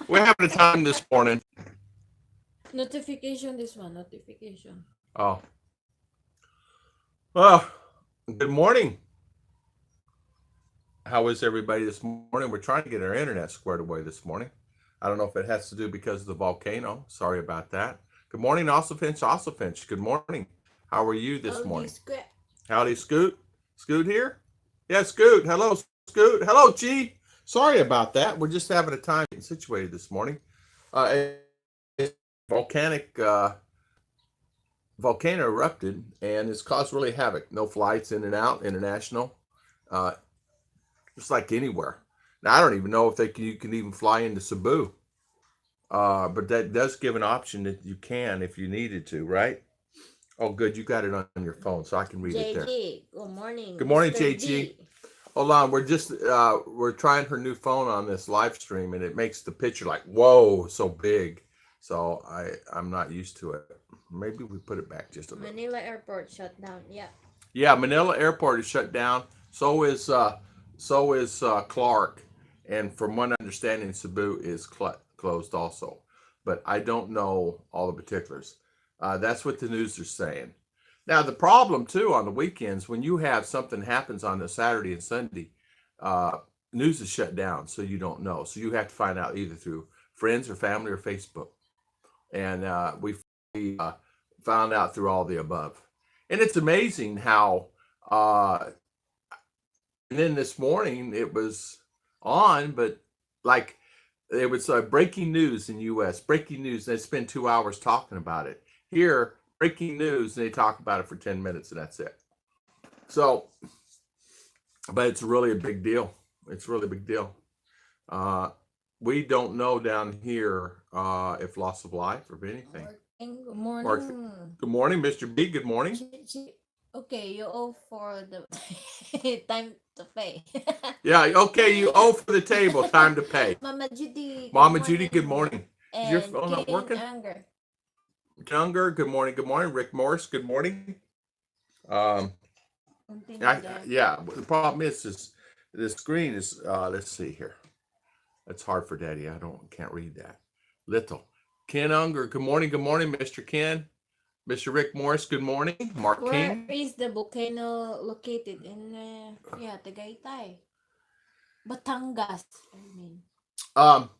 We're having a time this morning. Notification, this one, notification. Oh, well, good morning. How is everybody this morning? We're trying to get our internet squared away this morning. I don't know if it has to do because of the volcano. Sorry about that. Good morning, Ossofinch. Ossofinch. Good morning. How are you this All morning? this square. Howdy, Scoot. Scoot here? Yeah, Scoot. Hello, Scoot. Hello, G. Sorry about that. We're just having a time getting situated this morning. It's volcanic volcano erupted and it's caused really havoc. No flights in and out, international, uh, just like anywhere. Now, I don't even know if you can even fly into Cebu, but that does give an option that you can if you needed to, right? Oh, good. You got it on your phone, so I can read it there. JG, good morning. Good morning, Mr. JG. D. Hold on, we're trying her new phone on this live stream, and it makes the picture like whoa, so big. So I'm not used to it. Maybe we put it back just a little. Manila airport shut down. Yeah. Yeah, Manila Airport is shut down. So is Clark, and from one understanding, Cebu is closed also. But I don't know all the particulars. That's what the news are saying. Now the problem too on the weekends when you have something happens on a Saturday and Sunday, uh, news is shut down, so you don't know. So you have to find out either through friends or family or Facebook. And we found out through all the above. And it's amazing how. Uh, and then this morning it was on, but like it was breaking news in U.S. Breaking news. And they spend 2 hours talking about it. Here, breaking news, and they talk about it for 10 minutes, and that's it. So, but it's really a big deal. It's really a big deal. Uh, we don't know down here if loss of life or anything. Good Mark, morning. good morning, Mr. B. Good morning. Okay, you owe for the time to pay. Yeah, okay, you owe for the table. Time to pay. Mama Judy, Mama Judy, good morning. Is your and phone not King working? Anger. Younger, good morning. Good morning. Rick Morris, good morning. Um, yeah, the problem is the screen is, let's see here. It's hard for Daddy. Can't read that. Little. Ken Unger, good morning. Good morning, Mr. Ken. Mr. Rick Morris, good morning. Mark Where King. is the volcano located? In Tagaytay. Batangas, I mean. Um,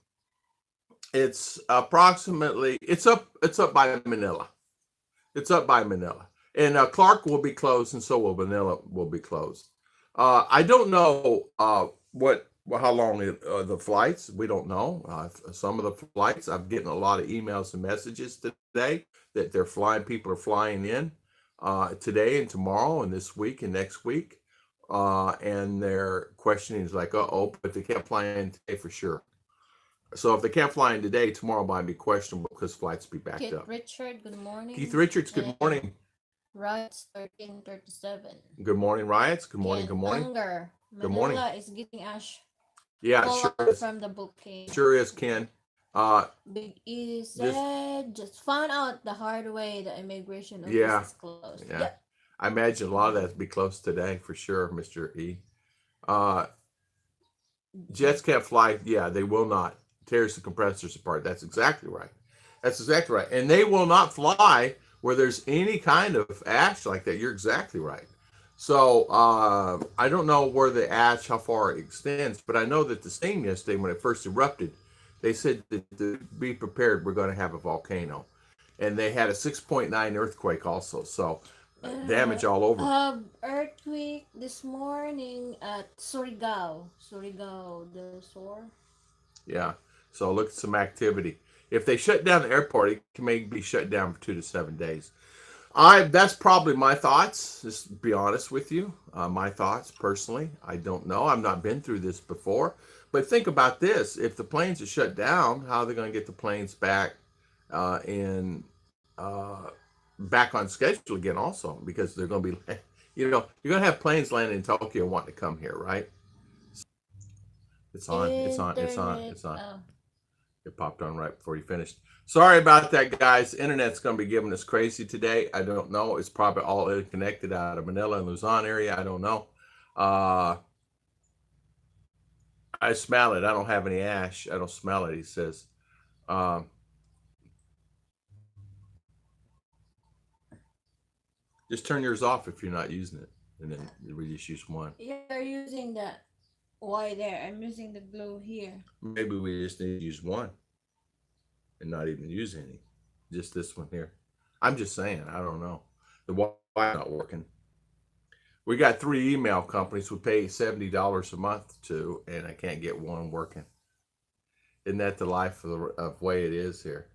it's approximately it's up by Manila. It's up by Manila. And Clark will be closed, and so will Manila will be closed. I don't know how long the flights. We don't know. Some of the flights, I'm getting a lot of emails and messages today that they're flying. People are flying in today and tomorrow and this week and next week, and their questioning is like, oh, but they can't fly in today for sure. So if they can't fly in today, tomorrow might be questionable because flights be backed Keith up. Richard, good morning. Keith Richards, good morning. Riots 1337. Good morning, Riots. Good morning. Ken Good morning. Unger. Good morning. Manila is getting ash. Yeah, sure is. From the volcano. Sure is, Ken. Big E said, just found out the hard way the immigration office is closed. Yeah. I imagine a lot of that be closed today for sure, Mr. E. Jets can't fly. Yeah, they will not. Tears the compressors apart. That's exactly right. That's exactly right. And they will not fly where there's any kind of ash like that. You're exactly right. So I don't know where the ash, how far it extends, but I know that the steam yesterday when it first erupted, they said that to be prepared, we're going to have a volcano. And they had a 6.9 earthquake also. So damage all over. Earthquake this morning at Surigao, the shore. Yeah. So look at some activity. If they shut down the airport, it can maybe be shut down for 2 to 7 days. That's probably my thoughts. Just to be honest with you, my thoughts personally. I don't know. I've not been through this before. But think about this: if the planes are shut down, how are they going to get the planes back in back on schedule again? Also, because they're going to be, you're going to have planes landing in Tokyo wanting to come here, right? It's on. It's on. It's on. It's on. Oh. It popped on right before you finished. Sorry about that, guys. Internet's going to be giving us crazy today. I don't know. It's probably all connected out of Manila and Luzon area. I don't know. I smell it. I don't have any ash. I don't smell it, he says. Um, just turn yours off if you're not using it, and then we just use one. You're using the why there. I'm using the glow here. Maybe we just need to use one and not even use any. Just this one here. I'm just saying. I don't know. The Wi-Fi not working. We got 3 email companies we pay $70 a month to, and I can't get one working. Isn't that the life of way it is here?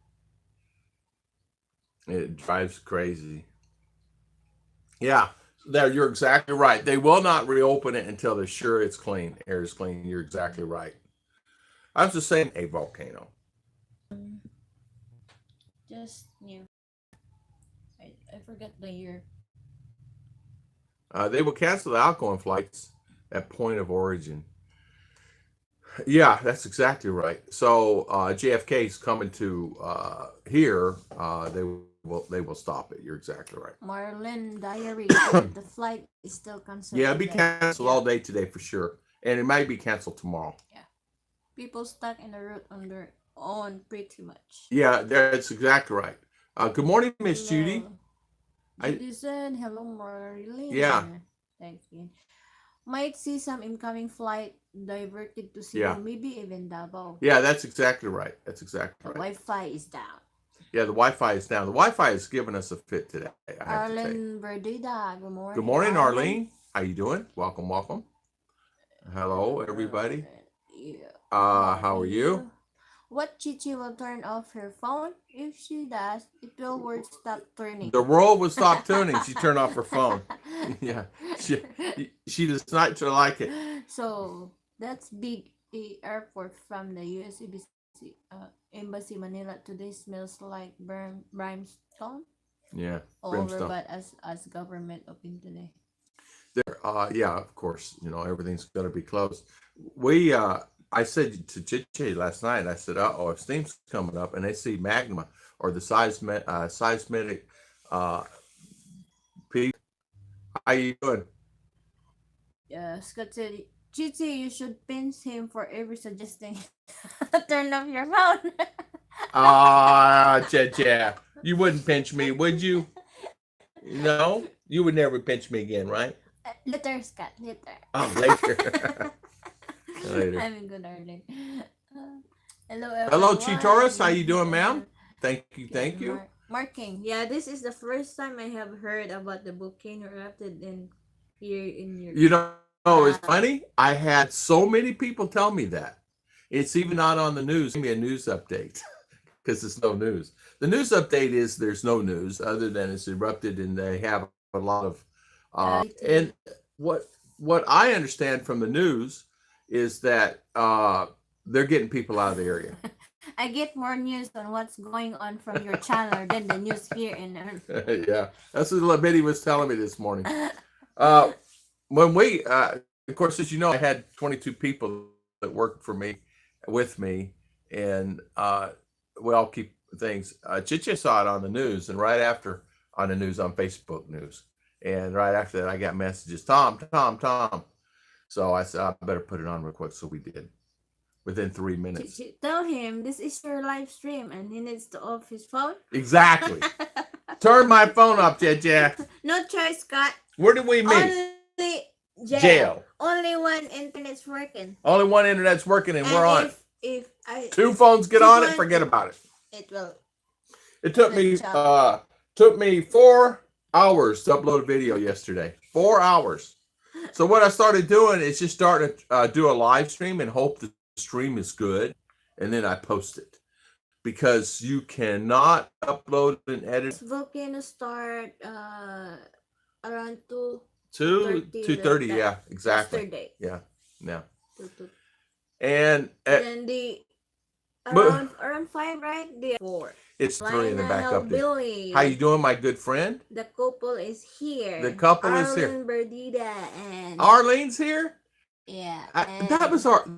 It drives crazy. Yeah, there you're exactly right. They will not reopen it until they're sure it's clean. Air is clean. You're exactly right. I was just saying a volcano. Just new. I forgot the year. They will cancel the outgoing flights at point of origin. Yeah, that's exactly right. So JFK is coming to here. They will stop it. You're exactly right. Marlin Diary said the flight is still canceled. Yeah, it'll be canceled all day today for sure, and it might be canceled tomorrow. Yeah, people stuck in the route on their own pretty much. Yeah, that's exactly right. Good morning, Miss Judy. Judy said hello, Marlin. Yeah. Thank you. Might see some incoming flight diverted to Cebu, maybe even Davao. Yeah, that's exactly right. That's exactly the right. Wi-Fi is down. Yeah, the Wi-Fi is down. The Wi-Fi has given us a fit today. Arlene Verdida, good morning. Good morning, Arlene. How you doing? Welcome, welcome. Hello, everybody. How are you? What Chichi will turn off her phone? If she does, it will work stop turning. The world will stop turning. She turned off her phone. Yeah, she does not like it. So that's big airport from the US Embassy Manila today smells like brimstone. Yeah, brimstone. But as government open today. There, yeah, of course. You know everything's going to be closed. I said to Chichi last night. I said, "Oh, if steam's coming up, and they see magma or the seismic peak." How you doing? Yeah, Scott said, Chichi, you should pinch him for every suggesting. Turn off your phone. Chichi, you wouldn't pinch me, would you? No, you would never pinch me again, right? Later, Scott. Later. Oh, later. Later. I'm good, Arlene. Hello, everyone. Hello, Chitoris. How you doing, ma'am? Thank you. Marking. Yeah, this is the first time I have heard about the volcano erupted here in your. You know, it's funny. I had so many people tell me that. It's even not on the news. Give me a news update because it's no news. The news update is there's no news other than it's erupted and they have a lot of. And what I understand from the news is that they're getting people out of the area. I get more news on what's going on from your channel than the news here in Earth. Yeah, that's what Betty was telling me this morning. When we, of course, as you know, I had 22 people that worked for me, with me, and we all keep things. Chicha saw it on the news, and right after on the news on Facebook News, and right after that, I got messages, Tom. So I said, I better put it on real quick. So we did. Within 3 minutes. Tell him this is your live stream and he needs to off his phone. Exactly. Turn my phone off, Jeff. No choice, Scott. Where did we meet? Only jail. Only one internet's working. Only one internet's working and we're on. If two phones get on it, forget about it. It will. It took me 4 hours to upload a video yesterday. 4 hours. So what I started doing is just starting to do a live stream and hope the stream is good, and then I post it because you cannot upload and edit. Volcano start around 2:30. Yeah, exactly. Yesterday. Yeah. And then the around 5, right? The 4. It's 3 in the back up there. Billy. How you doing, my good friend? The couple is here. The couple is here. Arlene Berdida and Arlene's here. Yeah.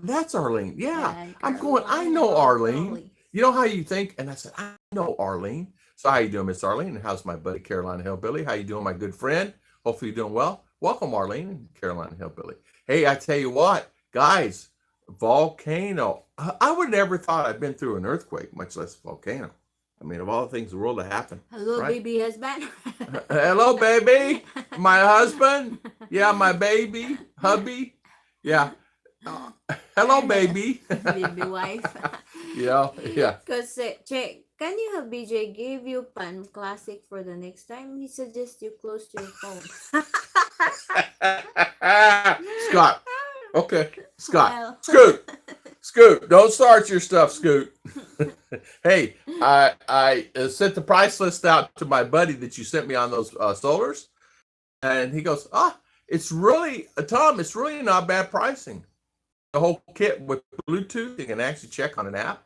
That's Arlene. Yeah. I'm going, I know Arlene. You know how you think? And I said, I know Arlene. So how you doing, Miss Arlene? And how's my buddy Carolina Hillbilly? How you doing, my good friend? Hopefully you're doing well. Welcome, Arlene and Carolina Hillbilly. Hey, I tell you what, guys, Volcano. I would never thought I'd been through an earthquake, much less a volcano. I mean, of all the things in the world to happen. Hello, right? baby husband. Hello, baby. My husband. Yeah, my baby. Hubby. Yeah. Hello, baby. Baby wife. Yeah. Because, check, can you have BJ give you Pan Classic for the next time? He suggests you close your phone. Scott. Okay. Scott. Well. Scoot. Don't start your stuff, Scoot. Hey, I sent the price list out to my buddy that you sent me on those solars. And he goes, it's really, Tom, it's really not bad pricing. The whole kit with Bluetooth, you can actually check on an app.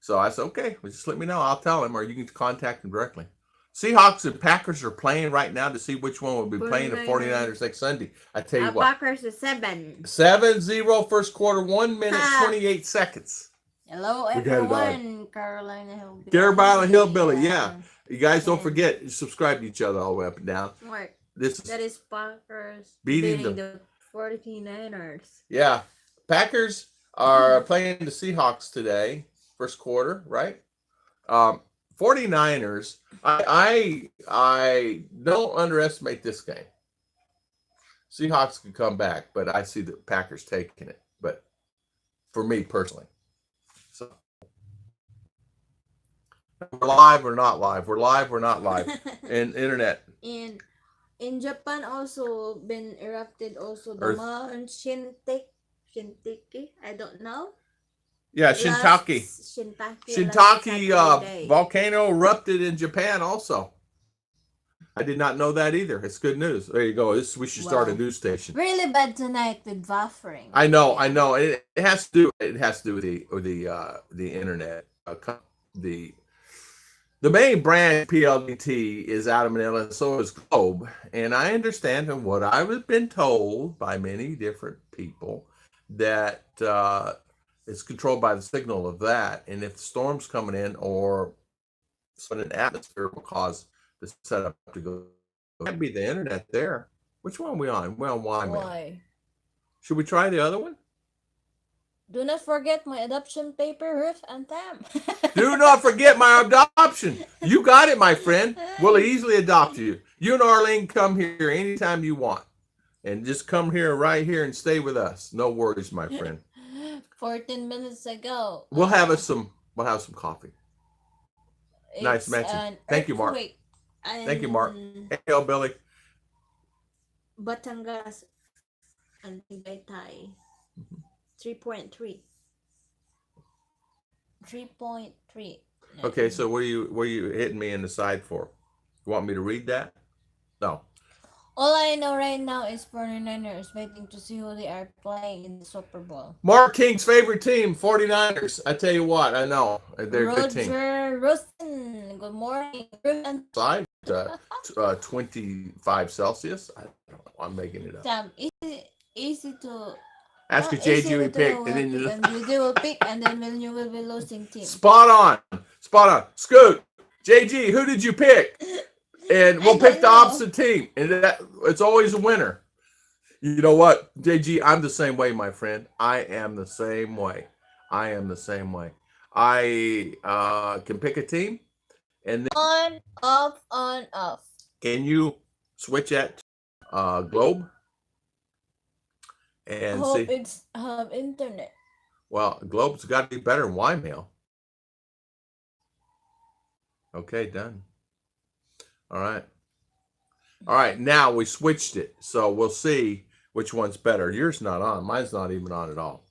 So I said, okay, well, just let me know. I'll tell him, or you can contact him directly. Seahawks and Packers are playing right now to see which one will be playing the 49ers next Sunday. I tell you what. Packers is 7. 7-0 first quarter, 1 minute, 28 seconds. Hello, everyone. Carolina Hillbilly. Carolina Hillbilly, yeah. You guys don't forget, subscribe to each other all the way up and down. Mark, that is Packers beating the 49ers. Yeah. Packers are playing the Seahawks today, first quarter, right? 49ers, I don't underestimate this game. Seahawks can come back, but I see the Packers taking it. But for me personally. So we're live or not live. We're live or not live. And internet. And in Japan also been erupted also the Earth. Mount Shintake, I don't know. Yeah, Shintake. Shintake volcano erupted in Japan also. I did not know that either. It's good news. There you go. We should start a news station. Really bad tonight with buffering. I know. It has to do with the internet. The main brand PLDT is out of Manila, so is Globe. And I understand from what I've been told by many different people that it's controlled by the signal of that. And if the storm's coming in or an atmosphere will cause the setup to go, it might be the internet there. Which one are we on? We're on Why? Should we try the other one? Do not forget my adoption paper, Ruth and Tam. Do not forget my adoption. You got it, my friend. We'll easily adopt you. You and Arlene come here anytime you want. And just come here right here and stay with us. No worries, my friend. 14 minutes ago. We'll have some coffee. Nice mention. Thank you, Mark. Thank you, Mark. Hey, Billy. Batangas and Tagaytay. 3.3. 3.3. Okay, so what are you hitting me in the side for? You want me to read that? No. All I know right now is 49ers waiting to see who they are playing in the Super Bowl. Mark King's favorite team, 49ers. I tell you what, I know. They're a good team. Roger Rosen, good morning. Side, 25 Celsius. I don't know. I'm making it up. Sam, easy to... Ask a JG we picked, and then you will pick, and then when you will be losing team. Spot on. Scoot, JG, who did you pick? And we'll pick the opposite team, and it's always a winner. You know what, JG? I'm the same way, my friend. I am the same way. I can pick a team, and then on, off. Can you switch at Globe? And hope see, it's internet. Well, Globe's got to be better than Y-Mail. Okay, done. All right. Now we switched it, so we'll see which one's better. Yours not on. Mine's not even on at all.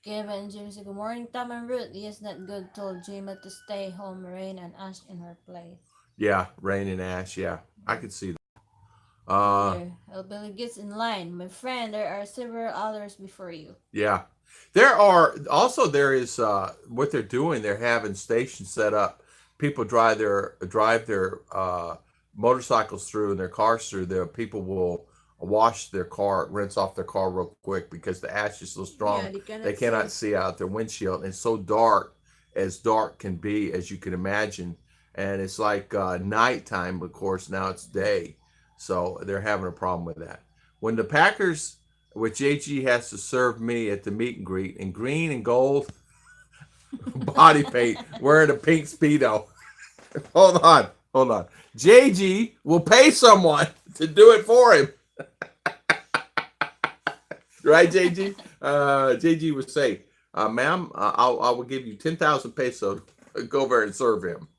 Kevin James, good morning, Tom and Ruth. Yes, not good. Told Jima to stay home. Rain and ash in her place. Yeah, rain and ash. Yeah, I could see that. Billy gets in line. My friend, there are several others before you. Yeah. There is what they're doing, they're having stations set up. People drive their motorcycles through and their cars through there. People will wash their car, rinse off their car real quick because the ash is so strong. Yeah, they cannot see out their windshield. And it's so dark, as dark can be, as you can imagine. And it's like nighttime, of course, now it's day. So they're having a problem with that. When the Packers which JG has to serve me at the meet and greet in green and gold body paint, wearing a pink Speedo. Hold on. JG will pay someone to do it for him. Right, JG? JG would say, ma'am, I will give you 10,000 pesos. Go over and serve him.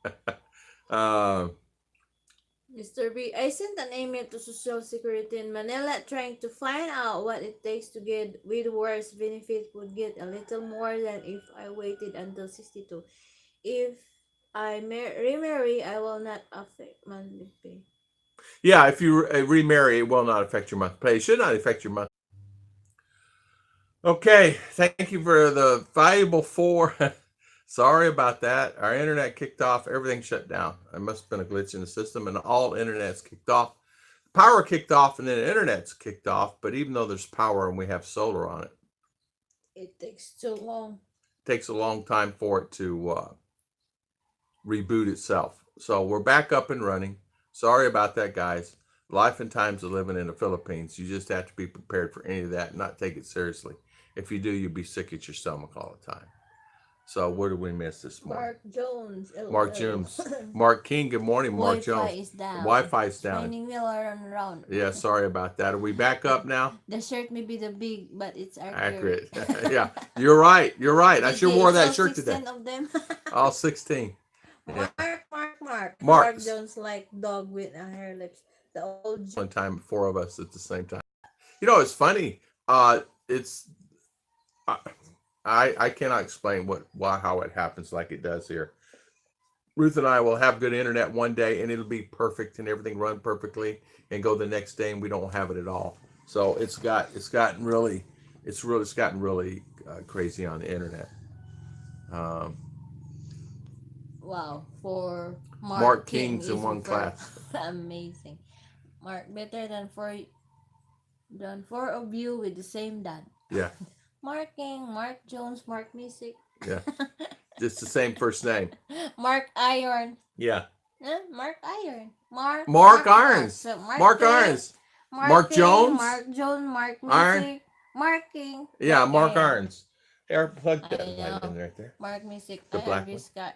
Mr. B, I sent an email to Social Security in Manila trying to find out what it takes to get widowers benefit would get a little more than if I waited until 62. If I remarry, I will not affect monthly pay. Yeah, if you remarry, it will not affect your monthly pay. It should not affect your monthly. Okay, thank you for the valuable 4. Sorry about that. Our internet kicked off. Everything shut down. There must have been a glitch in the system, and all internet's kicked off. Power kicked off, and then the internet's kicked off. But even though there's power and we have solar on it, It takes too long. it takes a long time for it to reboot itself. So we're back up and running. Sorry about that, guys. Life and times of living in the Philippines. You just have to be prepared for any of that and not take it seriously. If you do, you'll be sick at your stomach all the time. So what did we miss this morning? Mark Jones. Mark Jones. Mark King, good morning, Mark Wi-Fi Jones. is down. Wi-Fi's down. Spinning wheel around. Yeah, sorry about that. Are we back up now? The shirt may be the big, but it's accurate. Yeah, you're right. You're right. I sure wore that shirt today. 16 of them. All 16. Yeah. Mark. Mark Jones like dog with a hair lips. The old one time, 4 of us at the same time. You know, it's funny. It's I cannot explain how it happens like it does here. Ruth and I will have good internet one day and it'll be perfect and everything run perfectly, and go the next day and we don't have it at all. So it's gotten really crazy on the internet. Wow, for Mark Kings in one class. Amazing. Mark, better than four of you with the same dad. Yeah. Mark King, Mark Jones, Mark Music. Yeah. Just the same first name. Mark Iron. Yeah. Mark Iron. Mark Irons. So Mark King, Irons. Mark King, Jones. Mark Jones. Mark Music. Iron. Mark King. Yeah, Mark Iron. Irons. There, plug that I light know. in right there. Mark Music. The I black have this one. guy.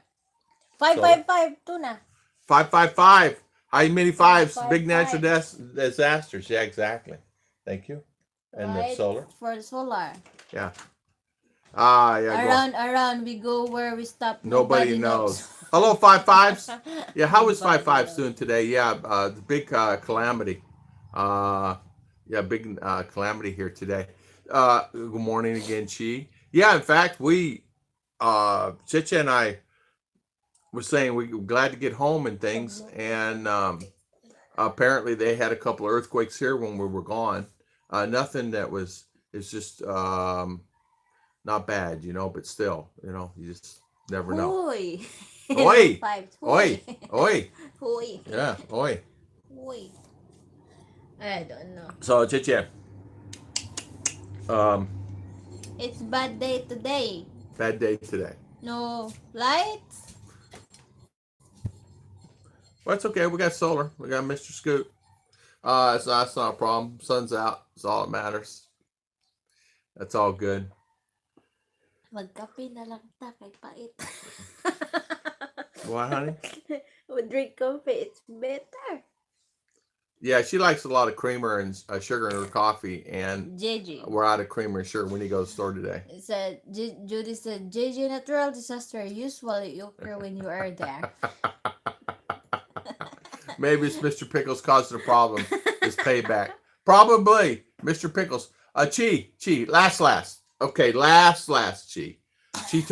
555 tuna. 555. How many fives? Big 555. natural disasters. Yeah, exactly. Thank you. And the Right, solar. for the solar. Yeah. Yeah. Around we go where we stop. Nobody knows. Hello, 55s. Yeah, how is 55s doing today? Yeah, the big calamity. Big calamity here today. Good morning again, Chi. Yeah, in fact, Chicha and I were saying we were glad to get home and things, and apparently they had a couple of earthquakes here when we were gone. Nothing that it's just not bad, but still, you just never know. Oi. Oi. Oi. Oi. Oi. Yeah, oi. Oi. I don't know. So, Chicha, It's bad day today. bad day today. No lights. Well, it's okay. We got solar. We got Mr. Scoot. That's not a problem. Sun's out. That's all that matters. That's all good. Magkape na lang ta kay pait. What, honey? We drink coffee. It's better. Yeah, she likes a lot of creamer and sugar in her coffee, and JJ. we're out of creamer and sugar when you go to the store today. It said Judy said JJ natural disaster usually occur when you are there. Maybe it's Mr. Pickles causing a problem. It's payback. Probably Mr. Pickles. Chi. Last. Okay, last, Chi. Chi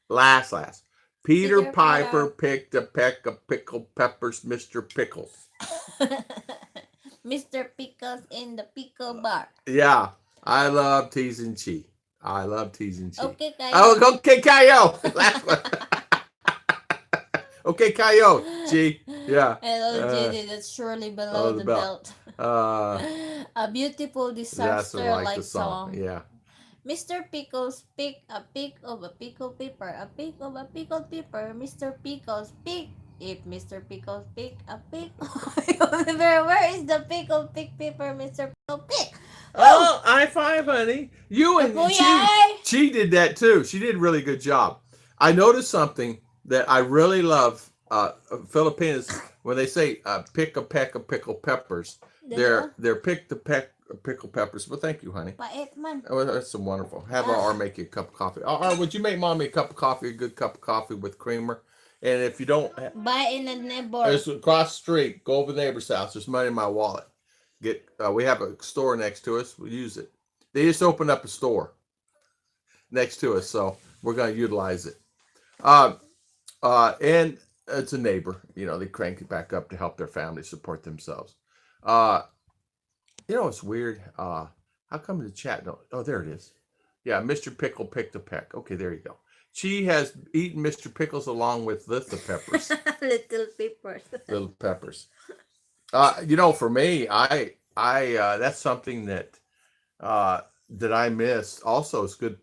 Last. Peter Piper picked a peck of pickled peppers, Mr. Pickles. Mr. Pickles in the pickle bar. Yeah, I love teasing Chi. Okay, Kayo. Oh, okay, Kayo. Last one. Okay, Kayo. Chi. Yeah. Hello, JJ. That's surely below the belt. A beautiful disaster like the song. Yeah. Mr. Pickles pick a pick of a pickled pepper. A pick of a pickled pepper. Mr. Pickles pick. If Mr. Pickles pick a pick, where is the pickled pick pepper? Mr. Pickle pick. Oh, high five, honey. You and Kuya, she did that too. She did a really good job. I noticed something that I really love. Filipinos, when they say pick a peck of pickled peppers, they're pick the peck of pickled peppers. Well, thank you, honey. Pait man. Oh, that's so wonderful. Have R make you a cup of coffee. R, would you make mommy a cup of coffee, a good cup of coffee with creamer? And if you don't, Buy in a neighbor. it's across the street. Go over the neighbor's house. There's money in my wallet. We have a store next to us. We'll use it. They just opened up a store next to us, so we're going to utilize it. And it's a neighbor. You know, they crank it back up to help their family support themselves. You know, it's weird. How come the chat don't? Oh, there it is. Yeah, Mr. Pickle picked a peck. Okay, there you go. She has eaten Mr. Pickles along with little peppers. Little peppers. Little peppers. You know, for me, I that's something that that I miss. Also, is good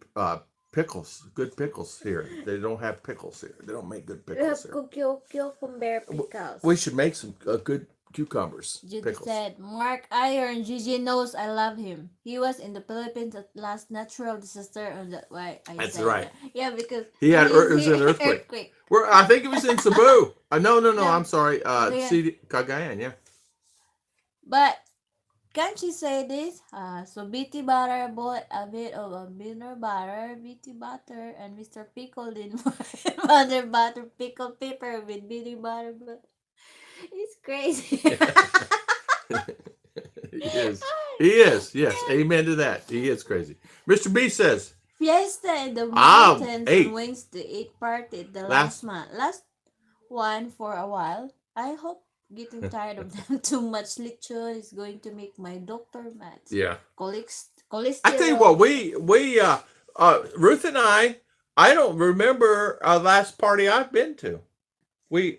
pickles. Good pickles here. They don't have pickles here. They don't make good We have pickles here. cucumber pickles. We should make some good cucumbers. Judy Pickles. said, Mark Iron, Gigi knows I love him. He was in the Philippines at last natural disaster, and that's why I That's said right. that. Yeah, because He had it was an earthquake. I think it was in Cebu. No. I'm sorry. Cagayan. Yeah. But can't you say this? So BT Butter bought a bit of a peanut butter, BT Butter, and Mr. Pickle did mother butter pickle pepper with BT Butter. But it's crazy. He is. Yes. Amen to that. He is crazy. Mr. B says, Fiesta in the mountains hey. on Wednesday 8 party the last one for a while. I hope getting tired of them too much lechon is going to make my doctor mad. yeah. Cholesterol. I tell you what, we Ruth and I don't remember our last party I've been to. We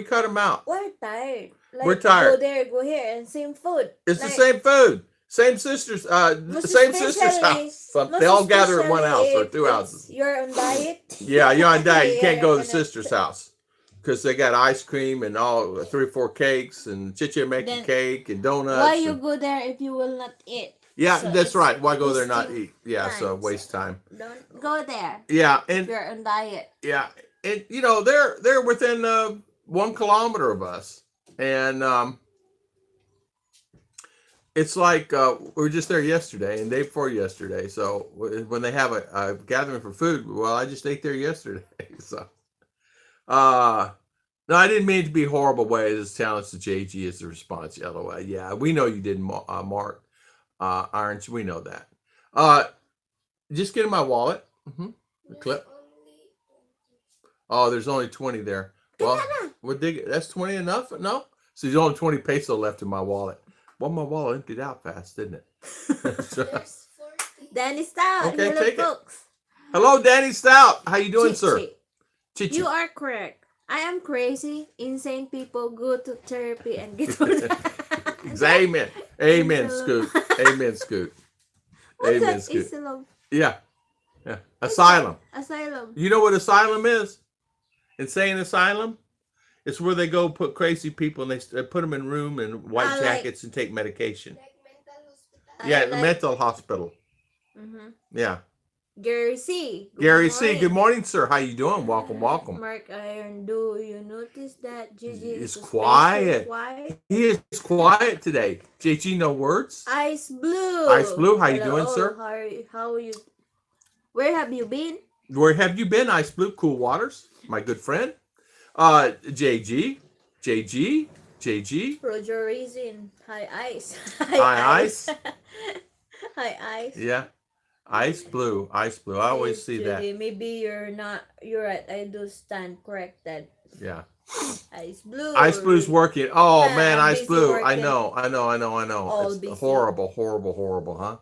cut them out. We're tired. Like, We're tired. Go there, go here, and same food. It's like, the same food, same sisters, same sister's house. They all gather at one house or two houses. You're on diet. Yeah, you're on diet. You can't go to the gonna- sister's house because they got ice cream and all 3 or 4 cakes and chicha making Then cake and donuts. Why you and- go there if you will not eat? yeah, So that's it's right. Why go there and not wasting eat? Yeah, so time. waste time. Don't go there Yeah, if and you're on diet. yeah, and you know they're within 1 kilometer of us, and it's like we were just there yesterday and day before yesterday. So when they have a gathering for food, well, I just ate there yesterday. So, no, I didn't mean to be horrible way. As talented as JG is the response. LOL. Yeah, we know you didn't, Mark. Irons, we know that. Just get in my wallet. The clip. Oh, there's only 20 there. Well, we'll dig it. That's 20 enough? No? So there's only 20 peso left in my wallet. Well, my wallet emptied out fast, didn't it? Danny Stout. Okay, Hello, take it. folks. Hello, Danny Stout. How you doing, sir? Chichi. Chichi. You are correct. I am crazy. Insane people go to therapy and get Amen. Amen, Scoot. Amen, Scoot. What's Amen, that? Scoot. Asylum. Yeah. Asylum. Asylum. You know what asylum is? Insane asylum? It's where they go put crazy people and they put them in room and white like- jackets and take medication. I Yeah, like- mental hospital. Mhm. Yeah. Gary C. Good Gary C. morning. Good morning, sir. How you doing? Welcome, welcome. Mark Iron, do you notice that Gigi It's is quiet. quiet? He is quiet today. JG, no words? Ice Blue. Ice Blue, how you Hello, doing, sir? How are you? Where have you been? Where have you been, Ice Blue? Cool Waters, my good friend. JG. Roger Raisin. Hi Ice. Hi, Ice. Hi Ice. Yeah. Ice Blue. I always see that. Judy, maybe you're not. You're right. I do stand corrected. Yeah. Ice Blue. Ice Blue's working. Oh Yeah, man, I'm Ice busy Blue. working. I know. All It's busy. horrible, huh?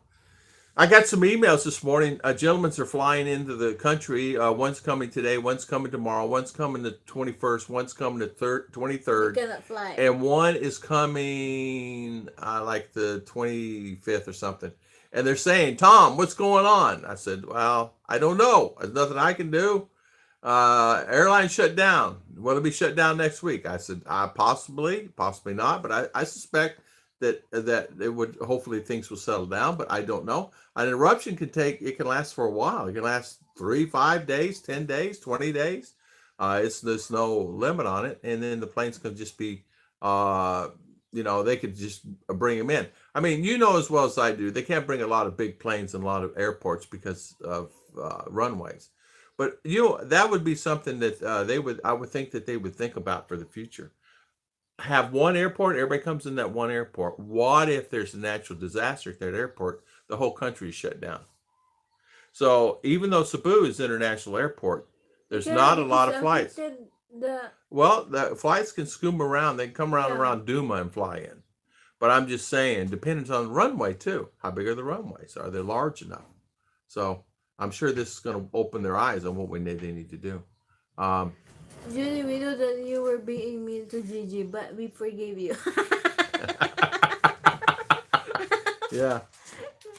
I got some emails this morning. Gentlemen are flying into the country. One's coming today, one's coming tomorrow, one's coming the 21st, one's coming the 23rd. You cannot fly. And one is coming like the 25th or something. And they're saying, Tom, what's going on? I said, well, I don't know. There's nothing I can do. Airline shut down. Will it be shut down next week? I said, possibly not. But I suspect that it would hopefully things will settle down, but I don't know. An eruption can last for a while. It can last 3, 5 days, 10 days, 20 days. There's no limit on it, and then the planes can just be, they could just bring them in. I mean, you know as well as I do, they can't bring a lot of big planes in a lot of airports because of runways. But that would be something that I would think that they would think about for the future. Have one airport, everybody comes in that one airport. What if there's a natural disaster at that airport? The whole country is shut down. So even though Cebu is an international airport, there's not a lot of flights. Well, the flights can scoom around. They can come around Duma and fly in. But I'm just saying, depends on the runway too. How big are the runways? Are they large enough? So I'm sure this is going to open their eyes on what they need to do. Julie, we know that you were being mean to Gigi, but we forgive you. Yeah.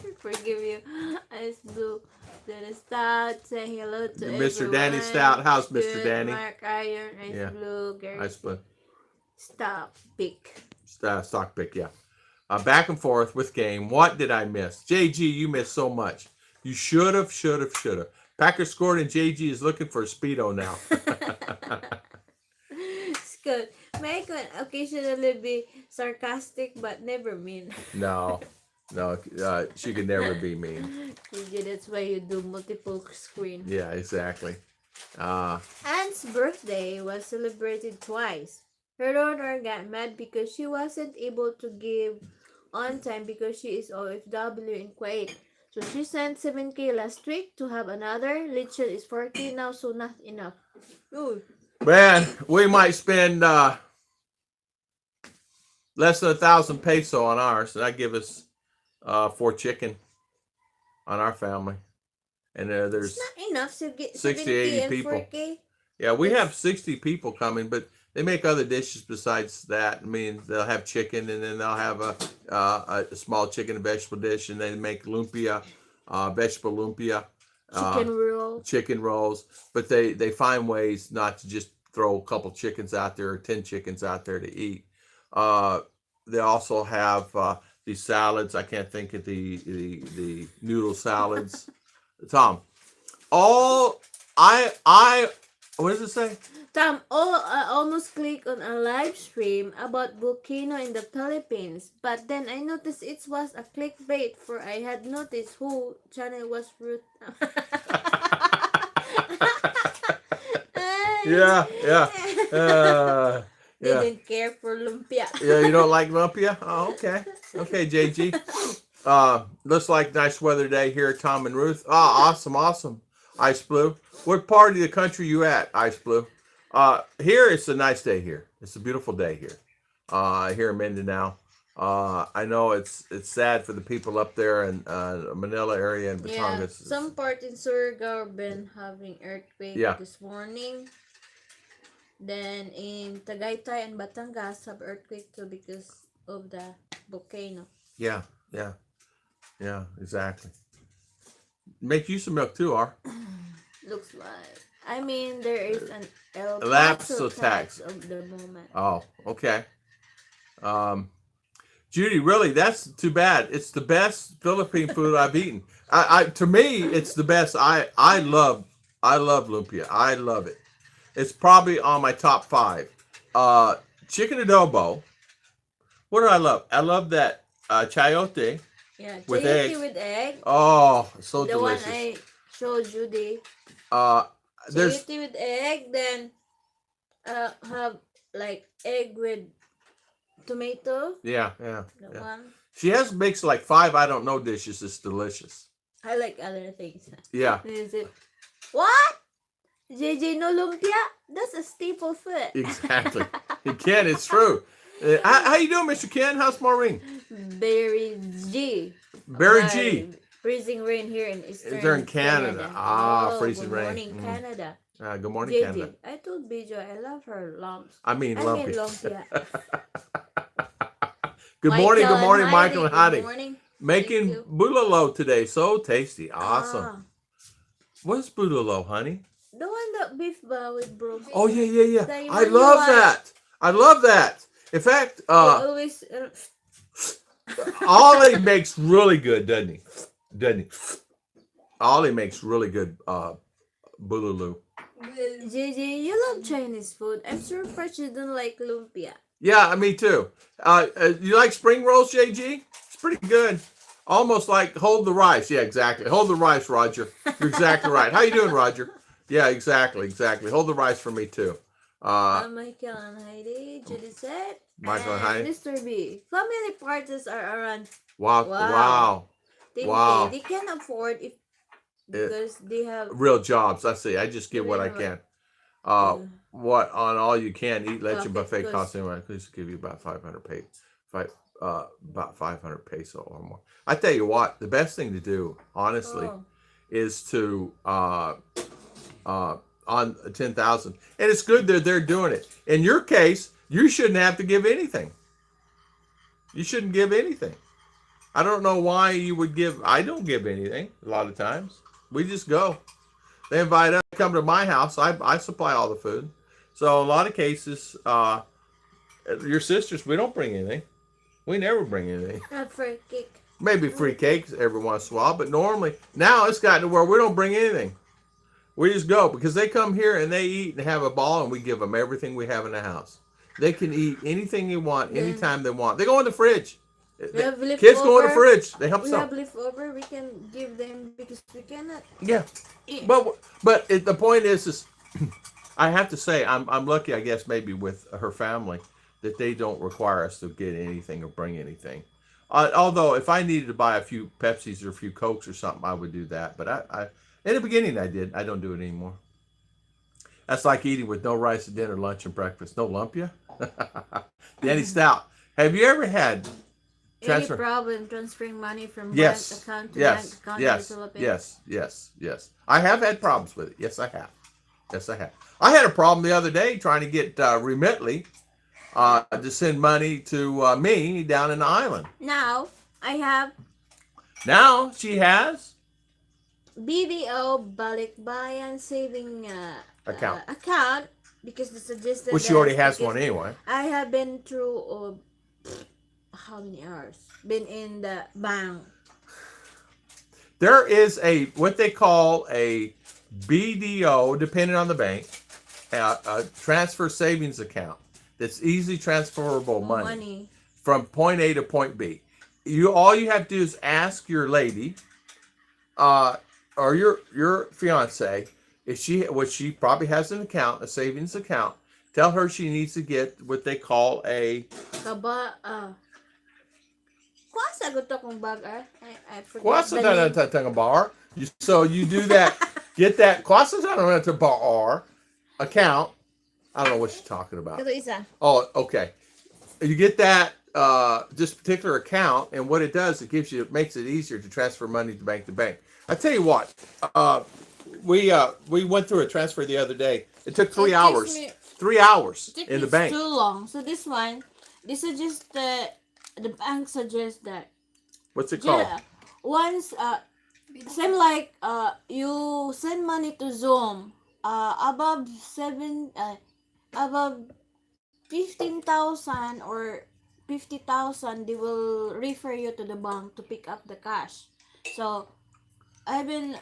We forgive you. Ice Blue, Dennis Stout, say hello to Mr. everyone. Danny Stout. How's Mr. Danny? Mark Iron, Ice Blue, Gary. Ice Blue. Stop pick. Stock pick, yeah. Back and forth with game. What did I miss? JG, you missed so much. You should have. Packers scored and JG is looking for a Speedo now. Scott, May can occasionally be sarcastic but never mean. No, she could never be mean. JG, that's why you do multiple screen. Yeah, exactly. Anne's birthday was celebrated twice. Her daughter got mad because she wasn't able to give on time because she is OFW in Kuwait. So she sent 7K last week to have another. Little is 4K now, so not enough. Ooh. Man, we might spend less than 1,000 peso on ours. So that give us 4 chicken on our family. And there's it's not enough to get 60, 80 and people. 4K. Yeah, we have 60 people coming, but they make other dishes besides that. I mean, they'll have chicken, and then they'll have a small chicken and vegetable dish, and they make lumpia, vegetable lumpia, chicken rolls. But they find ways not to just throw a couple chickens out there or 10 chickens out there to eat. They also have these salads. I can't think of the noodle salads. Tom, what does it say? Tom, I almost clicked on a live stream about Volcano in the Philippines, but then I noticed it was a clickbait for I had noticed who channel was Ruth. Yeah. Didn't care for lumpia. Yeah, you don't like lumpia? Oh, okay. Okay, JG. Looks like nice weather day here, Tom and Ruth. Awesome. Ice Blue. What part of the country you at, Ice Blue? Here it's a nice day here. It's a beautiful day here. Here in Mindanao. I know it's sad for the people up there in Manila area and Batangas. Yeah, some part in Surigao been having earthquake this morning. Then in Tagaytay and Batangas have earthquake too because of the volcano. Yeah, exactly. Make you some milk too, Looks like. I mean, there is an El Paso tax of the moment. Oh, okay. Judy, really, that's too bad. It's the best Philippine food I've eaten. To me, it's the best. I love lumpia. I love it. It's probably on my top 5. Chicken adobo. What do I love? I love that chayote. Yeah, with chayote with egg. Oh, so the delicious. The one I showed Judy. There's chayote with egg, then have like egg with tomato. Yeah. One. She makes like 5 I don't know dishes. It's delicious. I like other things. Yeah. Is it what? JJ no lumpia? That's a staple food. Exactly. Ken, it's true. How you doing, Mr. Ken? How's Maureen? Barry G. Freezing rain here in Eastern Canada. Freezing rain. Good morning, Canada. Good morning, JJ. Canada. I told Bijo I love her lumps. I mean lumpy. Lumpia. Good morning, Michael and Heidi. Good morning. Making bulalo today. So tasty. Awesome. What's bulalo, honey? The one that beef with bro. Oh, yeah. I love that. In fact, always Ollie makes really good, doesn't he? Doesn't he? Ollie makes really good bululu. JJ, you love Chinese food. I'm surprised you don't like lumpia. Yeah, me too. You like spring rolls, JG? It's pretty good. Almost like hold the rice. Yeah, exactly. Hold the rice, Roger. You're exactly right. How you doing, Roger? Yeah, exactly. Hold the rice for me too. Michael and Heidi, Judy said, Michael and and Heidi. Mr. B. Family parties are around. Wow. Wow. They can afford if because they have Real jobs. I see. I just get what I can. yeah. What on all you can eat luncheon Buffet buffet costs anyway? Please give you about 500 about 500 peso or more. I tell you what, the best thing to do, honestly, is to on 10,000, and it's good that they're doing it. In your case, you shouldn't have to give anything. You shouldn't give anything. I don't know why you would give. I don't give anything a lot of times. We just go. They invite us to come to my house. I supply all the food. So in a lot of cases, your sisters, we don't bring anything. We never bring anything. Not for a cake. Maybe free cakes every once in a while, but normally now it's gotten to where we don't bring anything. We just go because they come here and they eat and have a ball, and we give them everything we have in the house. They can eat anything they want, anytime they want. They go in the fridge. Kids go in the fridge. They help We some. have leftover. We can give them because we cannot. Yeah, eat. but the point is I have to say I'm lucky, I guess, maybe with her family that they don't require us to get anything or bring anything. Although if I needed to buy a few Pepsis or a few Cokes or something, I would do that. But I in the beginning I did. I don't do it anymore. That's like eating with no rice at dinner, lunch, and breakfast. No lumpia. Danny Stout. Have you ever had Any problem transferring money from Yes. bank account to Yes. bank account Yes. in the Philippines? Yes. I have had problems with it. Yes, I have. I had a problem the other day trying to get Remitly to send money to me down in the island. Now I have Now she has BDO Balikbayan saving account because the suggested which she already has one anyway. I have been through how many hours been in the bank. There is a what they call a BDO, depending on the bank, a transfer savings account that's easily transferable money from point A to point B. All you have to do is ask your lady, or your fiance, if she probably has an account, a savings account. Tell her she needs to get what they call a Sagot akong bag I forgot Kwasa the name. na bar. So you do that. Get that Kwasa na bar account. I don't know what she's talking about. Ito isa. Oh, okay. You get that this particular account, and what it does, it makes it easier to transfer money to bank. I tell you what, we went through a transfer the other day. It took 3 hours. 3 hours in the bank. Too long. So this is just the bank suggests that. What's it called? Once same like you send money to Zoom above 15,000 or 50,000, they will refer you to the bank to pick up the cash. So I've been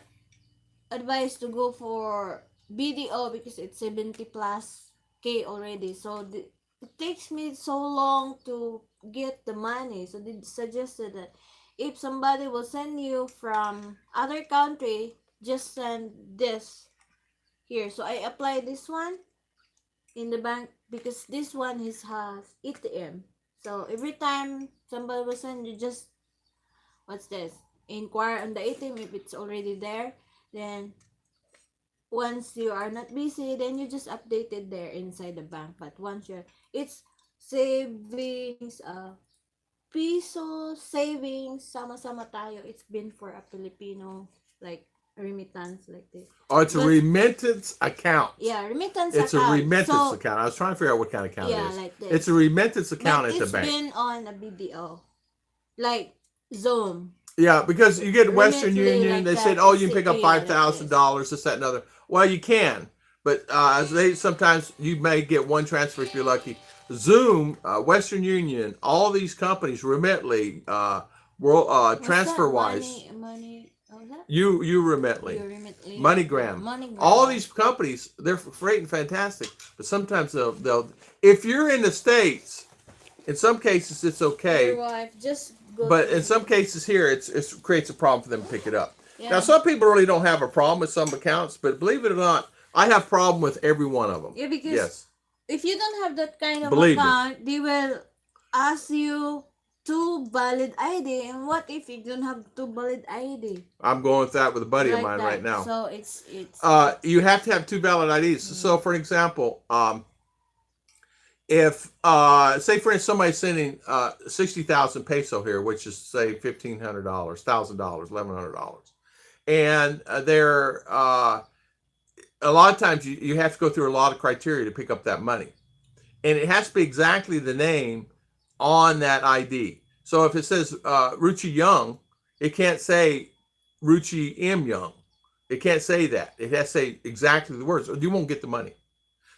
advised to go for BDO because it's 70 plus K already. So it takes me so long to get the money. So they suggested that if somebody will send you from other country, just send this here. So I apply this one in the bank because this one has ATM. So every time somebody will send you, just inquire on the ATM if it's already there. Then once you are not busy, then you just update it there inside the bank. But once it's savings, peso savings, sama-sama tayo. It's been for a Filipino like remittance like this. Oh, it's a remittance account. Yeah, remittance It's account. a remittance account. I was trying to figure out what kind of account it is. Like this. It's a remittance account at the bank. It's been on a BDO. Like Zoom. Yeah, because you get Western Remitly Union, like they that. said, oh, you can pick up Like $5,000, this, that, and other. Well, you can, but sometimes you may get one transfer if you're lucky. Zoom, Western Union, all these companies, Remitly, World, What's that? TransferWise, Money. How's that? you Remitly, Remitly. MoneyGram, MoneyGram. all these companies, they're great and fantastic, but sometimes they'll if you're in the States, in some cases it's okay, Your wife just go. but to in some cases here it creates a problem for them to pick it up. yeah. Now some people really don't have a problem with some accounts, but believe it or not, I have problem with every one of them. Yeah, because Yes, if you don't have that kind of Believe me. account, they will ask you two valid ID. And what if you don't have two valid ID? I'm going with that with a buddy of Like mine that. right now. So it's You have to have two valid IDs. So, for example, if say for instance somebody's sending 60,000 peso here, which is say $1,500, $1,000, $1,100, and they're a lot of times you have to go through a lot of criteria to pick up that money, and it has to be exactly the name on that ID. So if it says Ruchi Young, it can't say Ruchi M Young. It can't say that. It has to say exactly the words, or you won't get the money.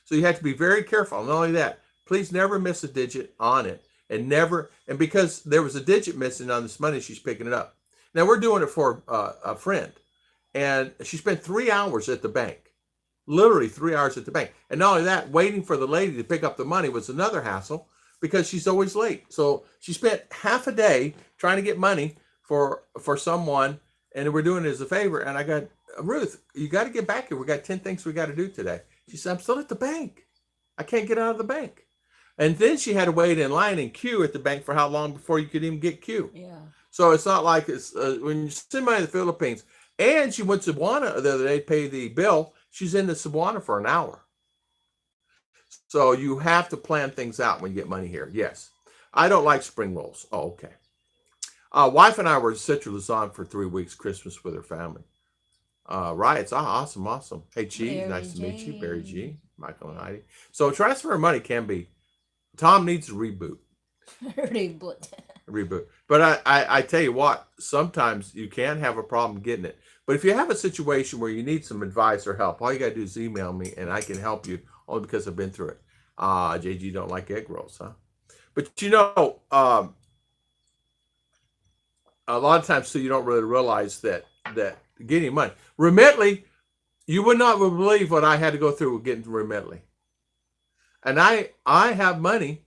So you have to be very careful. Not only that, please never miss a digit on it, and because there was a digit missing on this money, she's picking it up. Now we're doing it for a friend, and she spent 3 hours at the bank, literally 3 hours at the bank. And not only that, waiting for the lady to pick up the money was another hassle because she's always late. So she spent half a day trying to get money for someone, and we're doing it as a favor. And I got, Ruth, you got to get back here. We got 10 things we got to do today. She said, I'm still at the bank. I can't get out of the bank. And then she had to wait in line and queue at the bank for how long before you could even get queue. yeah. So it's not like it's when you send money to the Philippines. And she went to Cebuana the other day to pay the bill. She's in the Cebuana for an hour. So you have to plan things out when you get money here. Yes. I don't like spring rolls. Oh, okay. Wife and I were in Citra Luzon for 3 weeks, Christmas with her family. Right. It's awesome. Awesome. Hey, Chi, Barry nice to meet you. J. Barry G, Michael and Heidi. So transfer money can be, Tom needs a reboot. Reboot. But I tell you what, sometimes you can have a problem getting it. But if you have a situation where you need some advice or help, all you got to do is email me and I can help you only because I've been through it. JG don't like egg rolls, huh? But you know, a lot of times too, you don't really realize that getting money. Remitly, you would not believe what I had to go through with getting Remitly. And I have money,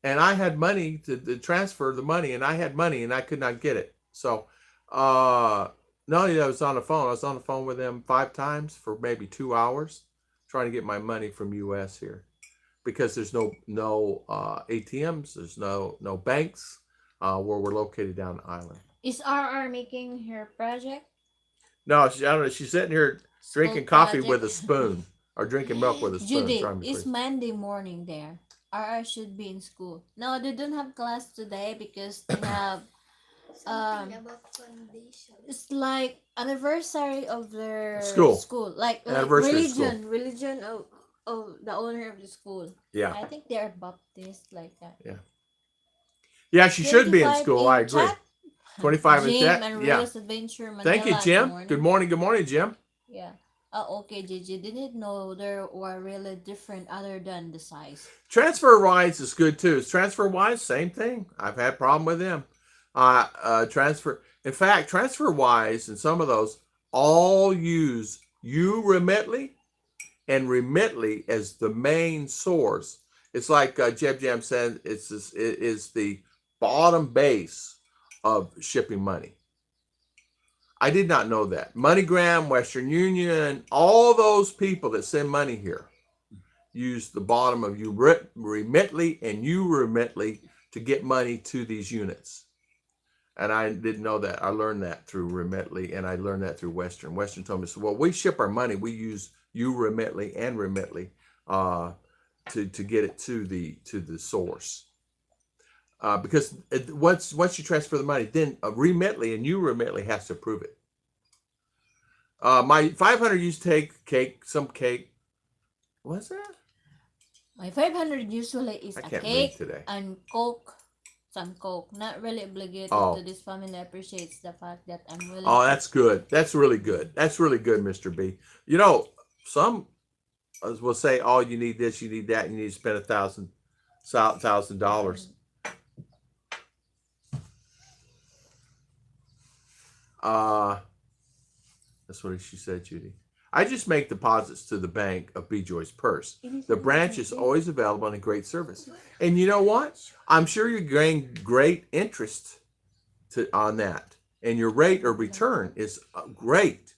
and I had money to transfer the money, and I had money, and I could not get it. So, not only that I was on the phone with them 5 times for maybe 2 hours, trying to get my money from U.S. here, because there's no ATMs, there's no banks where we're located down the island. Is RR making her project? No, I don't know. She's sitting here drinking coffee with a spoon, or drinking milk with a spoon. Judy, it's Monday morning there. RR should be in school. No, they don't have class today because they have about foundation. it's like anniversary of their School. like Anniversary of school. religion of the owner of the school. Yeah. I think they're Baptist like that. Yeah, she should be in 25 school. I agree. chat. 25 in Jim chat. and Yeah. Ruth Adventure Manila. Thank you, Jim. Good morning. Good morning, Jim. Yeah. Oh, okay, Gigi. Didn't know there were really different other than the size. TransferWise is good too. TransferWise, same thing. I've had problem with them. In fact, TransferWise and some of those all use Remitly and Remitly as the main source. It's like Jeb Jam said, it is the bottom base of shipping money. I did not know that. MoneyGram, Western Union, all those people that send money here use the bottom of Remitly and Remitly to get money to these units. And I didn't know that. I learned that through Remitly, and I learned that through Western. Western told me, so, well, we ship our money. We use Remitly and Remitly to get it to the source. Because once you transfer the money, then Remitly and Remitly has to approve it. My 500 used to take some cake. What's that? My 500 usually is I a can't read cake today. and Coke. Some Coke. Not really obligated Oh. to this family. Appreciates the fact that I'm willing. Oh, that's good. That's really good. That's really good, Mr. B. You know, some will say, oh, you need this, you need that, you need to spend $1,000. $1,000. That's what she said, Judy. I just make deposits to the bank of BJoy's purse. The branch is always available and a great service. And you know what? I'm sure you're getting great interest on that. And your rate of return is great.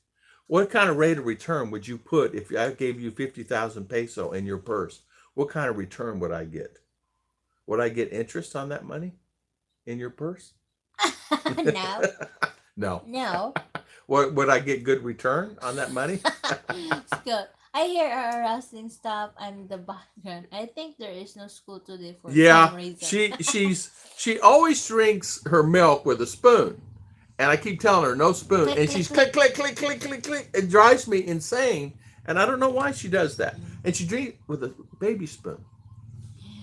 What kind of rate of return would you put if I gave you 50,000 peso in your purse? What kind of return would I get? Would I get interest on that money in your purse? No. No. No. What would I get good return on that money? It's good. I hear a rustling stuff in the background. I think there is no school today for some reason. she always drinks her milk with a spoon. And I keep telling her no spoon. Click, And click, she's click. click, click, click, click, click, click. It drives me insane. And I don't know why she does that. And she drinks with a baby spoon.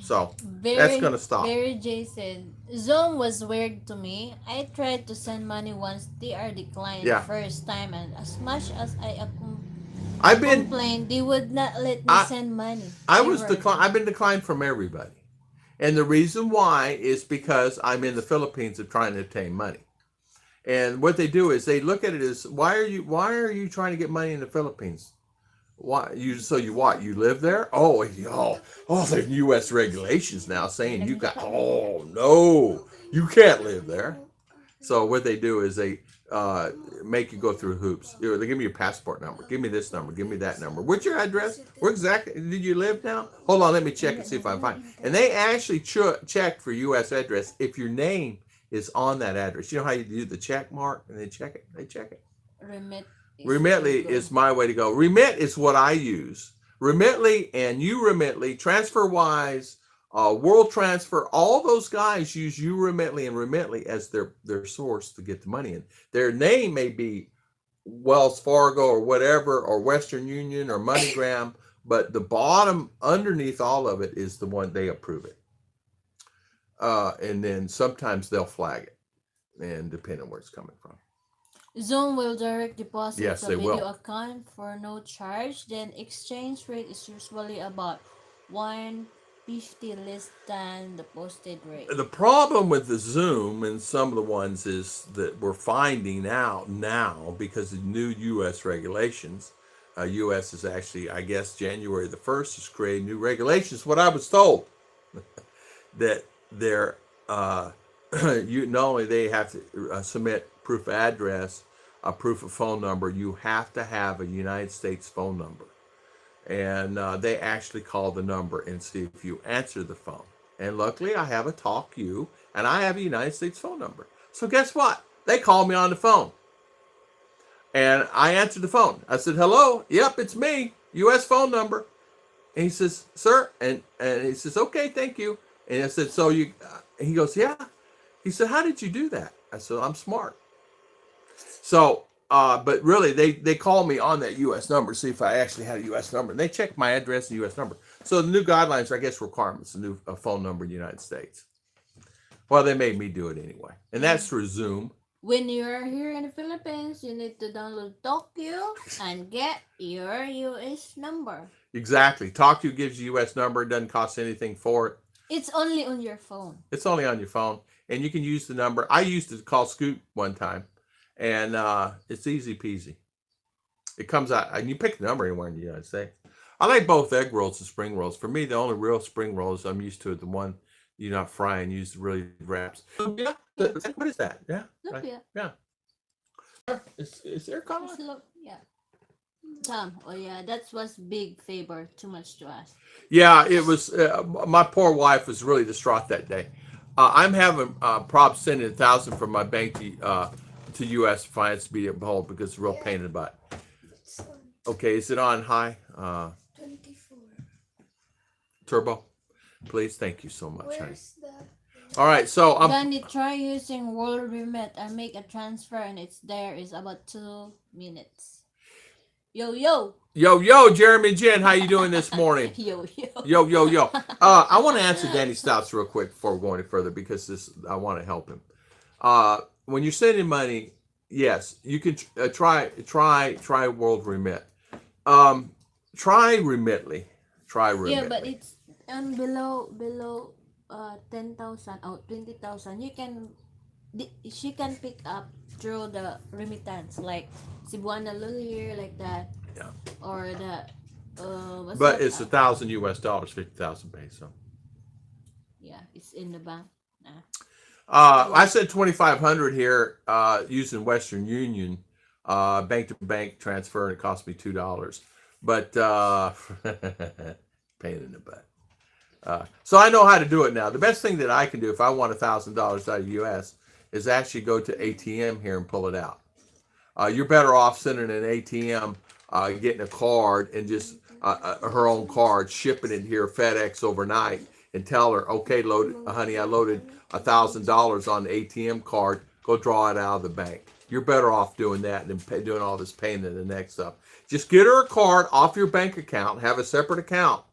So that's gonna stop. Very Jason. Zoom was weird to me. I tried to send money once they are declined first time, and as much as I complained, they would not let me send money. I've been declined from everybody. And the reason why is because I'm in the Philippines and trying to obtain money. And what they do is they look at it as why are you trying to get money in the Philippines? Why you live there? There's U.S. regulations now saying you got no, you can't live there. So what they do is they make you go through hoops. They give me your passport number, give me this number, give me that number. What's your address? Where exactly did you live now? Hold on, let me check and see if I find. And they actually check for U.S. address if your name is on that address. You know how you do the check mark and they check it. They check it. Remitly is my way to go. Remit is what I use. Remitly and Remitly, TransferWise, World Transfer, all those guys use Remitly and Remitly as their source to get the money in. Their name may be Wells Fargo or whatever, or Western Union or MoneyGram, but the bottom underneath all of it is the one they approve it. And then sometimes they'll flag it, and depending on where it's coming from. Zoom will direct deposit Yes, to they video will. account for no charge. Then exchange rate is usually about 150 less than the posted rate. The problem with the Zoom and some of the ones is that we're finding out now because of new U.S. regulations. U.S. is actually, I guess, January the 1st is creating new regulations. What I was told that they're not only they have to submit proof of address, a proof of phone number, you have to have a United States phone number. And they actually call the number and see if you answer the phone. And luckily I have a Talk You and I have a United States phone number. So guess what? They called me on the phone. And I answered the phone. I said, hello, yep, it's me, U.S. phone number. And he says, sir, and he says, okay, thank you. And I said, so you, he goes, yeah. He said, how did you do that? I said, I'm smart. So, but really, they called me on that U.S. number, see if I actually had a U.S. number. And they checked my address and U.S. number. So the new guidelines, I guess, requirements, a new phone number in the United States. Well, they made me do it anyway. And that's through Zoom. When you're here in the Philippines, you need to download TalkU and get your U.S. number. Exactly. TalkU gives you U.S. number. It doesn't cost anything for it. It's only on your phone. It's only on your phone. And you can use the number. I used to call Scoot one time. And it's easy peasy. It comes out, and you pick the number anywhere in the United States. I like both egg rolls and spring rolls. For me, the only real spring rolls I'm used to is the one you're not frying, use really wraps. Yeah. What is that? Yeah. Lumpia. Yeah. Is there color? Yeah. Tom, oh yeah, that was big favor. Too much to ask. Yeah, it was. My poor wife was really distraught that day. I'm having props sending 1,000 from my bank to U.S. finance to be hold because it's a real pain in the butt. Okay, is it on high? 24. Turbo, please. Thank you so much, honey. All right, so Danny, try using World Remit and make a transfer, and it's there is about 2 minutes. Yo, Jeremy Jen, how you doing this morning? yo. Yo. I want to answer Danny Stouts real quick before we go any further because I want to help him. When you're sending money, yes, you can try World Remit. Try Remitly. Yeah, but it's And below 10,000 or 20,000, she can pick up through the remittance like Cebuana Lulier like that, Yeah. or the what's But that? it's $1,000 US, 50,000 peso. Yeah, it's in the bank. I said 2,500 here using Western Union, bank to bank transfer, and it cost me $2. But pain in the butt. So I know how to do it now. The best thing that I can do if I want $1,000 out of the US is actually go to ATM here and pull it out. You're better off sending an ATM, getting a card and just her own card, shipping it here FedEx overnight, and tell her, okay, honey, I loaded $1,000 on the ATM card. Go draw it out of the bank. You're better off doing that than doing all this pain in the neck stuff. Just get her a card off your bank account, have a separate account,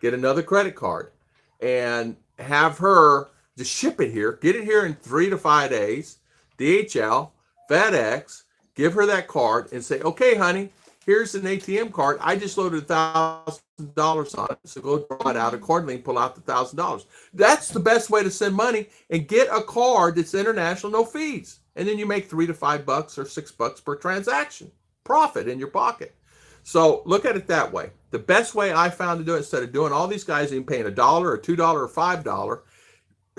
get another credit card, and have her just ship it here. Get it here in 3 to 5 days. DHL, FedEx, give her that card and say, okay, honey, here's an ATM card. I just loaded $1,000 on it, so go draw it out accordingly and pull out the $1,000. That's the best way to send money, and get a card that's international, no fees. And then you make $3 to $5 or $6 per transaction. Profit in your pocket. So look at it that way. The best way I found to do it, instead of doing all these guys and paying $1 or $2 or $5,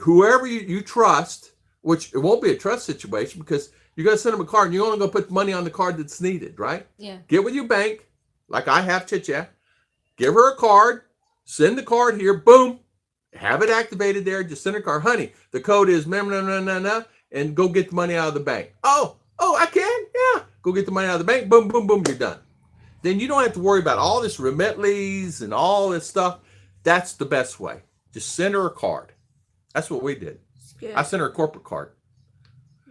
whoever you trust, which it won't be a trust situation because you're going to send them a card and you're only going to put money on the card that's needed, right? Yeah. Get with your bank, like I have Chicha. Give her a card, send the card here, boom, have it activated there, just send her a card. Honey, the code is and go get the money out of the bank. Oh, I can? Yeah. Go get the money out of the bank, boom, boom, boom, you're done. Then you don't have to worry about all this remitleys and all this stuff. That's the best way. Just send her a card. That's what we did. I sent her a corporate card.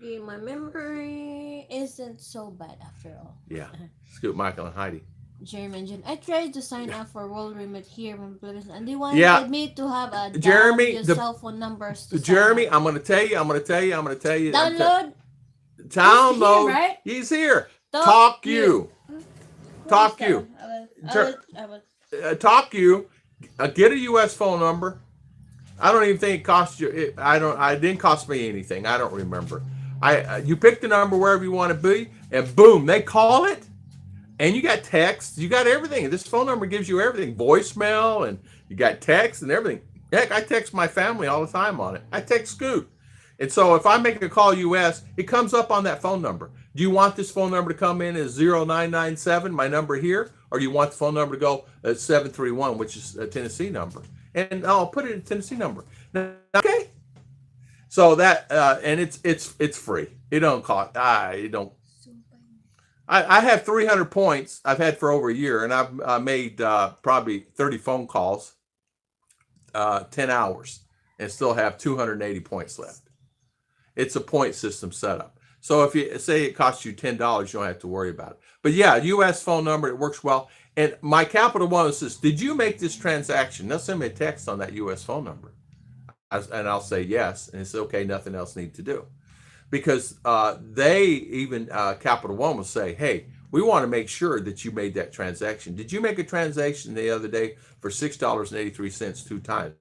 Yeah, my memory isn't so bad after all. Yeah. Scoot Michael and Heidi. Jeremy, I tried to sign up for World Remit here in Philippines, and they wanted me to have a cell phone numbers. Jeremy, I'm going to tell you. Download. Download. He's here, right? He's here. Talk you. Talk you. Talk you. Get a U.S. phone number. I don't even think it cost you. It didn't cost me anything. I don't remember. You pick the number wherever you want to be, and boom, they call it, and you got text, you got everything. This phone number gives you everything, voicemail, and you got text and everything. Heck, I text my family all the time on it. I text Scoot, and so if I make a call U.S., it comes up on that phone number. Do you want this phone number to come in as 0997, my number here, or do you want the phone number to go at 731, which is a Tennessee number? And I'll put it in Tennessee number. Okay. So that and it's free. It don't cost. I have 300 points. I've had for over a year, and I've made probably 30 phone calls, 10 hours, and still have 280 points left. It's a point system setup. So if you say it costs you $10, you don't have to worry about it. But yeah, U.S. phone number, it works well. And my Capital One says, did you make this transaction? They'll send me a text on that U.S. phone number. And I'll say yes. And it's okay, nothing else need to do. Because Capital One will say, hey, we want to make sure that you made that transaction. Did you make a transaction the other day for $6.83 2 times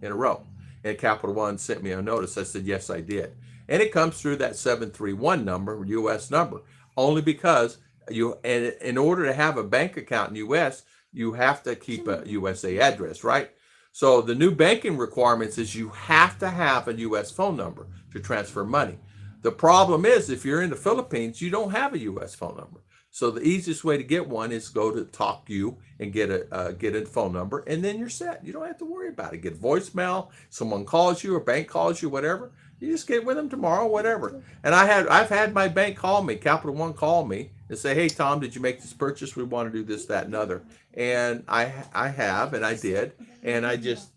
in a row? And Capital One sent me a notice. I said, yes, I did. And it comes through that 731 number, U.S. number, only because in order to have a bank account in U.S., you have to keep a USA address, right? So the new banking requirements is you have to have a U.S. phone number to transfer money. The problem is if you're in the Philippines, you don't have a U.S. phone number. So the easiest way to get one is go to Talk You and get a phone number, and then you're set. You don't have to worry about it. Get voicemail, someone calls you or bank calls you, whatever. You just get with them tomorrow, whatever. And I've had my bank call me, Capital One call me and say, hey, Tom, did you make this purchase? We want to do this, that, and other. And I have, and I did. And I just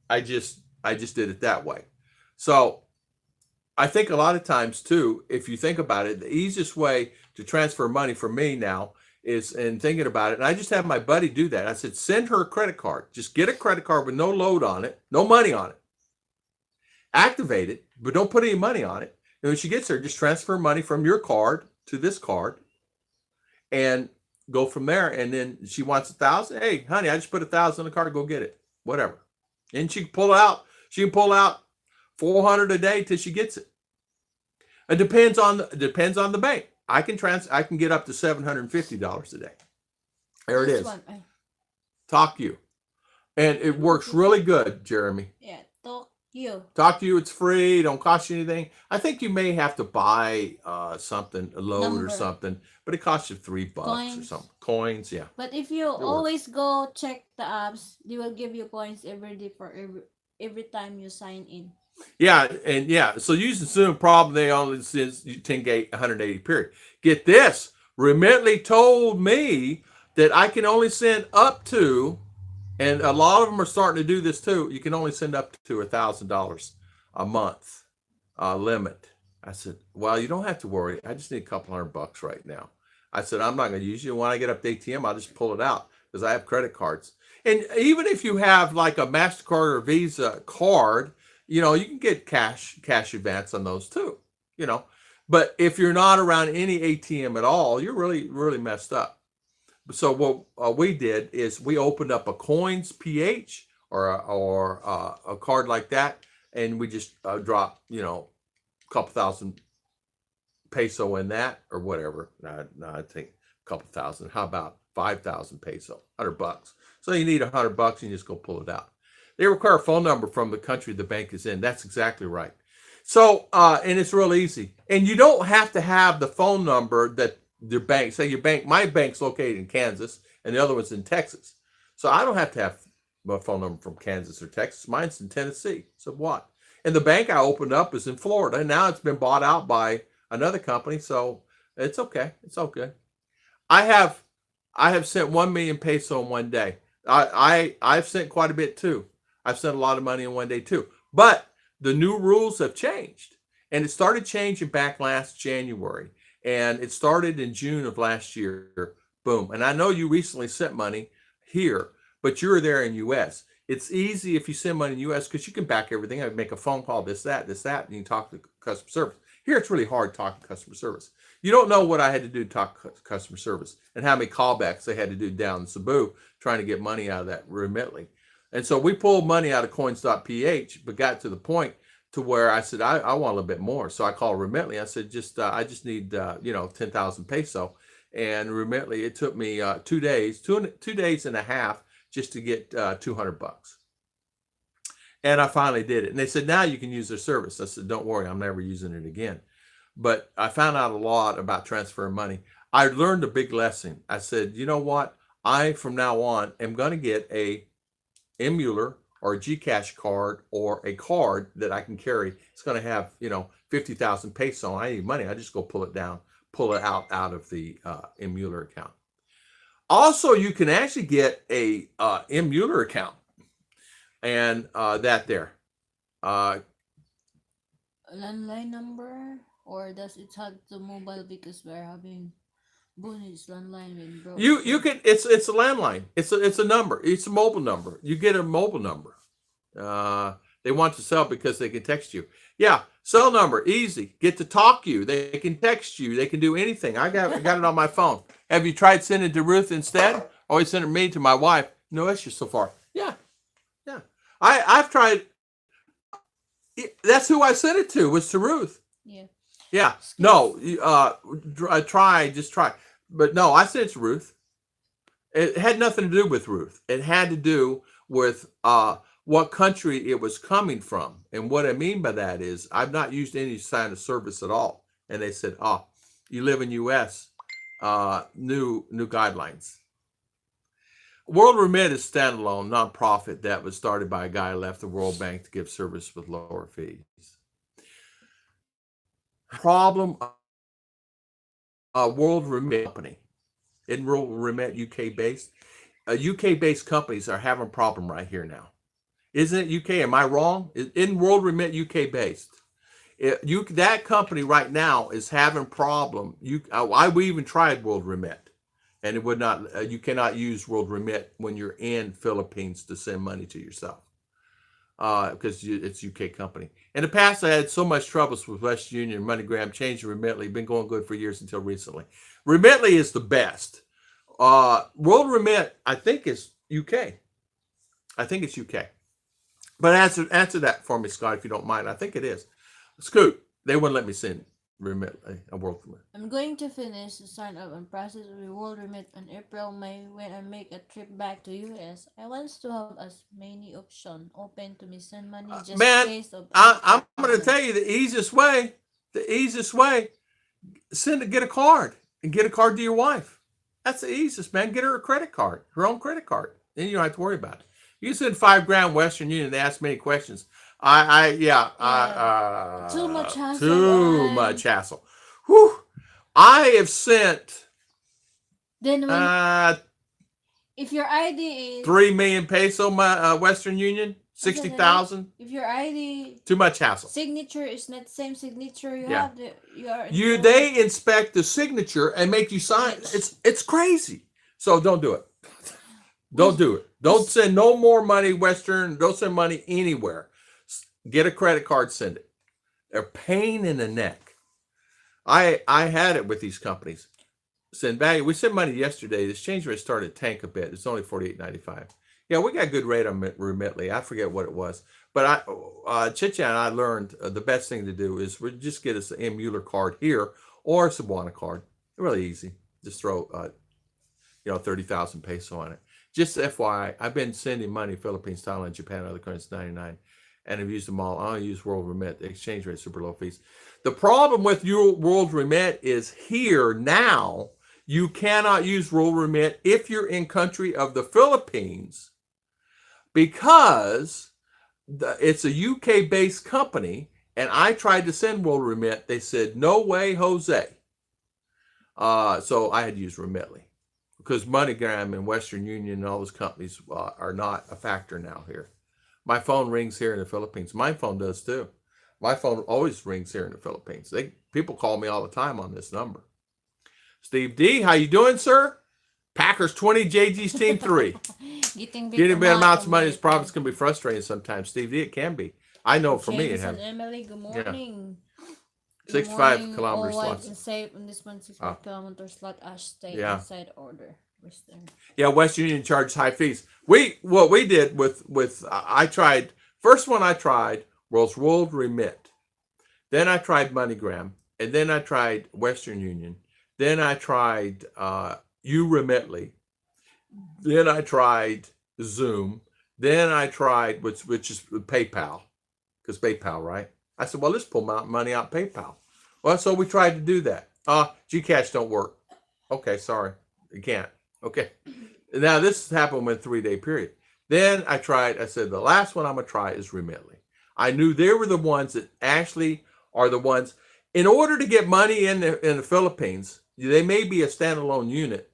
did it that way. So I think a lot of times too, if you think about it, the easiest way to transfer money for me now is, and thinking about it, and I just have my buddy do that. I said, send her a credit card. Just get a credit card with no load on it, no money on it. Activate it, but don't put any money on it. And when she gets there, just transfer money from your card to this card and go from there. And then she wants 1,000. Hey, honey, I just put 1,000 on the card. Go get it. Whatever. And she can pull out. She can pull out 400 a day till she gets it. It depends on the bank. I can get up to $750 a day. There it This is. one. Talk you. And it works really good, Jeremy. Yeah, talk you. Talk to you. It's free. Don't cost you anything. I think you may have to buy something, a load Number. or something, but it costs you $3 or Coins. something. Coins, yeah. But if you always go check the apps, they will give you points every day for every time you sign in. Yeah, and yeah. So using Zoom, problem they only since 180 period. Get this. Remitly told me that I can only send up to, and a lot of them are starting to do this too. You can only send up to $1,000 a month limit. I said, well, you don't have to worry. I just need a couple $100 right now. I said, I'm not going to use you. When I get up to ATM, I'll just pull it out because I have credit cards. And even if you have like a MasterCard or Visa card, you know, you can get cash advance on those too, you know. But if you're not around any ATM at all, you're really, really messed up. So what we did is we opened up a Coins PH or a card like that, and we just dropped, you know, a couple thousand peso in that or whatever. No, I think a couple thousand. How about 5,000 peso, $100? So you need $100, you just go pull it out. They require a phone number from the country the bank is in. That's exactly right. So, and it's real easy. And you don't have to have the phone number that your bank, say your bank, my bank's located in Kansas and the other one's in Texas. So I don't have to have a phone number from Kansas or Texas. Mine's in Tennessee. So what? And the bank I opened up is in Florida. And now it's been bought out by another company. So it's okay. It's all good. I have sent 1 million peso in one day. I've sent quite a bit too. I've sent a lot of money in one day too. But the new rules have changed. And it started changing back last January. And it started in June of last year. Boom. And I know you recently sent money here, but you're there in US. It's easy if you send money in US because you can back everything. I make a phone call, this, that, and you can talk to customer service. Here, it's really hard talking to customer service. You don't know what I had to do to talk to customer service and how many callbacks they had to do down in Cebu trying to get money out of that remitly. And so we pulled money out of coins.ph, but got to the point to where I said, I want a little bit more. So I called Remitly. I said, I just need, 10,000 peso. And Remitly, it took me 2 days, two days and a half just to get $200. And I finally did it. And they said, now you can use their service. I said, don't worry, I'm never using it again. But I found out a lot about transferring money. I learned a big lesson. I said, you know what? I, from now on, am going to get a Emular or a Gcash card or a card that I can carry. It's going to have, 50,000 peso. I need money. I just go pull it out of the Emular account. Also, you can actually get a Emular account and that there. Landline number, or does it have the mobile because we're having bonus landline when broke? You can. It's a landline. It's a number. It's a mobile number. You get a mobile number. They want to sell because they can text you. Yeah, cell number, easy. Get to talk you. They can text you. They can do anything. I got it on my phone. Have you tried sending it to Ruth instead? Always send it me to my wife. No issues so far. Yeah. I've tried. That's who I sent it to, was to Ruth. Yeah. No, just try. But no, I sent it to Ruth. It had nothing to do with Ruth. It had to do with what country it was coming from. And what I mean by that is I've not used any sign of service at all. And they said, you live in US, new guidelines. World Remit is standalone nonprofit that was started by a guy who left the World Bank to give service with lower fees. Problem, World Remit company. In World Remit UK based, UK based companies are having a problem right here now. Isn't it UK? Am I wrong? In World Remit UK based, that company right now is having problem. We even tried World Remit. And it would not. You cannot use World Remit when you're in Philippines to send money to yourself because it's a UK company. In the past, I had so much troubles with Western Union, MoneyGram, changed to Remitly. Been going good for years until recently. Remitly is the best. World Remit, I think, is UK. I think it's UK. But answer that for me, Scott, if you don't mind. I think it is. Scoot, they wouldn't let me send Remitly a world remit. I'm going to finish the sign up and process a world remit on April, May when I make a trip back to US. I want to have as many options open to me send money just in Man, case of I'm going to tell you the easiest way, get a card and get a card to your wife. That's the easiest, man. Get her a credit card, her own credit card. Then you don't have to worry about it. You send $5,000 Western Union, they ask many questions. Too much hassle. Too much hassle. Whew. I have sent Then if your ID is 3 million peso Western Union, 60,000. If your ID Too much hassle. signature is not the same signature you Yeah. have, They inspect the signature and make you sign. It's crazy. So don't do it. Don't do it. Don't send no more money Western. Don't send money anywhere. Get a credit card, send it. They're pain in the neck. I had it with these companies. Send value. We sent money yesterday. The exchange rate started to tank a bit. It's only $48.95. Yeah, we got a good rate on Remitly. I forget what it was. But Chicha and I learned the best thing to do is we just get us an M. Mueller card here or a Cebuana card. Really easy. Just throw 30,000 peso on it. Just FYI, I've been sending money Philippines, Thailand, Japan, other countries 99, and I've used them all. I use World Remit. The exchange rate super low fees. The problem with your World Remit is here now. You cannot use World Remit if you're in country of the Philippines because it's a UK-based company, and I tried to send World Remit. They said, no way, Jose. So I had to use Remitly because MoneyGram and Western Union and all those companies are not a factor now here. My phone rings here in the Philippines. My phone does too. My phone always rings here in the Philippines. People call me all the time on this number. Steve D, how you doing, sir? Packers 20, JG's team 3. Getting big amounts of money as profits can be frustrating sometimes, Steve D. It can be. I know for me it has. Emily, good morning. Yeah. 65 kilometers slots. And safe on this one 65 kilometer slot Ash stay inside order. Yeah, Western Union charges high fees. What we did with I tried first one I tried was World Remit. Then I tried MoneyGram, and then I tried Western Union. Then I tried Remitly. Then I tried Zoom. Then I tried which is PayPal, because PayPal, right? I said, well, let's pull money out PayPal. Well, so we tried to do that. Gcash don't work. Okay, sorry, you can't. Okay. Now this happened in a 3-day period. Then I said, the last one I'm gonna try is Remitly. I knew they were the ones that actually are the ones. In order to get money in the Philippines, they may be a standalone unit,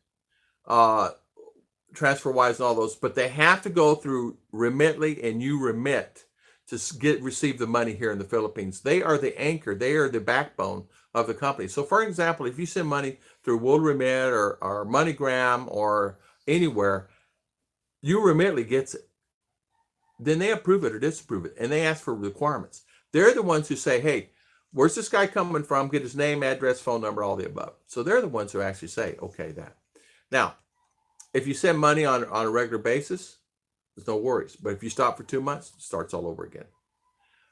TransferWise and all those, but they have to go through Remitly and Remit to receive the money here in the Philippines. They are the anchor. They are the backbone of the company. So, for example, if you send money through World Remit or MoneyGram or anywhere, Remitly gets it. Then they approve it or disapprove it, and they ask for requirements. They're the ones who say, hey, where's this guy coming from? Get his name, address, phone number, all the above. So they're the ones who actually say, okay, that. Now, if you send money on a regular basis, there's no worries. But if you stop for 2 months, it starts all over again.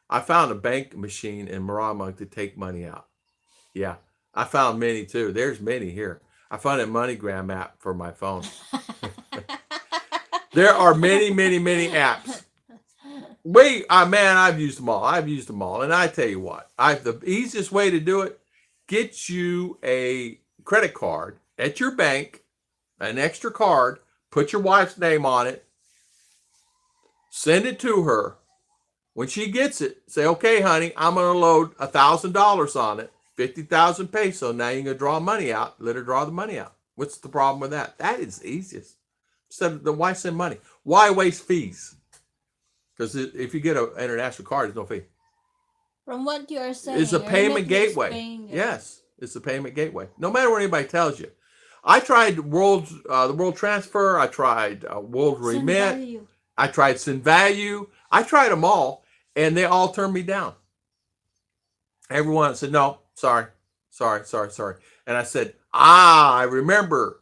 I found a bank machine in Marama to take money out. Yeah, I found many too. There's many here. I found a MoneyGram app for my phone. There are many, many, many apps. I've used them all. And I tell you what, the easiest way to do it, get you a credit card at your bank, an extra card, put your wife's name on it, send it to her. When she gets it, say, okay, honey, I'm going to load $1,000 on it, 50,000 peso. Now you're going to draw money out. Let her draw the money out. What's the problem with that? That is the easiest. Why send money? Why waste fees? Because if you get an international card, there's no fee. From what you are saying, it's a payment gateway. Yes, it's a payment gateway. No matter what anybody tells you. I tried the World Transfer. I tried World Remit. I tried Send Value. I tried them all, and they all turned me down. Everyone said, no, sorry. And I said, I remember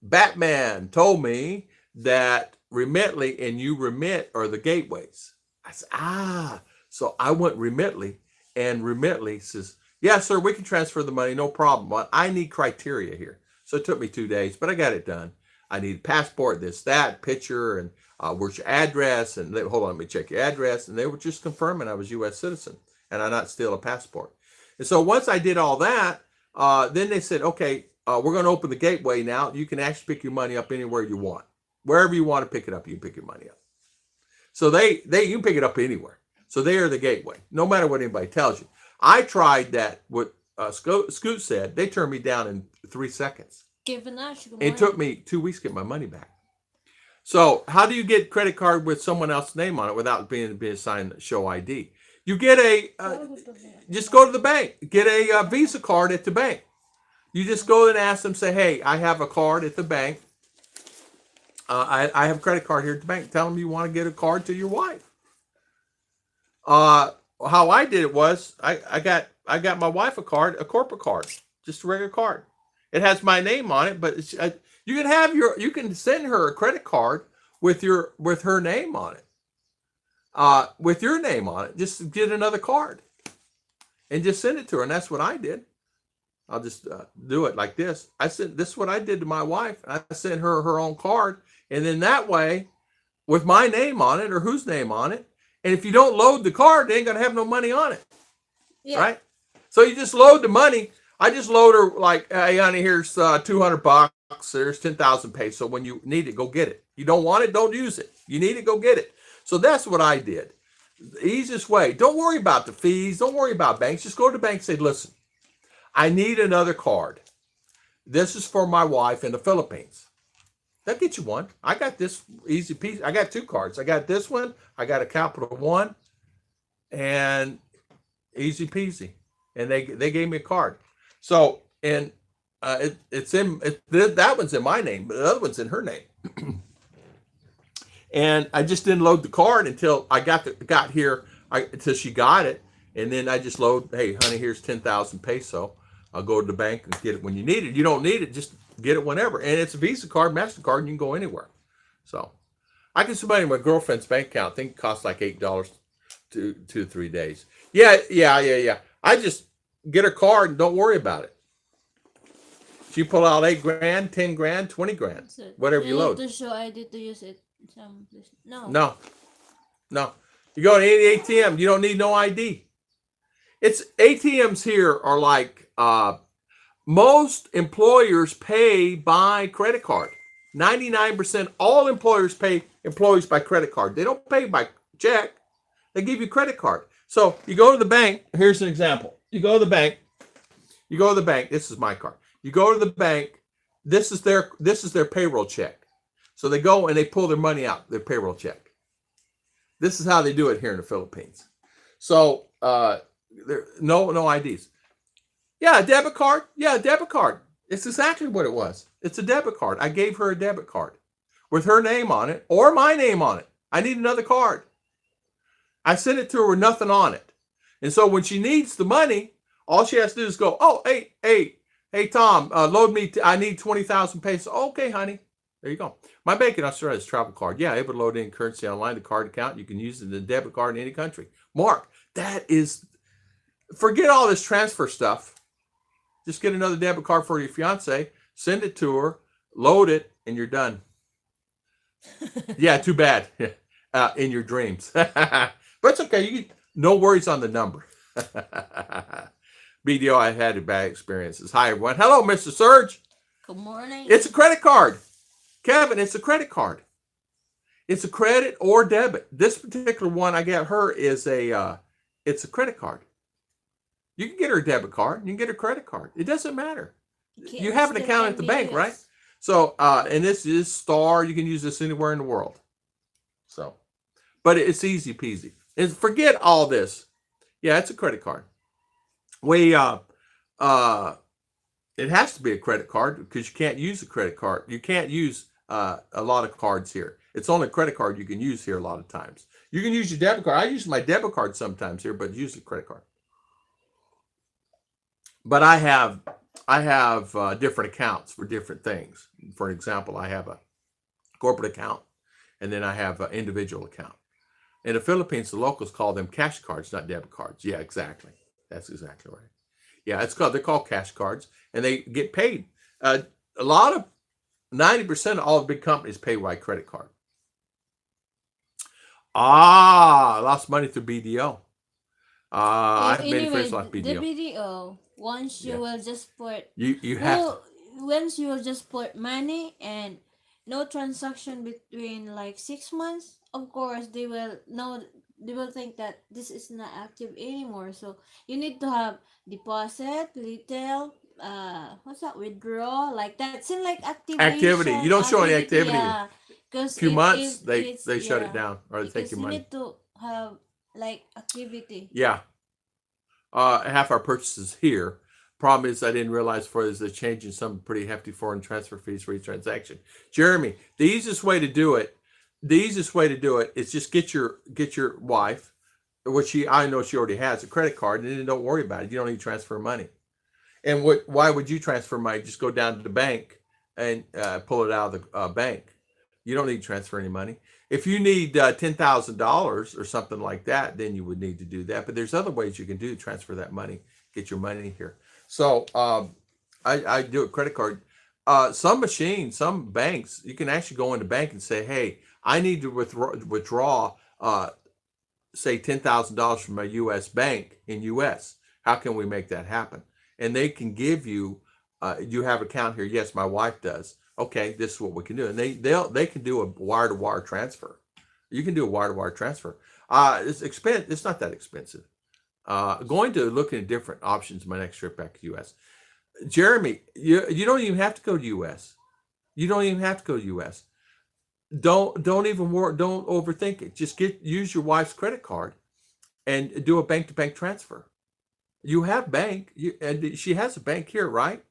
Batman told me that Remitly and Remit are the gateways. I said, ah. So I went Remitly, and Remitly says, yeah, sir, we can transfer the money, no problem. But I need criteria here. So it took me 2 days, but I got it done. I need passport, this, that, picture, and where's your address? And hold on, let me check your address. And they were just confirming I was U.S. citizen and I not steal a passport. And so once I did all that, then they said, okay, we're going to open the gateway now. You can actually pick your money up anywhere you want. Wherever you want to pick it up, you can pick your money up. So you can pick it up anywhere. So they are the gateway, no matter what anybody tells you. I tried that, what Scoot said. They turned me down in 3 seconds. It took me 2 weeks to get my money back. So how do you get credit card with someone else's name on it without being assigned show ID? You get just go to the bank. Get a Visa card at the bank. You just go and ask them, say, hey, I have a card at the bank. I have a credit card here at the bank. Tell them you want to get a card to your wife. How I did it was I got my wife a corporate card, just a regular card. It has my name on it, but you can send her a credit card with her name on it, with your name on it. Just get another card and just send it to her, and that's what I did. I'll just do it like this. This is what I did to my wife. I sent her her own card, and then that way, with my name on it or whose name on it. And if you don't load the card, they ain't gonna have no money on it, right? So you just load the money. I just load her like, hey, honey, here's $200. There's 10,000 pesos. So when you need it, go get it. You don't want it, don't use it. You need it, go get it. So that's what I did. The easiest way. Don't worry about the fees. Don't worry about banks. Just go to the bank and say, listen, I need another card. This is for my wife in the Philippines. They'll get you one. I got this easy piece. I got 2 cards. I got this one. I got a Capital One, and easy peasy. And they gave me a card. So, and that one's in my name, but the other one's in her name. And I just didn't load the card until I got here, until she got it. And then I just load, hey, honey, here's 10,000 peso. I'll go to the bank and get it when you need it. You don't need it, just get it whenever. And it's a Visa card, MasterCard, and you can go anywhere. So I can submit my girlfriend's bank account. I think it costs like $8 to 3 days. Yeah. I just get her card and don't worry about it. She pull out $8 grand, 10 grand, 20 grand, whatever you load. To show ID to use it. No. You go to any ATM, you don't need no ID. It's ATMs here are like most employers pay by credit card. 99% all employers pay employees by credit card. They don't pay by check. They give you credit card. So you go to the bank. Here's an example. You go to the bank. This is my card. You go to the bank. This is their payroll check. So they go and they pull their money out, their payroll check. This is how they do it here in the Philippines. So there no IDs. Yeah, a debit card. Yeah, a debit card. It's exactly what it was. It's a debit card. I gave her a debit card with her name on it or my name on it. I need another card. I sent it to her with nothing on it. And so when she needs the money, all she has to do is go, oh, hey, Tom, load me. I need 20,000 pesos. Okay, honey. There you go. My bank in Australia is travel card. Yeah, able to load in currency online, the card account. You can use the debit card in any country. Mark, forget all this transfer stuff. Just get another debit card for your fiance, send it to her, load it, and you're done. Yeah, too bad. In your dreams. But it's okay. No worries on the number. BDO, I had a bad experiences. Hi, everyone. Hello, Mr. Surge. Good morning. It's a credit card. Kevin, it's a credit card. It's a credit or debit. This particular one I got her is it's a credit card. You can get her a debit card. You can get her a credit card. It doesn't matter. You have an account at the bank, right? So, and this is Star. You can use this anywhere in the world. So, but it's easy peasy. And forget all this. Yeah, it's a credit card. It has to be a credit card because you can't use a credit card. You can't use a lot of cards here. It's only a credit card you can use here a lot of times. You can use your debit card. I use my debit card sometimes here, but use the credit card. But I have different accounts for different things. For example, I have a corporate account, and then I have an individual account. In the Philippines, the locals call them cash cards, not debit cards. Yeah, exactly. That's exactly right. Yeah, they're called cash cards, and they get paid. A lot of 90% of all the big companies pay by credit card. I lost money through BDO. I've made Anyway, friends like the BDO. video, once you Yeah. will just put, You have to, well, once you will just put money and no transaction between like 6 months, of course they will know, they will think that this is not active anymore. So you need to have deposit, little, what's that, withdraw, like that. Seem like activity. activation, You don't show any activity. yeah. Because Few months it's, they shut it yeah, down or they take because your you money. need to have like activity. Yeah. Half our purchases here. Problem is, I didn't realize for there's a change in some pretty hefty foreign transfer fees for each transaction. Jeremy, the easiest way to do it is just get your wife, which I know she already has a credit card, and then don't worry about it. You don't need to transfer money. And why would you transfer money? Just go down to the bank and pull it out of the bank. You don't need to transfer any money. If you need $10,000 or something like that, then you would need to do that. But there's other ways you can transfer that money, get your money here. So I do a credit card. Some machines, some banks, you can actually go in the bank and say, hey, I need to withdraw say $10,000 from a U.S. bank in U.S. How can we make that happen? And they can give you, you have an account here. Yes, my wife does. Okay, this is what we can do. And they can do a wire-to-wire transfer. You can do a wire-to-wire transfer. It's not that expensive. Going to looking at different options my next trip back to U.S. Jeremy, you don't even have to go to U.S. You don't even have to go to U.S. Don't even worry. Don't overthink it. Just use your wife's credit card and do a bank-to-bank transfer. You have bank, and she has a bank here, right?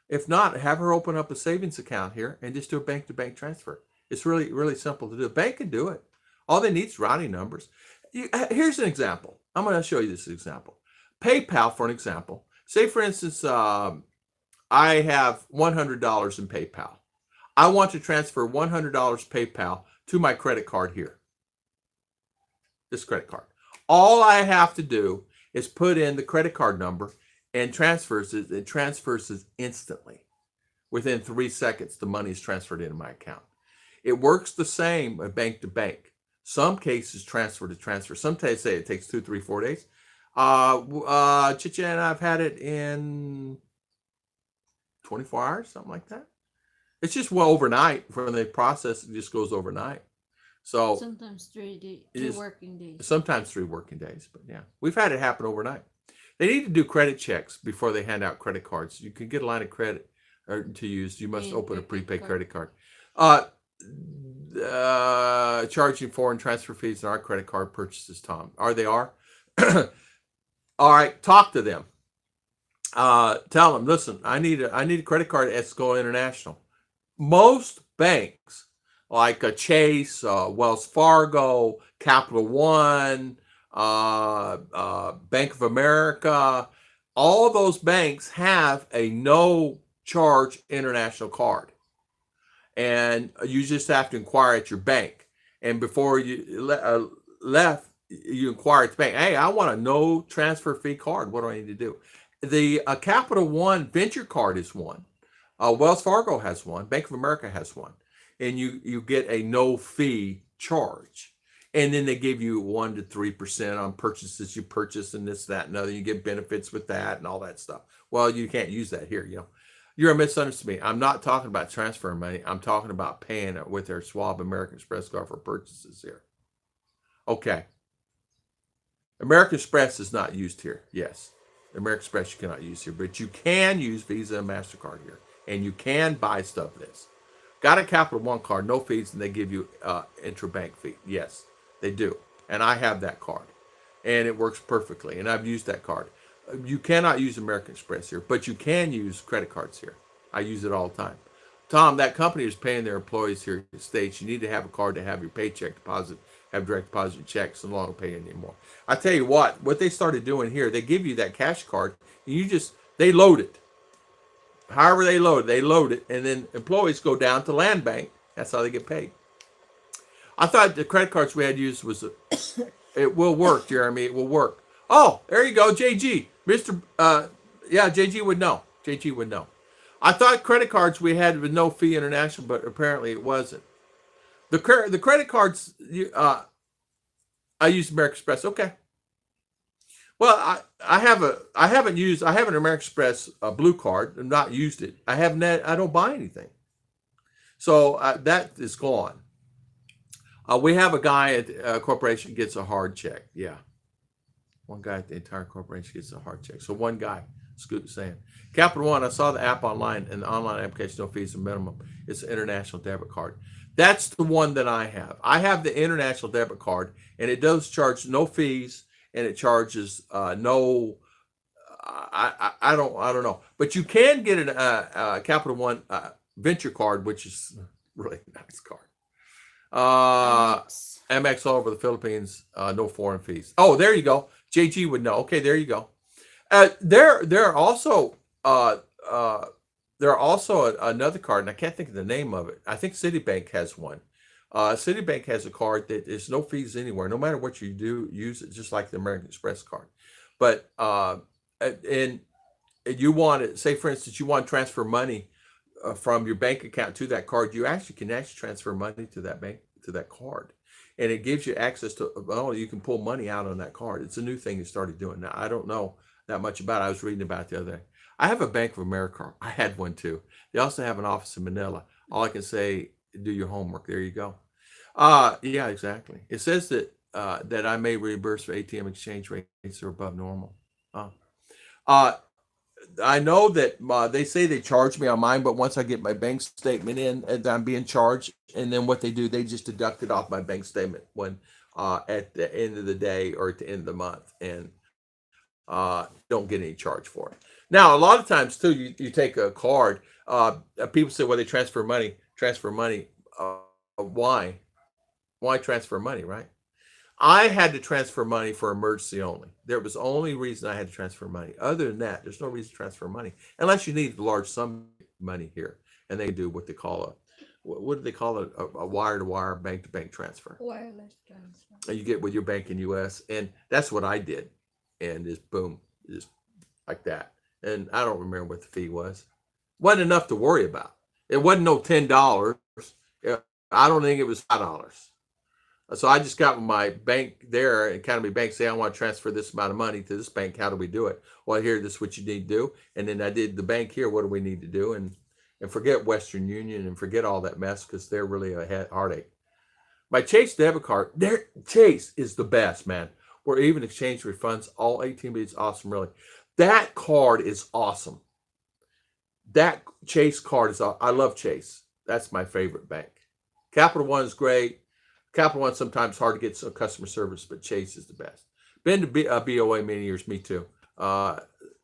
If not, have her open up a savings account here and just do a bank-to-bank transfer. It's really, really simple to do. A bank can do it. All they need is routing numbers. Here's an example. I'm going to show you this example. PayPal, for an example. Say, for instance, I have $100 in PayPal. I want to transfer $100 PayPal to my credit card here. This credit card. All I have to do is put in the credit card number and transfers it. It transfers it instantly. Within 3 seconds, the money is transferred into my account. It works the same bank to bank. Some cases transfer to transfer. Sometimes say it takes 2, 3, 4 days. Chichen, I've had it in 24 hours, something like that. It's just overnight from the process. It just goes overnight. So Sometimes 3 working days. Sometimes 3 working days, but yeah, we've had it happen overnight. They need to do credit checks before they hand out credit cards. You can get a line of credit to use. You must open a prepaid credit card. Charging foreign transfer fees on our credit card purchases, Tom. They are? All right, talk to them. Tell them, listen, I need a credit card that's going international. Most banks, like a Chase, Wells Fargo, Capital One, Bank of America, all those banks have a no charge international card. And you just have to inquire at your bank. And before you left, you inquire at the bank, hey, I want a no transfer fee card. What do I need to do? The Capital One Venture card is one. Wells Fargo has one. Bank of America has one. And you get a no fee charge. And then they give you 1 to 3% on purchases you purchase and this, that, and other. You get benefits with that and all that stuff. Well, you can't use that here, You're misunderstanding me. I'm not talking about transferring money. I'm talking about paying it with their Schwab American Express card for purchases here. Okay. American Express is not used here. Yes. American Express you cannot use here. But you can use Visa and MasterCard here. And you can buy stuff this. Got a Capital One card, no fees, and they give you intrabank fee. Yes, they do. And I have that card. And it works perfectly. And I've used that card. You cannot use American Express here, but you can use credit cards here. I use it all the time. Tom, that company is paying their employees here in the States. You need to have a card to have your paycheck deposit, have direct deposit checks, and no longer pay anymore. I tell you what they started doing here, they give you that cash card, and they load it. However they load it, and then employees go down to Land Bank. That's how they get paid. I thought the credit cards we had used was It will work, Jeremy. It will work. Oh, there you go, JG. Mr. Yeah, JG would know. JG would know. I thought credit cards we had with no fee international, but apparently it wasn't. The credit cards, I use American Express. Okay. Well, I have an American Express blue card. I've not used it. I haven't. I don't buy anything. So that is gone. We have a guy at a corporation gets a hard check. Yeah. One guy at the entire corporation gets a hard check. So one guy, Scoot saying. Capital One, I saw the app online and the online application, no fees are minimum. It's an international debit card. That's the one that I have. I have the international debit card, and it does charge no fees, and it charges no. I don't know, but you can get a Capital One Venture card, which is really nice card. Amex all over the Philippines, no foreign fees. Oh, there you go. JG would know. Okay, there you go. There are also another card, and I can't think of the name of it. I think Citibank has one. Citibank has a card that is no fees anywhere, no matter what you do. Use it just like the American Express card. But and you want to say, for instance, you want to transfer money from your bank account to that card. You can transfer money to that bank to that card, and it gives you access to. Oh, you can pull money out on that card. It's a new thing they started doing. Now I don't know that much about it. I was reading about it the other day. I have a Bank of America. I had one too. They also have an office in Manila. All I can say, do your homework. There you go. Yeah, exactly. It says that that I may reimburse for ATM exchange rates are above normal. I know that they say they charge me on mine, but once I get my bank statement in, and I'm being charged, and then what they do, they just deduct it off my bank statement when at the end of the day or at the end of the month, and don't get any charge for it. Now, a lot of times too, you take a card. People say, well, they transfer money. Transfer money. Why? Why transfer money, right? I had to transfer money for emergency only. There was only reason I had to transfer money. Other than that, there's no reason to transfer money unless you need a large sum of money here, and they do what they call what do they call it? A wire-to-wire, bank-to-bank transfer. Wireless transfer. And you get with your bank in U.S., and that's what I did, and just boom, just like that. And I don't remember what the fee was. Wasn't enough to worry about. It wasn't no $10. I don't think it was $5. So I just got with my bank there, Academy Bank, say I want to transfer this amount of money to this bank. How do we do it? Well, here, this is what you need to do. And then I did the bank here. What do we need to do? And forget Western Union and forget all that mess, because they're really a heartache. My Chase debit card, Chase is the best, man. We're even exchange refunds, all 18 beats, awesome, really. That card is awesome. That Chase card is awesome. I love Chase. That's my favorite bank. Capital One is great. Capital One sometimes hard to get some customer service, but Chase is the best. Been to BOA many years, me too.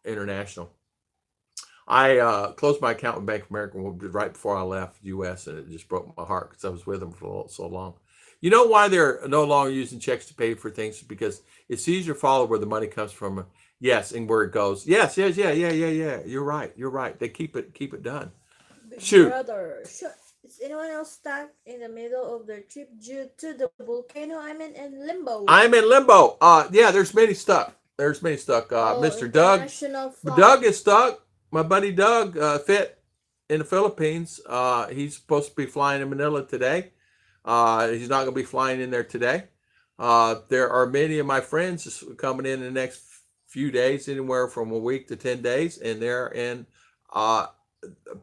International. I closed my account with Bank of America right before I left the U.S., and it just broke my heart because I was with them for so long. You know why they're no longer using checks to pay for things? Because it's easier to follow where the money comes from. Yes, and where it goes. Yes. Yeah. You're right. They keep it done. Shoot. Brother, is anyone else stuck in the middle of their trip due to the volcano? I'm in limbo. Yeah, there's many stuck. Mr. Doug. Doug is stuck. My buddy Doug fit in the Philippines. He's supposed to be flying in Manila today. He's not going to be flying in there today. There are many of my friends coming in the next few days, anywhere from a week to 10 days, and they're in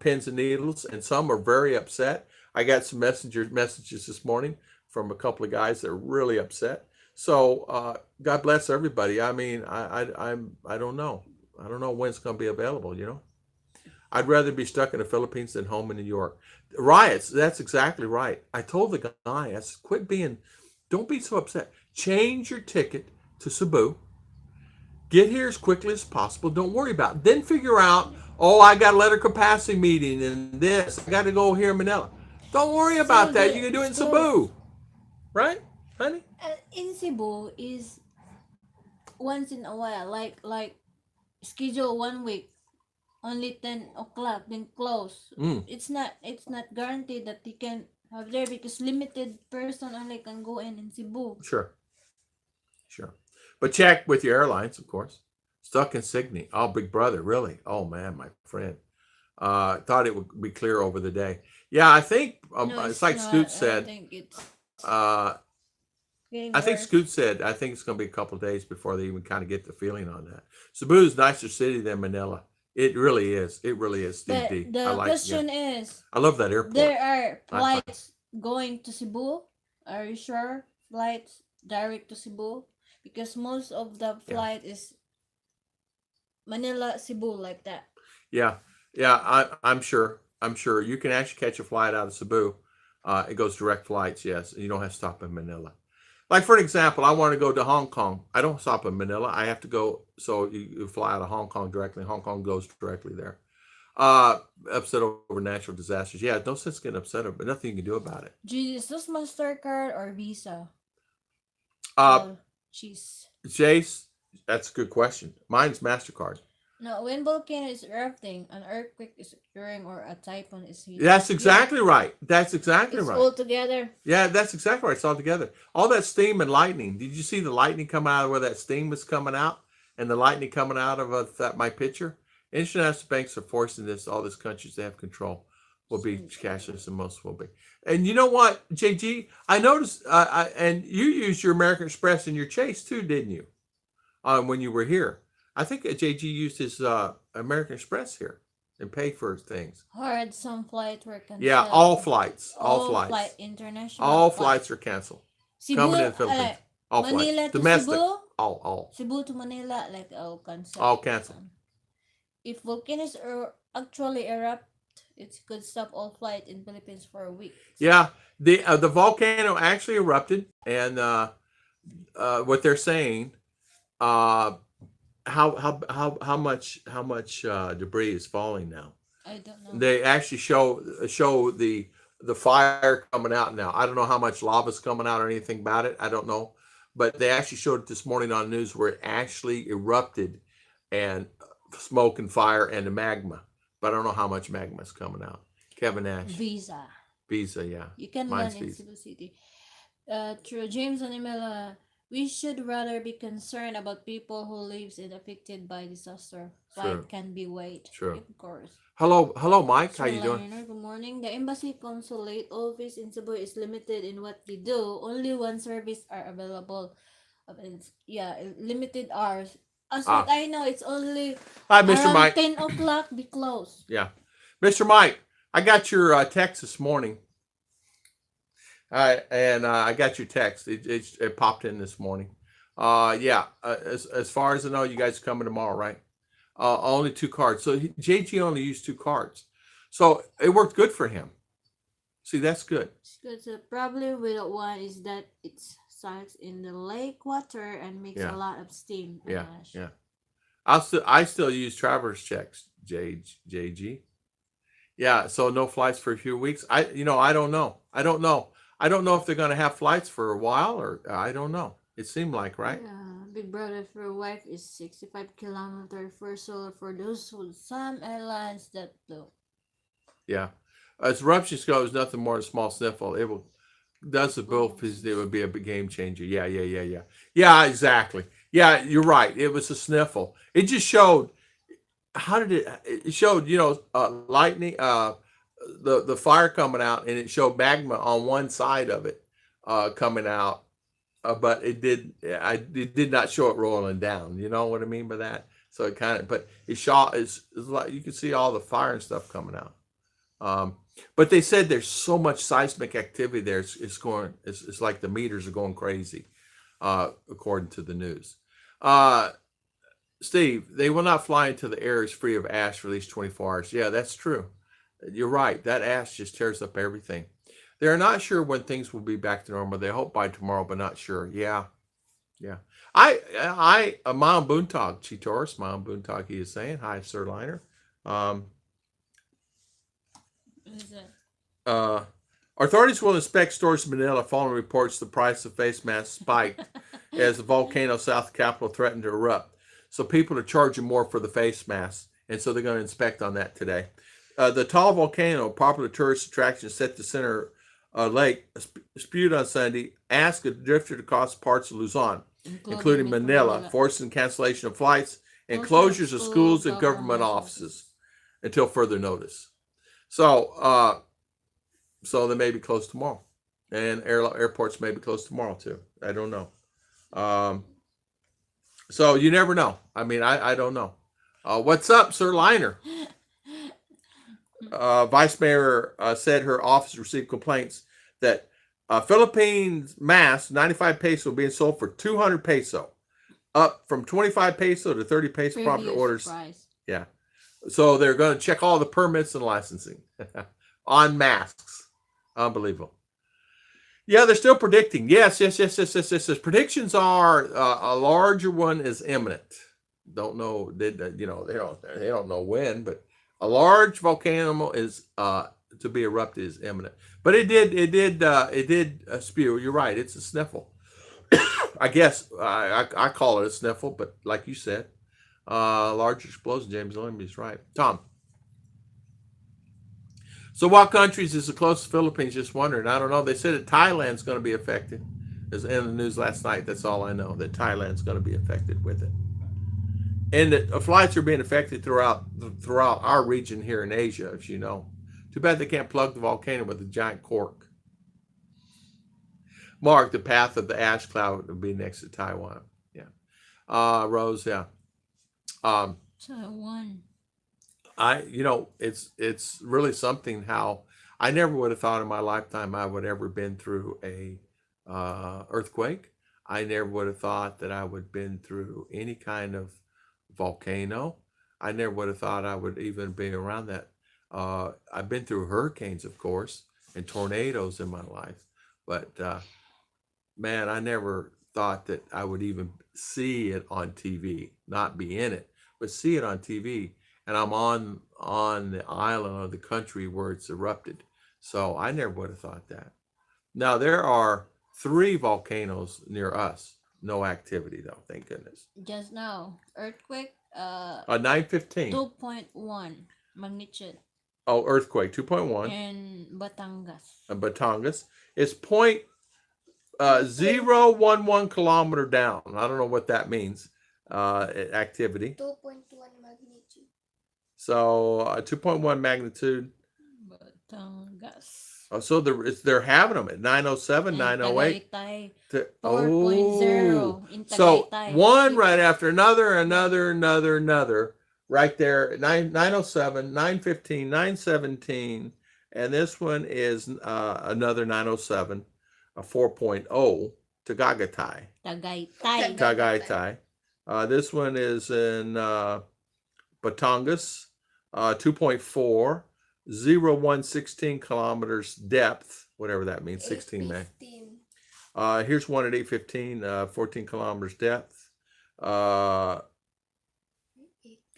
pins and needles, and some are very upset. I got some messages this morning from a couple of guys that are really upset. So God bless everybody. I mean, I don't know. I don't know when it's going to be available. I'd rather be stuck in the Philippines than home in New York. Riots. That's exactly right. I told the guy, I said, don't be so upset. Change your ticket to Cebu. Get here as quickly as possible. Don't worry about it. Then figure out, I got a letter capacity meeting and this. I got to go here in Manila. Don't worry about that. You can do it in Cebu. Right, honey? In Cebu is once in a while, like schedule 1 week, only 10 o'clock, then close. It's not guaranteed that you can have there, because limited person only can go in Cebu. Sure. Sure. But check with your airlines, of course. Stuck in Sydney. Oh, big brother, really? Oh man, my friend. Thought it would be clear over the day. Yeah, I think No, it's it's like not. Scoot I said. think it's Uh, getting I think worse. Scoot said. I think it's going to be a couple of days before they even kind of get the feeling on that. Cebu is a nicer city than Manila. It really is. It really is. Steve But D. I the like. Yeah, question is, I love that airport. there are I find. flights going to Cebu. Are you sure? Flights direct to Cebu? Because most of the Yeah. flight is Manila, Cebu, like that. Yeah. Yeah. I'm sure. I'm sure you can actually catch a flight out of Cebu. It goes direct flights. Yes, you don't have to stop in Manila. Like for an example, I want to go to Hong Kong. I don't stop in Manila. I have to go. So you fly out of Hong Kong directly. Hong Kong goes directly there. Upset over natural disasters. Yeah, no sense getting upset over, but nothing you can do about it. Gee, is this MasterCard or Visa? Uh, Jeez. Jace, that's a good question. Mine's MasterCard. No, when volcano is erupting, an earthquake is occurring, or a typhoon is hitting. That's exactly right. That's exactly It's right. all together. Yeah, that's exactly right. It's all together. All that steam and lightning. Did you see the lightning come out of where that steam was coming out, and the lightning coming out of my picture? International banks are forcing all these countries to have control. Will be cashless, and most will be. And you know what, JG? I noticed, and you used your American Express in your Chase too, didn't you? When you were here, I think JG used his American Express here and paid for things. Heard some flight were canceled. Yeah, all flights. International. All flights are canceled. Cebu, Coming in the Philippines. All Manila flights. to Domestic. Cebu. All. Cebu to Manila, like all canceled. All canceled. If volcanoes actually erupt, it could stop all flight in Philippines for a week. Yeah, the volcano actually erupted, and what they're saying, how much debris is falling now? I don't know. They actually show the fire coming out now. I don't know how much lava's coming out or anything about it. I don't know, but they actually showed it this morning on news where it actually erupted, and smoke and fire and the magma. But I don't know how much magma is coming out. Kevin Nash. Visa, yeah. you can Mine's learn in Visa. Cebu City. Through James and Email, we should rather be concerned about people who lives and affected by disaster. True. Flight can be wait. True. Of course. Hello, Mike. How you doing? Good morning. The embassy consulate office in Cebu is limited in what they do. Only one service are available. Limited hours. As what I know, it's only Hi, Mr. around Mike. 10 o'clock be closed. Yeah, Mr. Mike. I got your text this morning. And I got your text. It popped in this morning. As far as I know, you guys are coming tomorrow, right? Only 2 cards. So JG only used 2 cards. So it worked good for him. See, that's good. Good. The problem with one is that it starts in the lake water and makes a lot of steam. Yeah, yeah. I still use traveler's checks, JG. Yeah, so no flights for a few weeks. I don't know. I don't know if they're going to have flights for a while, or I don't know. It seemed like, right? Yeah, Big Brother for wife is 65 kilometer for solar for those who some airlines that do. Yeah. As eruptions go, it's nothing more than a small sniffle. It would be a big game changer. Yeah. Yeah, exactly. Yeah, you're right. It was a sniffle. It just showed, it showed, lightning, the fire coming out, and it showed magma on one side of it coming out. But it did not show it rolling down. You know what I mean by that? So it kind of, but it's like you can see all the fire and stuff coming out. But they said there's so much seismic activity there. It's like the meters are going crazy, according to the news. Steve, they will not fly into the air is free of ash for at least 24 hours. Yeah, that's true. You're right. That ash just tears up everything. They're not sure when things will be back to normal. They hope by tomorrow, but not sure. Yeah. Mom Boontog, Chitoris, Mom Boontog, he is saying, hi, Sir Liner. Authorities will inspect stores in Manila following reports the price of face masks spiked as the volcano south capital threatened to erupt. So people are charging more for the face masks, and so they're going to inspect on that today. The Taal volcano, popular tourist attraction set the center lake, spewed on Sunday, asked a drifter to cross parts of Luzon. including Manila, forcing cancellation of flights and closures of schools and government offices until further notice. So, so they may be closed tomorrow, and airports may be closed tomorrow too. I don't know. So you never know. I mean, I don't know. What's up, Sir Liner? Vice Mayor said her office received complaints that Philippines mask 95 peso being sold for 200 peso, up from 25 peso to 30 peso proper orders. Price. Yeah. So they're going to check all the permits and licensing on masks. Unbelievable. Yeah, they're still predicting. Yes. Predictions are a larger one is imminent. Don't know. They don't know when, but a large volcano is to be erupted is imminent. But it did spew. You're right. It's a sniffle. I guess I call it a sniffle, but like you said, large explosion. James Limby's right. Tom. So what countries is the closest to Philippines? Just wondering. I don't know. They said that Thailand's going to be affected. It was in the news last night. That's all I know. That Thailand's going to be affected with it, and that flights are being affected throughout our region here in Asia, as you know. Too bad they can't plug the volcano with a giant cork. Mark, the path of the ash cloud will be next to Taiwan. Yeah. Rose, yeah. Taiwan. It's really something how I never would have thought in my lifetime I would ever been through a earthquake. I never would have thought that I would have been through any kind of volcano. I never would have thought I would even be around that. I've been through hurricanes, of course, and tornadoes in my life, but man, I never thought that I would even see it on TV, not be in it, but see it on TV. And I'm on the island of the country where it's erupted. So I never would have thought that. Now, there are 3 volcanoes near us. No activity, though, thank goodness. Just now, earthquake. 9:15. 2.1 magnitude. Oh, earthquake, 2.1. In Batangas. Batangas. It's 0.011 kilometer down. I don't know what that means. Activity. 2.1 magnitude. So 2.1 magnitude. Batangas. Oh, so they're having them at 9:07, 9:08. 4.0 in So Tagaytay. one right after another, right there. 9:07, 9:15, 9:17, and this one is another 9:07, a 4.0 Tagaytay. Tagaytay. This one is in Batangas, 2.4, 0.116 kilometers depth, whatever that means, 16 May. Here's one at 8:15, 14 kilometers depth.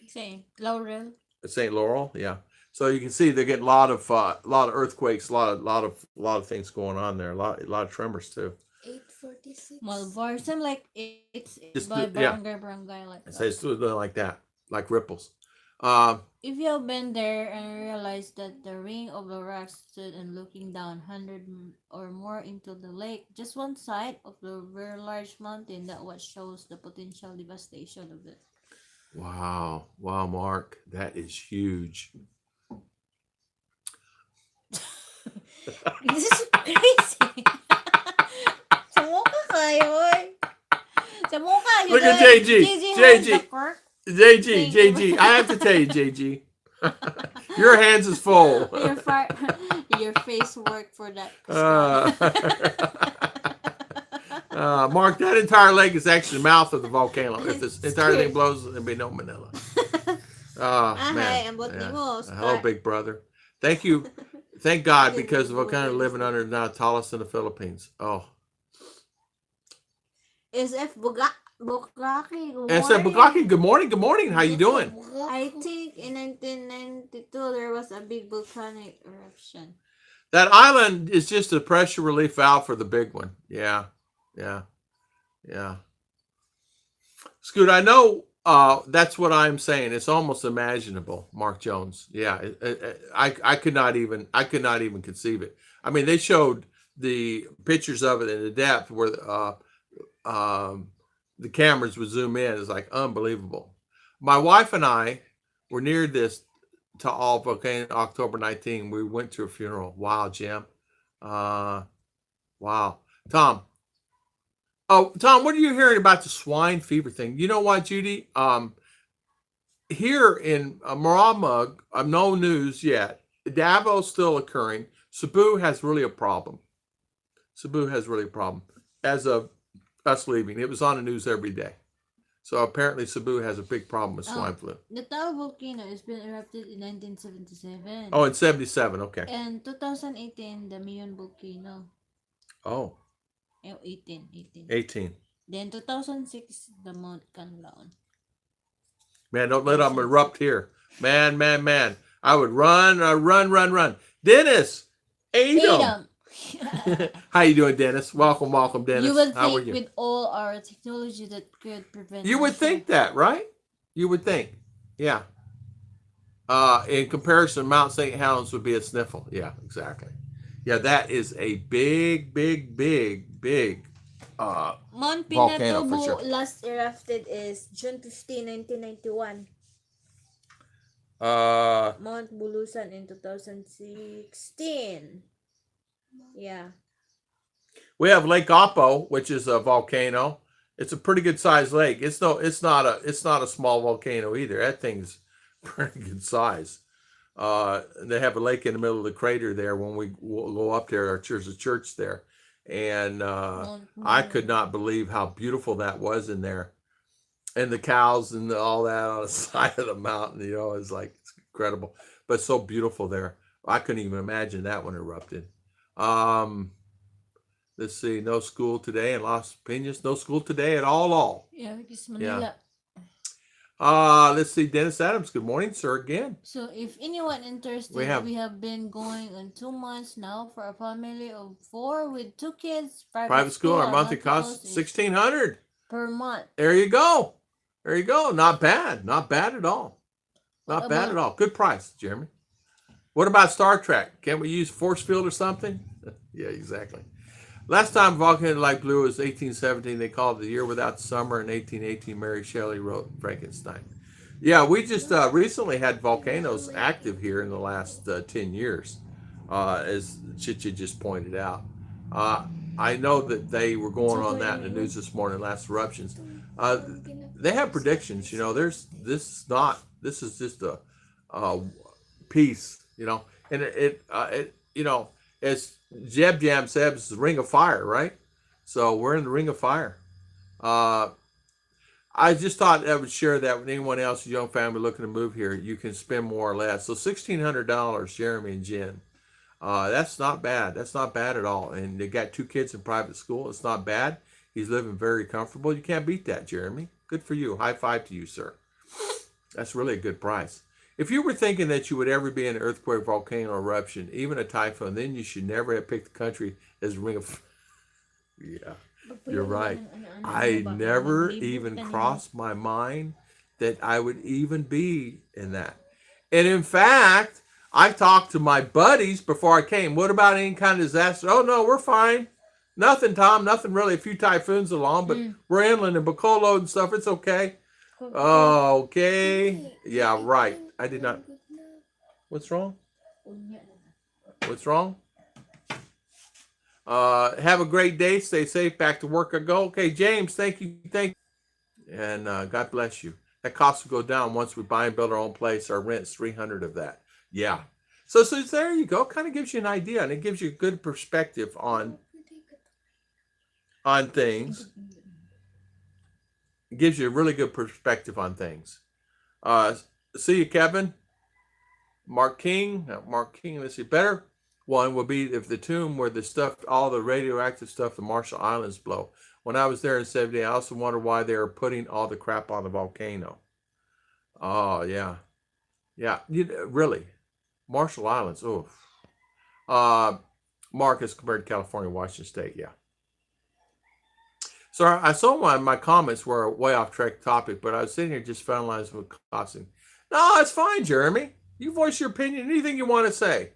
St. Laurel. St. Laurel, yeah. So you can see they're getting a lot of earthquakes, a lot of things going on there, a lot of tremors too. 8:46. Malvar, some like it's Just by yeah. barangay like So it's doing like that, like ripples. If you have been there and realized that the ring of the rock stood and looking down 100 or more into the lake, just one side of the very large mountain, that what shows the potential devastation of it. Wow, Mark, that is huge. This is crazy. Sa mukha kayo, eh. Sa mukha nyo, Look at guys. JG. JG, I have to tell you, JG, your hands is full. Your face worked for that. Mark, that entire lake is actually the mouth of the volcano. If this entire thing blows, there'll be no Manila. Man. Hello, big brother. Thank you. Thank God, because the volcano living under is now tallest in the Philippines. Oh. SF Bukaki, good morning. SF Bukaki, good morning. How you doing? I think in 1992 there was a big volcanic eruption. That island is just a pressure relief valve for the big one. Yeah. Scoot, I know that's what I'm saying. It's almost imaginable, Mark Jones. Yeah, I could not even conceive it. I mean, they showed the pictures of it in the depth where the cameras would zoom in. It's like unbelievable. My wife and I were near this Taal volcano October 19. We went to a funeral. Wow, Jim. Wow. Tom. Oh, Tom, what are you hearing about the swine fever thing? You know what, Judy? Here in Maramug, no news yet. Davos still occurring. Cebu has really a problem. Cebu has really a problem. As of us leaving, it was on the news every day. So apparently Cebu has a big problem with swine flu. The Taal volcano has been erupted in 1977. Oh, in 77, okay. And 2018, the Mayon volcano. Oh, 18. 18. Then 2006, the Mount Canlaon. Man, don't let them erupt here. Man. I would run. Dennis, Adam. How you doing, Dennis? Welcome, Dennis. You would How are think you? with all our technology that could prevent. You would think that, right? You would think. Yeah. In comparison, Mount St. Helens would be a sniffle. Yeah, exactly. Yeah, that is a big Mount volcano for Pinatubo sure. last erupted is June 15, 1991. Mount Bulusan in 2016. Yeah. We have Lake Apo, which is a volcano. It's a pretty good sized lake. It's not a small volcano either. That thing's pretty good size. They have a lake in the middle of the crater there when we go up there. There's a church there. And I could not believe how beautiful that was in there. And the cows and all that on the side of the mountain, it's like, it's incredible. But so beautiful there. I couldn't even imagine that one erupted. Let's see, no school today in Los Piñas. No school today at all. Yeah, because Manila. Let's see, Dennis Adams. Good morning, sir, again. So if anyone interested, we have been going on 2 months now for a family of 4 with 2 kids. Private school, our monthly cost $1,600 per month. There you go. Not bad at all. Not bad at all. Good price, Jeremy. What about Star Trek? Can't we use force field or something? Yeah, exactly. Last time volcano like blue was 1817. They called it the year without summer. In 1818, Mary Shelley wrote Frankenstein. Yeah, we just recently had volcanoes active here in the last 10 years, as Chicha just pointed out. I know that they were going on that in the news this morning, last eruptions. They have predictions, this is just a piece, and as Jeb Jam said, it's the ring of fire, right? So we're in the ring of fire. I just thought I would share that with anyone else, a young family looking to move here. You can spend more or less. So $1,600, Jeremy and Jen. That's not bad. That's not bad at all. And they got 2 kids in private school. It's not bad. He's living very comfortable. You can't beat that, Jeremy. Good for you. High five to you, sir. That's really a good price. If you were thinking that you would ever be in an earthquake, volcano eruption, even a typhoon, then you should never have picked the country as a ring of... Yeah, you're right. I never even crossed my mind that I would even be in that. And in fact, I talked to my buddies before I came. What about any kind of disaster? Oh, no, we're fine. Nothing, Tom. Nothing really. A few typhoons along, but we're inland and Bacolo and stuff. It's okay. Oh, okay. Yeah, right. I did not. What's wrong? What's wrong? Have a great day. Stay safe. Back to work I go. Okay, James, thank you. And God bless you. That cost will go down once we buy and build our own place. Our rent's $300 of that. Yeah. So there you go. Kind of gives you an idea, and it gives you a good perspective on things. It gives you a really good perspective on things. See you, Kevin. Mark King. Let's see. Better one will be if the tomb where the stuff, all the radioactive stuff, the Marshall Islands blow. When I was there in 70, I also wonder why they are putting all the crap on the volcano. Oh, yeah. Yeah, really. Marshall Islands. Oh. Marcus compared to California, Washington State. Yeah. So I saw my comments were way off track topic, but I was sitting here just finalizing with costing. No, it's fine, Jeremy. You voice your opinion. Anything you want to say.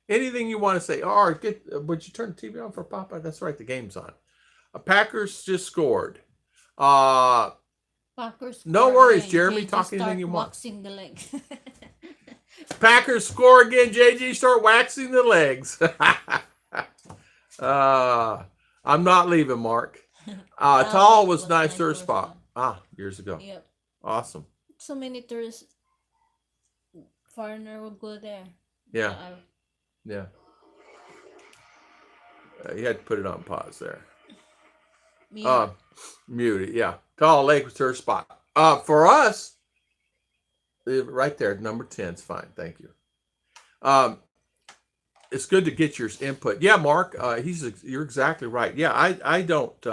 All right, would you turn the TV on for Papa? That's right, the game's on. Packers just scored. Packers No score worries, again. Jeremy. JJ Talk anything start you want. waxing the leg. Packers score again. JG start waxing the legs. I'm not leaving, Mark. Taal was nice tourist spot. Years ago. Yep. Awesome. So many tourists, foreigner will go there. Yeah. Yeah. You had to put it on pause there. Mute it. Yeah. Taal Lake was tourist spot. For us, right there, number 10 is fine. Thank you. It's good to get your input. Yeah, Mark, you're exactly right. Yeah, I don't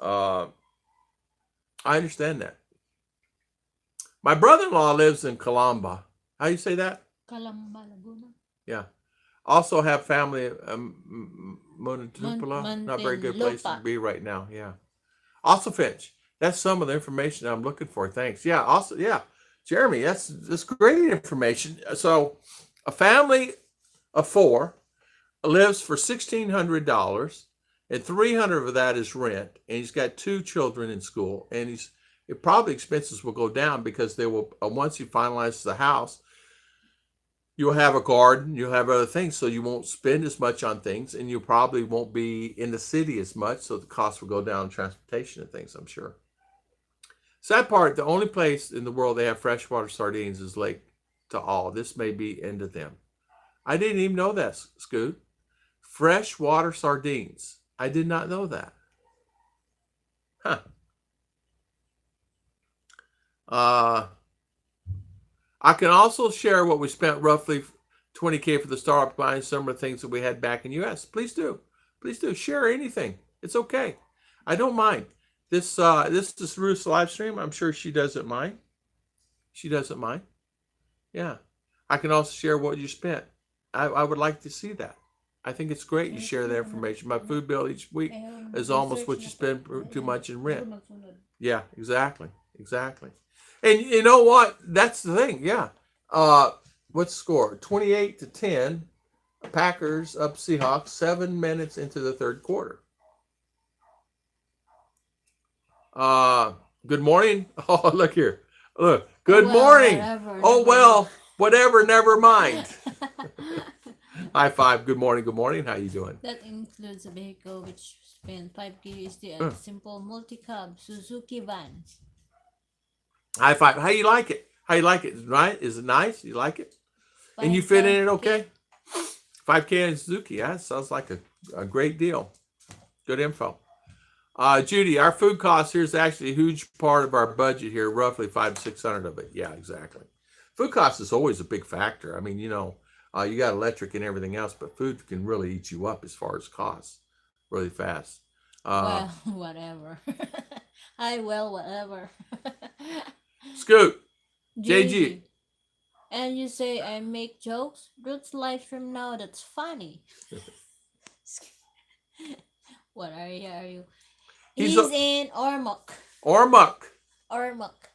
I understand that. My brother-in-law lives in Calamba. How you say that? Calamba, Laguna. Yeah. Also have family Muntinlupa. Not very good place to be right now. Yeah. Also Finch. That's some of the information I'm looking for. Thanks. Yeah. Also, yeah. Jeremy, that's great information. So a family of 4 lives for $1,600 and $300 of that is rent. And he's got 2 children in school, and probably expenses will go down because they will, once he finalizes the house, you'll have a garden, you'll have other things, so you won't spend as much on things, and you probably won't be in the city as much, so the cost will go down, transportation and things, I'm sure. Sad part, the only place in the world they have freshwater sardines is Lake Taal. This may be into them. I didn't even know that, Scoot. Freshwater sardines. I did not know that. Huh. I can also share what we spent roughly $20K for the startup, buying some of the things that we had back in US. Please do. Please do. Share anything. It's okay. I don't mind. This is Ruth's live stream. I'm sure she doesn't mind. She doesn't mind. Yeah. I can also share what you spent. I would like to see that. I think it's great you share that information. My food bill each week is almost what you spend too much in rent. Yeah, exactly. Exactly. And you know what? That's the thing. Yeah. What's the score? 28-10. Packers up Seahawks 7 minutes into the third quarter. Good morning. Oh, look here. Look. Good morning. Whatever, never mind. High five. Good morning. Good morning. How you doing? That includes a vehicle which spent 5K USD and simple multi-cab Suzuki van. High five. How you like it? How you like it? Right? Is it nice? You like it? And you fit in it okay? 5K in Suzuki. Yeah, sounds like a great deal. Good info. Judy, our food cost here is actually a huge part of our budget here, roughly $500-600 of it. Yeah, exactly. Food cost is always a big factor. I mean, you got electric and everything else, but food can really eat you up as far as costs really fast. Well, whatever. Whatever. Scoot. JG. And you say I make jokes? Ruth's live from now. That's funny. What are you? He's in Ormoc.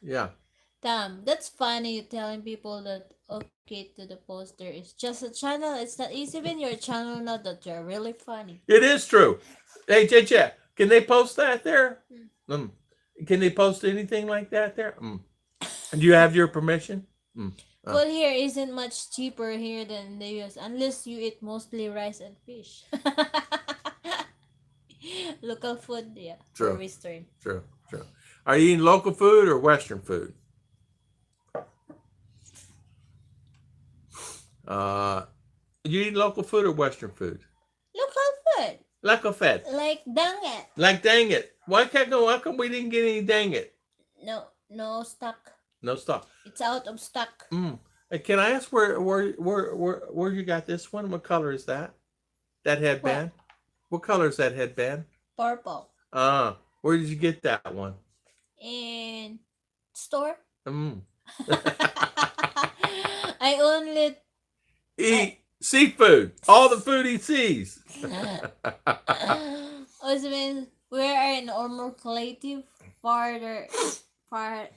Yeah. Damn, that's funny. You telling people that okay to the poster is just a channel. It's not even your channel now that you're really funny. It is true. Hey, JJ, can they post that there? Can they post anything like that there? Do you have your permission? Food here isn't much cheaper here than the US unless you eat mostly rice and fish. Local food, yeah. True. Western. True. Are you eating local food or Western food? You eat local food or Western food? Local food. Local food. Like dang it. Like dang it. Why come we didn't get any dang it? No stock. No stock. It's out of stock. Hey, can I ask where you got this one? What color is that? That headband? What color is that headband? Purple. Where did you get that one? In store. I only eat seafood. All the food he sees. Also means we are in Ormoc far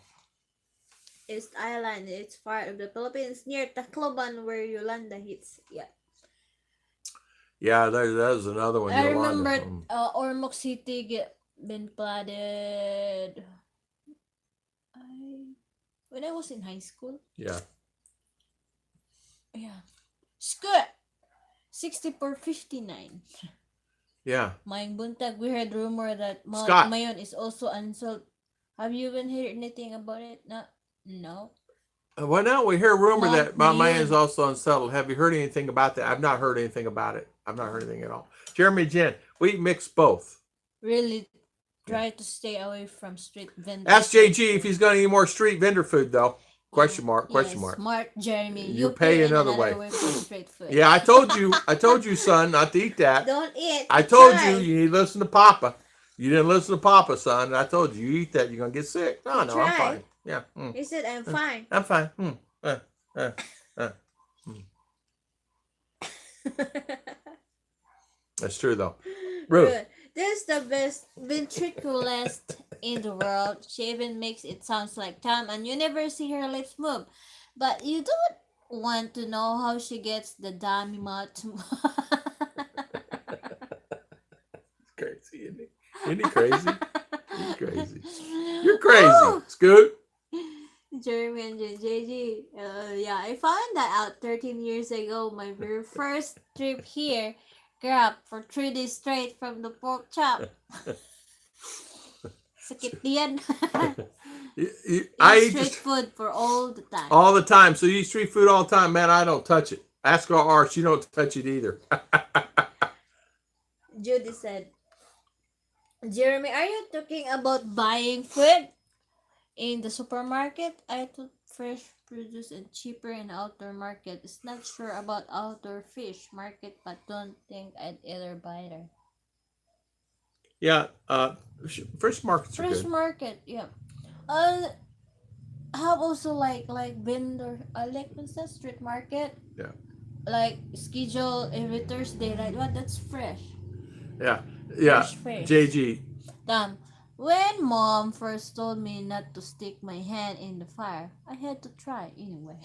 East Island. It's part of the Philippines near Tacloban where Yolanda hits. Yeah. Yeah, there's another one. I remember Ormoc City been flooded. When I was in high school. Yeah. Yeah. Skirt. 64.59. Yeah. Maing buntag, we heard rumor that Mount Scott. Mayon is also unsold. Have you even heard anything about it? No. No. Well, now we hear a rumor Mount that Mount Mayon is Mayon. also unsettled. Have you heard anything about that? I've not heard anything about it. I've not heard anything at all. Jeremy, Jen, we mix both. Really try to stay away from street vendors. Ask JG if he's got any more street vendor food, though. Question mark, question Yes, mark. Smart Jeremy. You pay in another way. for street food. Yeah, I told you, son, not to eat that. Don't eat. I told Try. you need to listen to Papa. You didn't listen to Papa, son. I told you eat that, you're going to get sick. No, I'm Try. fine. Yeah. He said, I'm fine. I'm fine. That's true, though. Ruth. Good. This is the best ventriloquist in the world. She even makes it sounds like Tom, and you never see her lips move. But you don't want to know how she gets the dummy mouth to move. Crazy, isn't he? Isn't he crazy? He's crazy. You're crazy, Scoot. Jeremy and JJ. Yeah, I found that out 13 years ago. My very first trip here. Grab for 3 days straight from the pork chop. Sakit yan. I Eat eat street food for all the time. all the time. So you eat street food all the time, man. I don't touch it. Ask our Arch. You don't touch it either. Judy said, Jeremy, are you talking about buying food in the supermarket? I thought fresh produce and cheaper in outdoor market. Is not sure about outdoor fish market, but don't think I'd either buy there. Yeah. Fresh markets are Fresh good. market, yeah. Have also like vendor, like what's that, street market? Yeah. Like schedule every Thursday, right? What? That's fresh. Yeah. Yeah. Fresh. JG. Damn. When mom first told me not to stick my hand in the fire, I had to try anyway.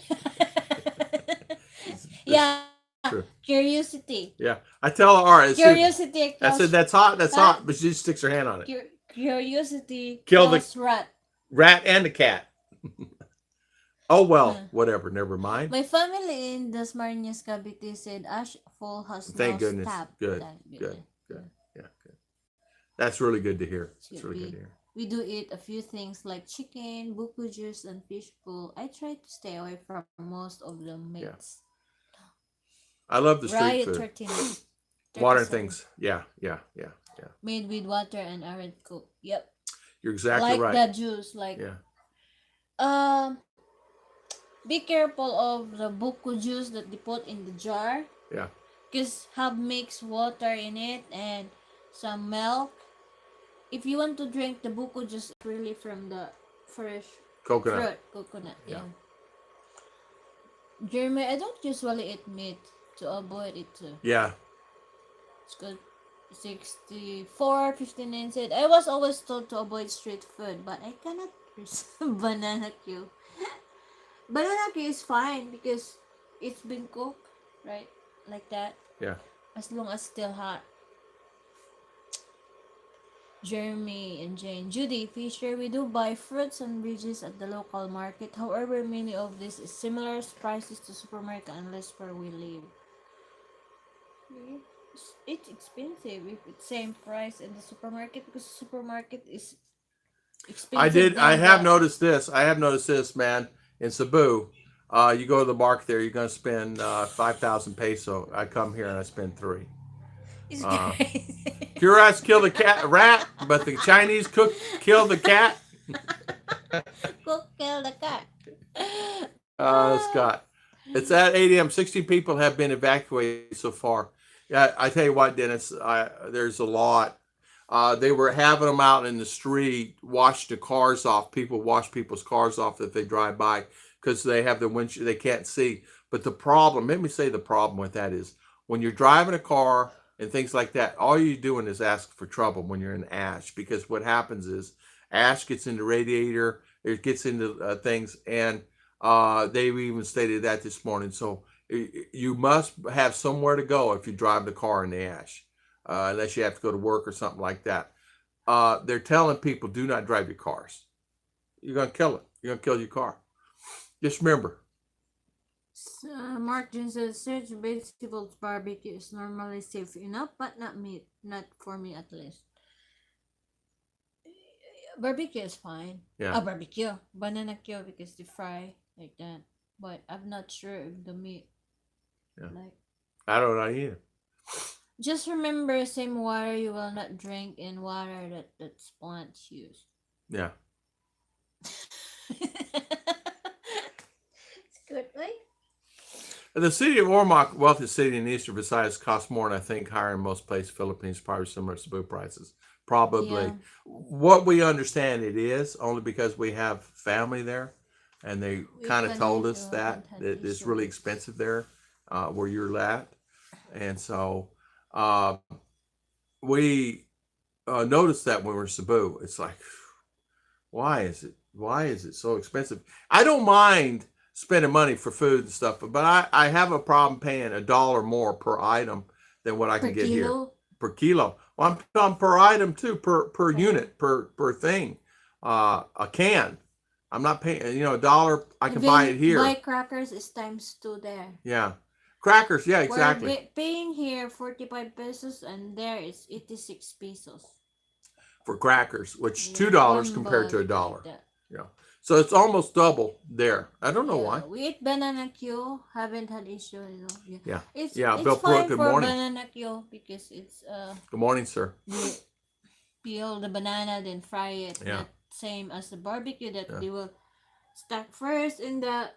Yeah. True. Curiosity. Yeah. I tell her, I said, Curiosity. that's hot. That's Huh? hot. But she sticks her hand on it. Curiosity. Kill the- kills rat. Rat and the cat. Oh, well, whatever. Never mind. My family in Dasmariñas, Cavite said Ash Fall has Thank now goodness. stopped. Good. Thank Good. Good. Yeah. Good. That's really good to hear. It's Should really be. good to hear. We do eat a few things like chicken, buku juice, and fish bowl. I try to stay away from most of the meats. I love the street Riot food. 13. Modern 37. things. Yeah. Made with water and arid cook. Yep. You're exactly Like right. the juice. Like Yeah. be careful of the buku juice that they put in the jar. Yeah. Because have mixed water in it and some milk. If you want to drink the buku juice, really from the fresh Coconut. fruit, coconut. Yeah. Yeah. Jeremy, I don't usually eat meat to avoid it too. Yeah. It's good. 64.59 said, I was always told to avoid street food, but I cannot resist banana Q. Banana Q is fine because it's been cooked, right? Like that. Yeah. As long as still hot. Jeremy and Jane. Judy, Fisher, we do buy fruits and veggies at the local market. However, many of this is similar prices to supermarket unless where we live. It's expensive if it's same price in the supermarket because the supermarket is expensive. I have noticed this. Man. In Cebu, you go to the market there, you're going to spend 5,000 peso. I come here and I spend 3. It's crazy. Curious kill the rat, but the Chinese cook kill the cat. Cook kill the cat. Scott, it's at 8 a.m. 60 people have been evacuated so far. Yeah, I tell you what, Dennis, there's a lot. They were having them out in the street, wash the cars off. People wash people's cars off if they drive by because they have the windshield, they can't see. But the problem, let me say the problem with that is when you're driving a car and things like that, all you're doing is ask for trouble when you're in ash, because what happens is ash gets into radiator, it gets into things, and they've even stated that this morning. So you must have somewhere to go if you drive the car in the ash, unless you have to go to work or something like that. they're telling people do not drive your cars. You're gonna kill it. You're gonna kill your car. Just remember. Mark Jones says search vegetables barbecue is normally safe enough, but not meat. Not for me at least. Barbecue is fine. Yeah. Barbecue. Banana Q because they fry like that. But I'm not sure if the meat. Yeah. Like, I don't know either. just remember, same water you will not drink in water that's plants use. Yeah. It's good, right? The city of Ormoc, wealthiest city in eastern Visayas, costs more than I think higher in most places. Philippines, probably similar to Cebu prices. Probably. Yeah. What we understand it is only because we have family there, and they We kind of kinda told us haven't that had it's really issues. expensive there, where you're at, and so we noticed that when we were in Cebu. It's like, why is it so expensive? I don't mind spending money for food and stuff, but I have a problem paying $1 more per item than what I Per can get here kilo. per kilo. Well, I'm talking per item too, per Okay. unit, per thing. A can. I'm not paying, $1. I can buy it here. Buy crackers is times 2 there. Yeah, crackers. Yeah, exactly. We're paying here 45 pesos and there is 86 pesos. For crackers, which Yeah, $2 one compared to bag $1. like that. Yeah, so it's almost double there. I don't know why. We eat banana Q, haven't had issue, Yeah. It's Yeah, it's Bill Pruitt, fine good for morning. banana Q because it's Good morning, sir. you peel the banana then fry it. Yeah. Not same as the barbecue that Yeah. they will stack first in the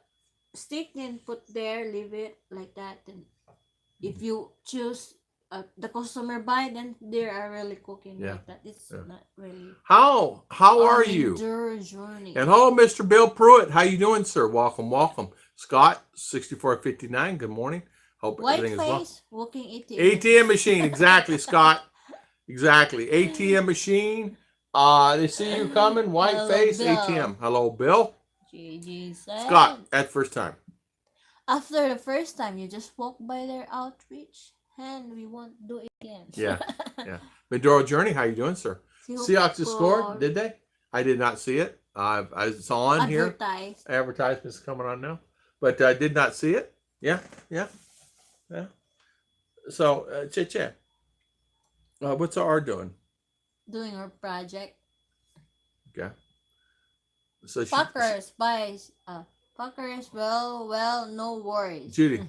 stick then put there, leave it like that. And if you choose the customer buy, then they are really cooking Yeah. like that. It's Yeah. not really. How are you? Endure journey. And hello, Mr. Bill Pruitt. How you doing, sir? Welcome, welcome. Scott, 6459. Good morning. Hope White everything is well. face, walking ATM. ATM machine, exactly, Scott. Exactly. ATM machine. They see you coming. White Hello, face, Bill. ATM. Hello, Bill. GG said. Scott, at first time. After the first time, you just walk by their outreach, and we won't do it again. Yeah. Yeah. Mindoro Journey, how you doing, sir? Seahawks just scored, did they? I did not see it. It's on here. Advertise. Advertisements coming on now, but I did not see it. Yeah. So, Che. What's R doing? Doing our project. Okay. So Fuckers, buys. Fuckers, well, no worries. Judy,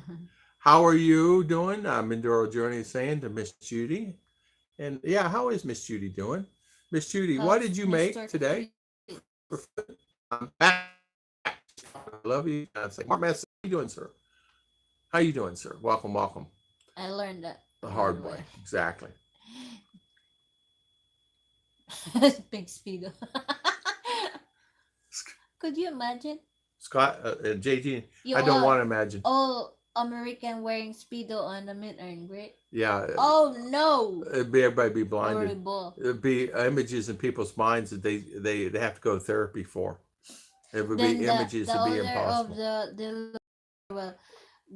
how are you doing? Mindoro Journey is saying to Miss Judy. And yeah, how is Miss Judy doing? Miss Judy, what did you make Mr. today? I'm back. I love you. I'm saying, Mark Mess, how you doing, sir? How you doing, sir? Welcome, welcome. I learned that The hard way. Exactly. Big speedo. Could you imagine? Scott and JG, You I don't are want to imagine. all American wearing speedo on the mid-earn grade. Yeah. Oh no! Everybody be blinded. Horrible. It'd be images in people's minds that they have to go to therapy for. It would Then be images the to be owner impossible. of the will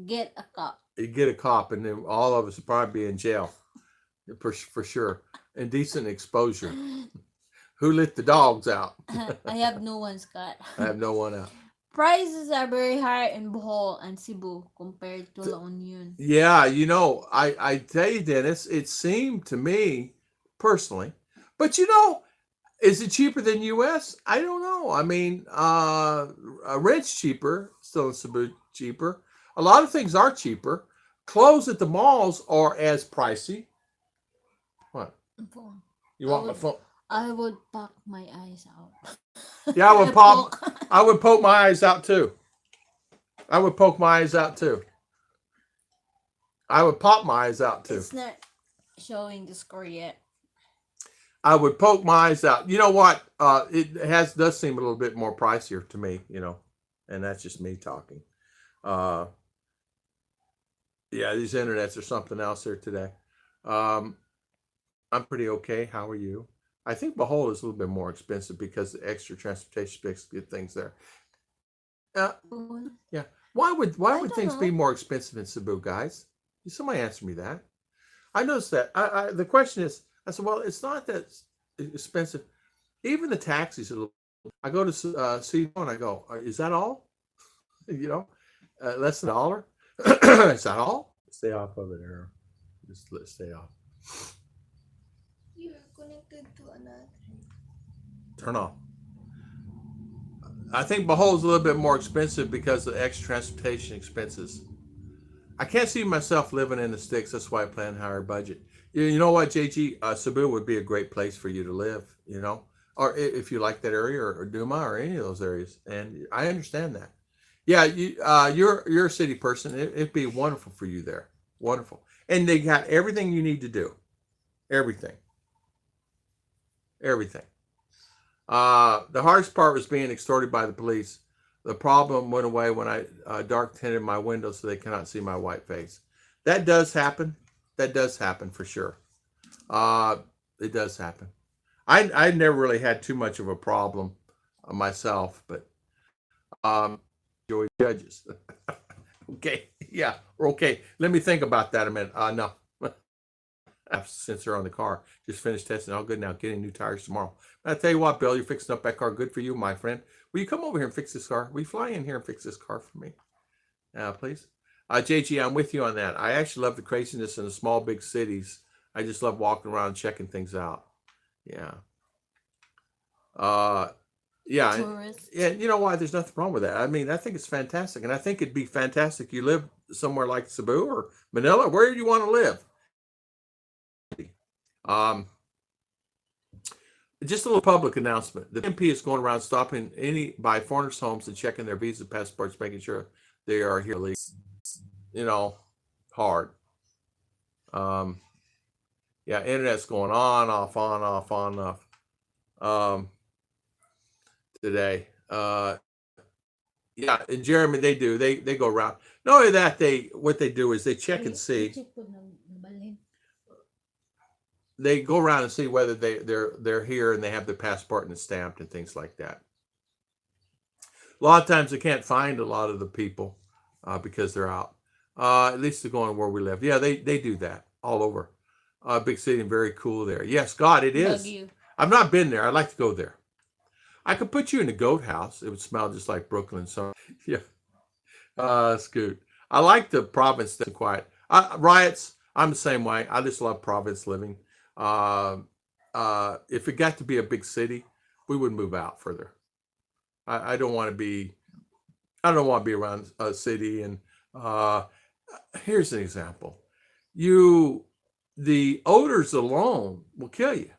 get a cop. You get a cop, and then all of us would probably be in jail for sure. Indecent exposure. Who let the dogs out? I have no one, Scott. I have no one out. Prices are very high in Bohol and Cebu compared to La Union. Yeah, I tell you, Dennis, it seemed to me personally, but is it cheaper than U.S.? I don't know. I mean, rent's cheaper, still in Cebu cheaper. A lot of things are cheaper. Clothes at the malls are as pricey. What? Phone. You want my phone? I would poke my eyes out. Yeah, I would poke my eyes out too. I would poke my eyes out too. I would pop my eyes out too. It's not showing the score yet. I would poke my eyes out. You know what? It does seem a little bit more pricier to me, and that's just me talking. Yeah, these internets are something else here today. I'm pretty okay. How are you? I think Bohol is a little bit more expensive because the extra transportation specs get things there. Yeah. Why would things be more expensive in Cebu, guys? Somebody answer me that. I noticed that. The question is, I said, well, it's not that expensive. Even the taxis are. I go to see and I go, is that all? You know, less than $1. Is that all? Stay off of it, Aaron. Just stay off. You are connected to another. Turn off. I think Behold's a little bit more expensive because of the extra transportation expenses. I can't see myself living in the sticks. That's why I plan a higher budget. You know what, JG? Cebu would be a great place for you to live, you know, or if you like that area, or Duma, or any of those areas. And I understand that. Yeah, you're a city person. It'd be wonderful for you there. Wonderful. And they got everything you need to do. Everything. Everything. The hardest part was being extorted by the police. The problem went away when I dark tinted my window so they cannot see my white face. That does happen. That does happen for sure. It does happen. I never really had too much of a problem myself, but Joey judges. Okay, yeah, okay. Let me think about that a minute. No, sensor on the car. Just finished testing. All good now. Getting new tires tomorrow. I tell you what, Bill, you're fixing up that car. Good for you, my friend. Will you come over here and fix this car? Will you fly in here and fix this car for me? Please. JG, I'm with you on that. I actually love the craziness in the small, big cities. I just love walking around and checking things out. Yeah. Yeah. Tourists. And you know why? There's nothing wrong with that. I mean, I think it's fantastic. And I think it'd be fantastic. You live somewhere like Cebu or Manila. Where do you want to live? Just a little public announcement. The MP is going around stopping by foreigners' homes and checking their visa passports, making sure they are here legally. You know, hard. Yeah, internet's going on, off, on, off, on, off. Today. Yeah, and Jeremy, they do. They go around. Not only that, what they do is they check and see. They go around and see whether they're here and they have their passport and it's stamped and things like that. A lot of times they can't find a lot of the people because they're out. At least they're going where we live. Yeah, they do that all over. Big city and very cool there. Yes, God, it is. I've not been there. I'd like to go there. I could put you in the goat house. It would smell just like Brooklyn. So yeah, Scoot. I like the province that's quiet. Riots. I'm the same way. I just love province living. If it got to be a big city, we would move out further. I don't want to be. I don't want to be around a city. And here's an example. The odors alone will kill you.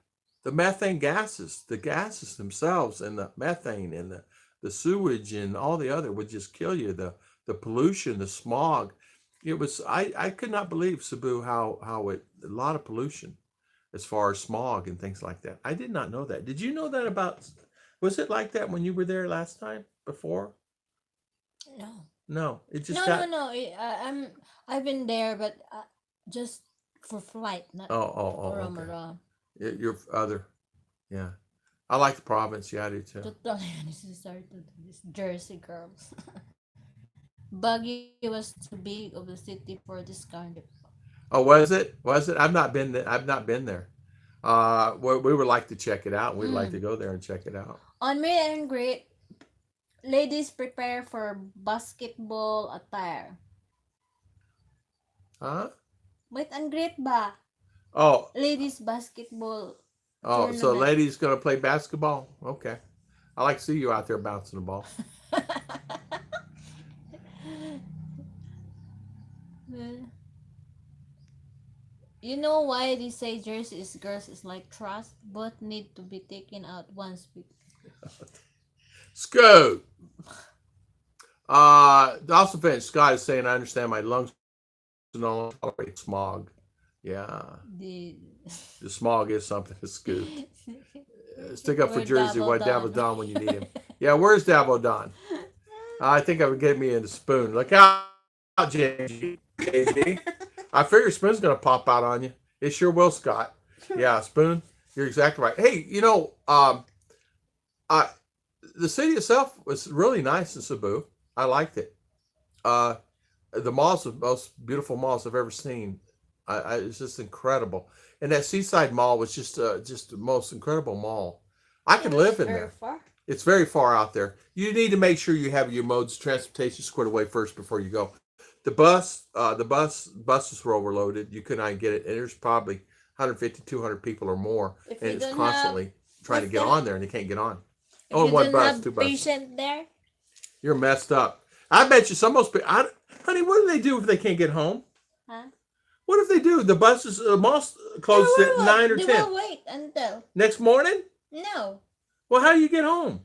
The methane gases, the gases themselves, and the methane and the sewage and all the other would just kill you. The pollution, the smog. It was. I could not believe, Cebu, how a lot of pollution as far as smog and things like that. I did not know that. Did you know that about? Was it like that when you were there last time before? No. No, it just No. I've been there, but just for flight, not okay. around. Your other, yeah. I like the province. Yeah, I do too. Totally unnecessary to this Jersey girls. Baguio was too big of a city for this kind of. Oh, was it? Was it? I've not been there. I've not been there. We would like to check it out. We'd like to go there and check it out. On Meet and Greet, ladies prepare for basketball attire. Huh? Meet and Greet ba? Oh. Ladies basketball. Oh, tournament. so ladies gonna play basketball? Okay. I like to see you out there bouncing the ball. You know why they say Jersey is girls is like trash? Both need to be taken out once. Scoot. Also, Scott is saying, I understand my lungs don't tolerate smog. Yeah. The smog is something to Scoot. Stick up for Jersey. Why Dabo Don when you need him? Yeah, where's Dabo Don? I think I would get me in the spoon. Look out, JG. I figure Spoon's going to pop out on you. It sure will, Scott. Yeah, Spoon, you're exactly right. Hey, the city itself was really nice in Cebu. I liked it. The malls are the most beautiful malls I've ever seen. It's just incredible. And that Seaside Mall was just the most incredible mall. I could live in Very there. far. It's very far out there. You need to make sure you have your modes of transportation squared away first before you go. Buses were overloaded. You could not get it, and there's probably 150, 200 people or more, If and you it's don't constantly trying to if get the- on there, and they can't get on. If Oh, you one don't bus, have two buses. patient there, You're messed up. I bet you some of those people, honey, what do they do if they can't get home? huh? What if they do? The buses, most closed at 9 or They 10. will wait until Next morning? no. Well, how do you get home?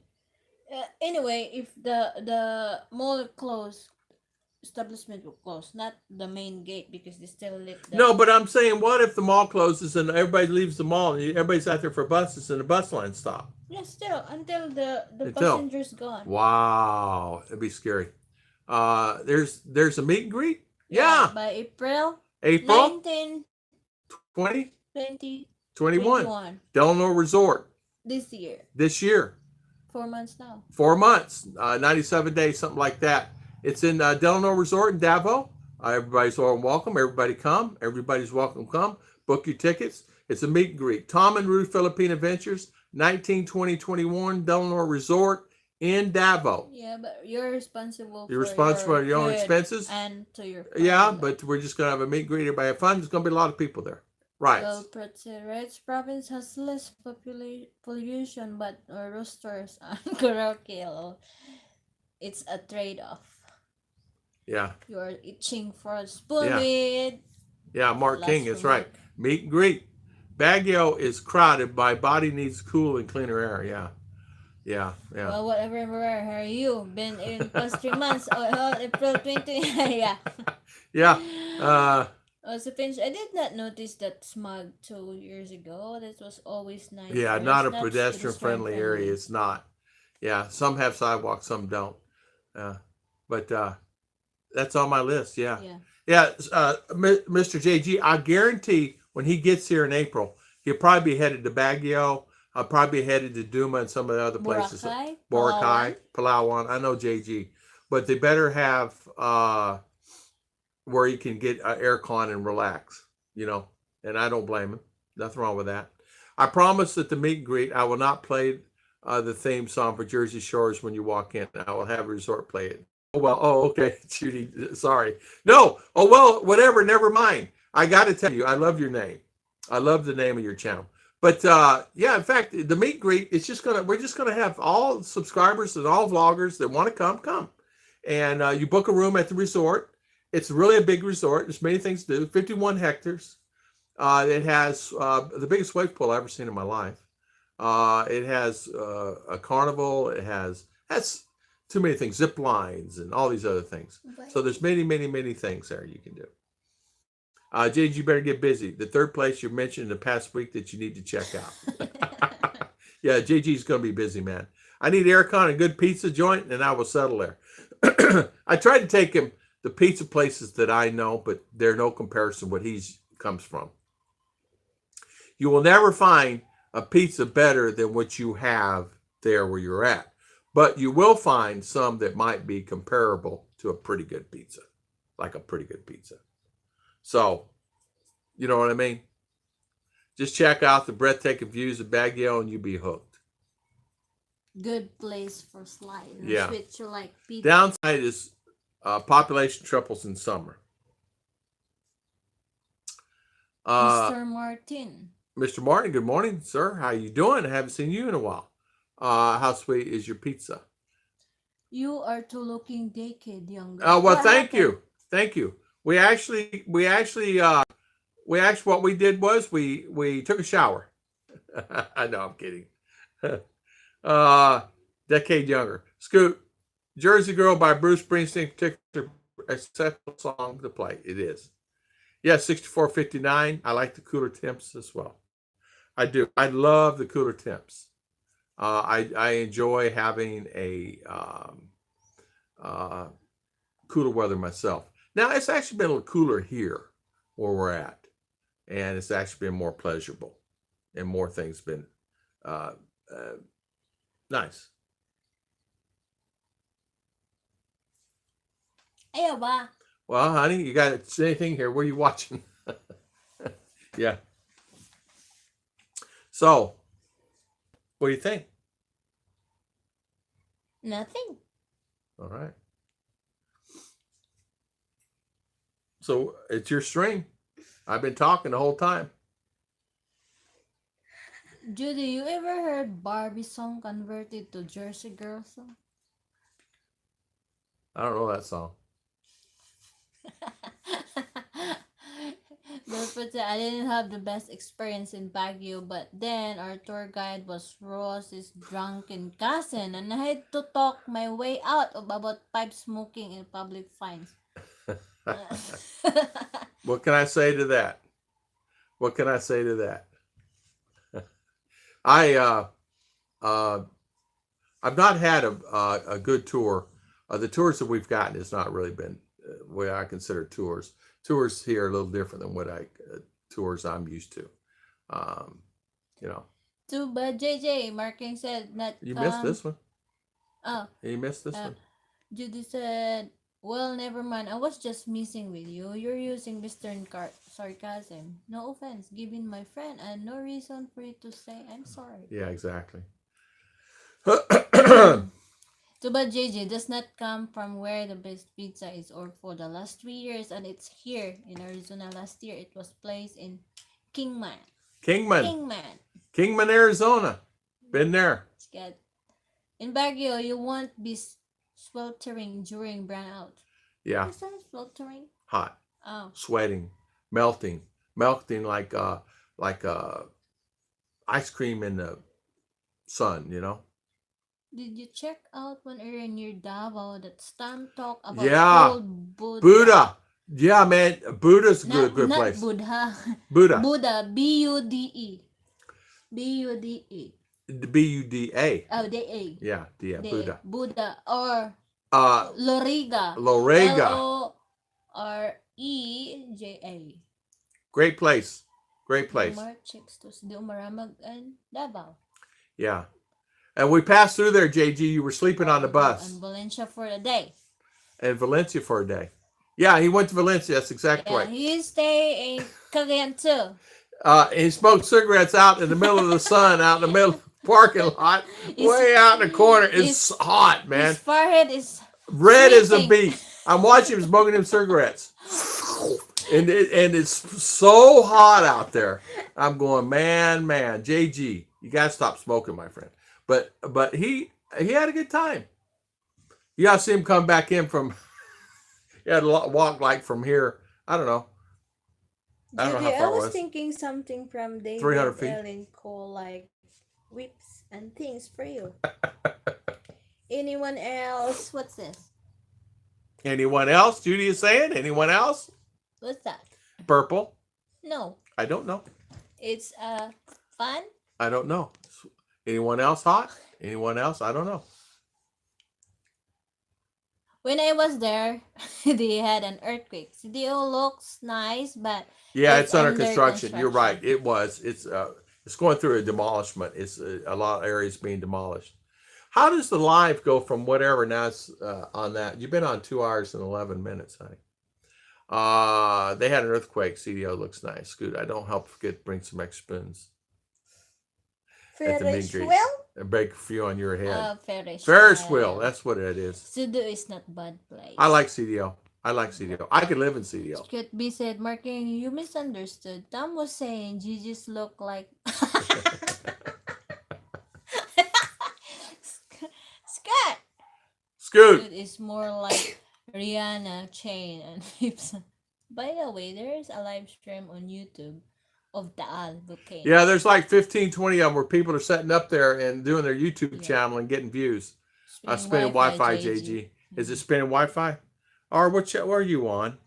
Anyway, if the mall closed, establishment will close, not the main gate because they still lit. No, but I'm saying, what if the mall closes and everybody leaves the mall and everybody's out there for buses and the bus line stop? Yeah, still until the Until. passengers gone. Wow, it'd be scary. There's a meet and greet. Yeah, By April April 19, 20, 20, 21. 21 Delano Resort this year. this year. 4 months now. 4 months, 97 days, something like that. It's in Delano Resort in Davao. Everybody's welcome. Everybody come. Everybody's welcome. Come. Book your tickets. It's a meet and greet. Tom and Ruth Philippine Adventures, 19, 20, 21, Delano Resort in Davao. Yeah, but you're responsible. You're responsible for your own food expenses. and to your Yeah, family. but we're just going to have a meet and greet. Everybody have fun. There's going to be a lot of people there. Right. Well, Rich province has less pollution, but roosters and karaoke, it's a trade-off. Yeah. You're itching for a spoon Yeah. with. Yeah, Mark Last King is for right. work. Meet and greet. Baguio is crowded. My body needs cool and cleaner air. Yeah. Yeah. Yeah. Well, whatever, where are you? Been in past 3 months. April 20. Yeah. Yeah. Also, Finch, I did not notice that smog 2 years ago. That was always nice. Yeah, for not a snaps, pedestrian friendly area. It's not. Yeah, some have sidewalks, some don't. But that's on my list. Yeah. Yeah. Mr. JG, I guarantee when he gets here in April, he'll probably be headed to Baguio. I'll probably be headed to Duma and some of the other places. Boracay, Palawan. I know JG. But they better have where you can get aircon and relax, and I don't blame him. Nothing wrong with that. I promise that the meet and greet, I will not play the theme song for Jersey Shores when you walk in. I will have a resort play it. Oh, well, okay, Judy, sorry. No, oh, well, whatever, never mind. I got to tell you, I love your name. I love the name of your channel. But yeah, in fact, the meet and greet, we're just gonna have all subscribers and all vloggers that want to come. And you book a room at the resort. It's really a big resort. There's many things to do. 51 hectares. It has the biggest wave pool I've ever seen in my life. It has a carnival. That's too many things. Zip lines and all these other things. So there's many, many, many things there you can do. JJ, you better get busy. The third place you mentioned in the past week that you need to check out. Yeah, JG's going to be busy, man. I need aircon and a good pizza joint, and I will settle there. I tried to take him the pizza places that I know, but they're no comparison what he comes from. You will never find a pizza better than what you have there where you're at, but you will find some that might be comparable to a pretty good pizza, like a pretty good pizza. So, you know what I mean? Just check out the breathtaking views of Baguio and you'll be hooked. Good place for sliding. Yeah. Switch to like people. Downside is population triples in summer. Mr. Martin. Mr. Martin, good morning, sir. How you doing? I haven't seen you in a while. How sweet is your pizza? You are too looking decade younger. Well, thank you. Thank you. We actually what we did was we took a shower. I know, I'm kidding. Decade younger. Scoot, Jersey Girl by Bruce Springsteen, particular acceptable song to play. It is. Yeah, 6459. I like the cooler temps as well. I do. I love the cooler temps. I enjoy having a cooler weather myself. Now, it's actually been a little cooler here where we're at. And it's actually been more pleasurable. And more things been nice. Ayaw ba? Well, honey, you got anything here? What are you watching? Yeah. So, what do you think? Nothing. All right. So it's your stream. I've been talking the whole time. Judy, you ever heard Barbie song converted to Jersey Girl song? I don't know that song. I didn't have the best experience in Baguio, but then our tour guide was Ross's drunken cousin, and I had to talk my way out about pipe smoking in public fines. What can I say to that? What can I say to that? I've not had a good tour. The tours that we've gotten has not really been what I consider tours. Tours here are a little different than what tours I'm used to. You know. But JJ, Marking said not. You missed this one. Oh. You missed this one. Judy said, "Well, never mind. I was just messing with you. You're using Western sarcasm. No offense, giving my friend, and no reason for you to say I'm sorry." Yeah, exactly. But JJ does not come from where the best pizza is, or for the last 3 years, and it's here in Arizona. Last year, it was placed in Kingman, Arizona. Been there. It's good. In Baguio, you won't be sweltering during brownout. Yeah. What's that, sweltering? Hot. Oh. Sweating, melting like ice cream in the sun, you know. Did you check out one area near Davao that Stan talked about? Yeah. Old Buddha. Yeah, man. Buddha's a good not place. Buddha. Buddha. Buddha. B-U-D-E. B-U-D-E. B-U-D-A. Oh, D-A. Yeah, Buddha. Buddha. Or Loriga. L-O-R-E-J-A. Great place. Great place. Chicks to Maramag and Davao. Yeah. And we passed through there, JG. You were sleeping on the bus. And Valencia for a day. And Valencia for a day. Yeah, he went to Valencia. That's exactly right. He stayed in Cagayan too. He smoked cigarettes out in the middle of the sun, out in the middle of the parking lot, way out in the corner. It's hot, man. His forehead is red as a beet. I'm watching him smoking them cigarettes. And it's so hot out there. I'm going, man, JG, you got to stop smoking, my friend. But he had a good time. You got to see him come back in from, he had to walk like from here, I don't know. I don't know how far it was. I was thinking something from David 300 feet. Ellen Cole, like whips and things for you. Anyone else? What's this? Anyone else? Judy is saying? Anyone else? What's that? Purple? No. I don't know. It's fun? I don't know. Anyone else hot? Anyone else? I don't know. When I was there, they had an earthquake. CDO looks nice, but yeah, it's under construction. You're right. It was. It's going through a demolishment. It's a lot of areas being demolished. How does the live go from whatever now it's on that? You've been on 2 hours and 11 minutes, honey. They had an earthquake. CDO looks nice. Scoot. I don't help forget to bring some extra spoons. Ferris wheel? A break a few on your head. Ferris wheel. That's what it is. CDO is not bad place. I like CDO. I could live in CDO. Scott B said, Marking, you misunderstood. Tom was saying Gigi's look like Scott. Scoot is more like Rihanna, Chain, and Pips. By the way, there is a live stream on YouTube of Taal, Volcano. Yeah, there's like 15, 20 of them where people are setting up there and doing their YouTube channel and getting views. Spinning Wi-Fi, JG. Is it spinning Wi-Fi? Or where are you on?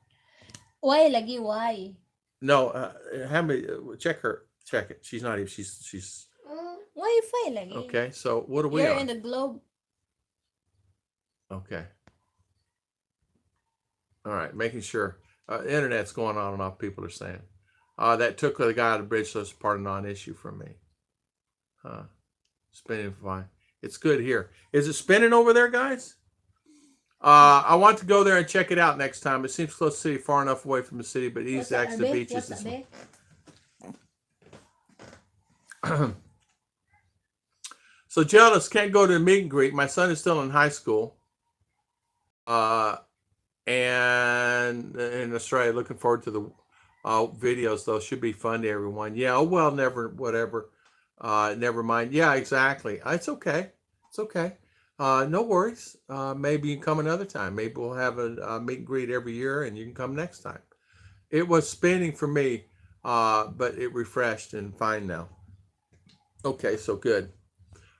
Why lagi? Why? No, check her. Check it. She's not even. She's. Wi-Fi lagi. Okay, so what are we You're on? in the globe. Okay. All right, making sure. Internet's going on and off. People are saying. That took the guy out of the bridge, so it's part of non-issue from me. Spinning fine. It's good here. Is it spinning over there, guys? I want to go there and check it out next time. It seems close to the city, far enough away from the city, but easy to access the beaches. So jealous, can't go to the meet and greet. My son is still in high school. And in Australia, looking forward to the videos, though. Should be fun to everyone. Yeah, oh well, never, whatever. Never mind. Yeah, exactly. It's okay. It's okay. No worries. Maybe you can come another time. Maybe we'll have a meet and greet every year and you can come next time. It was spinning for me, but it refreshed and fine now. Okay, so good.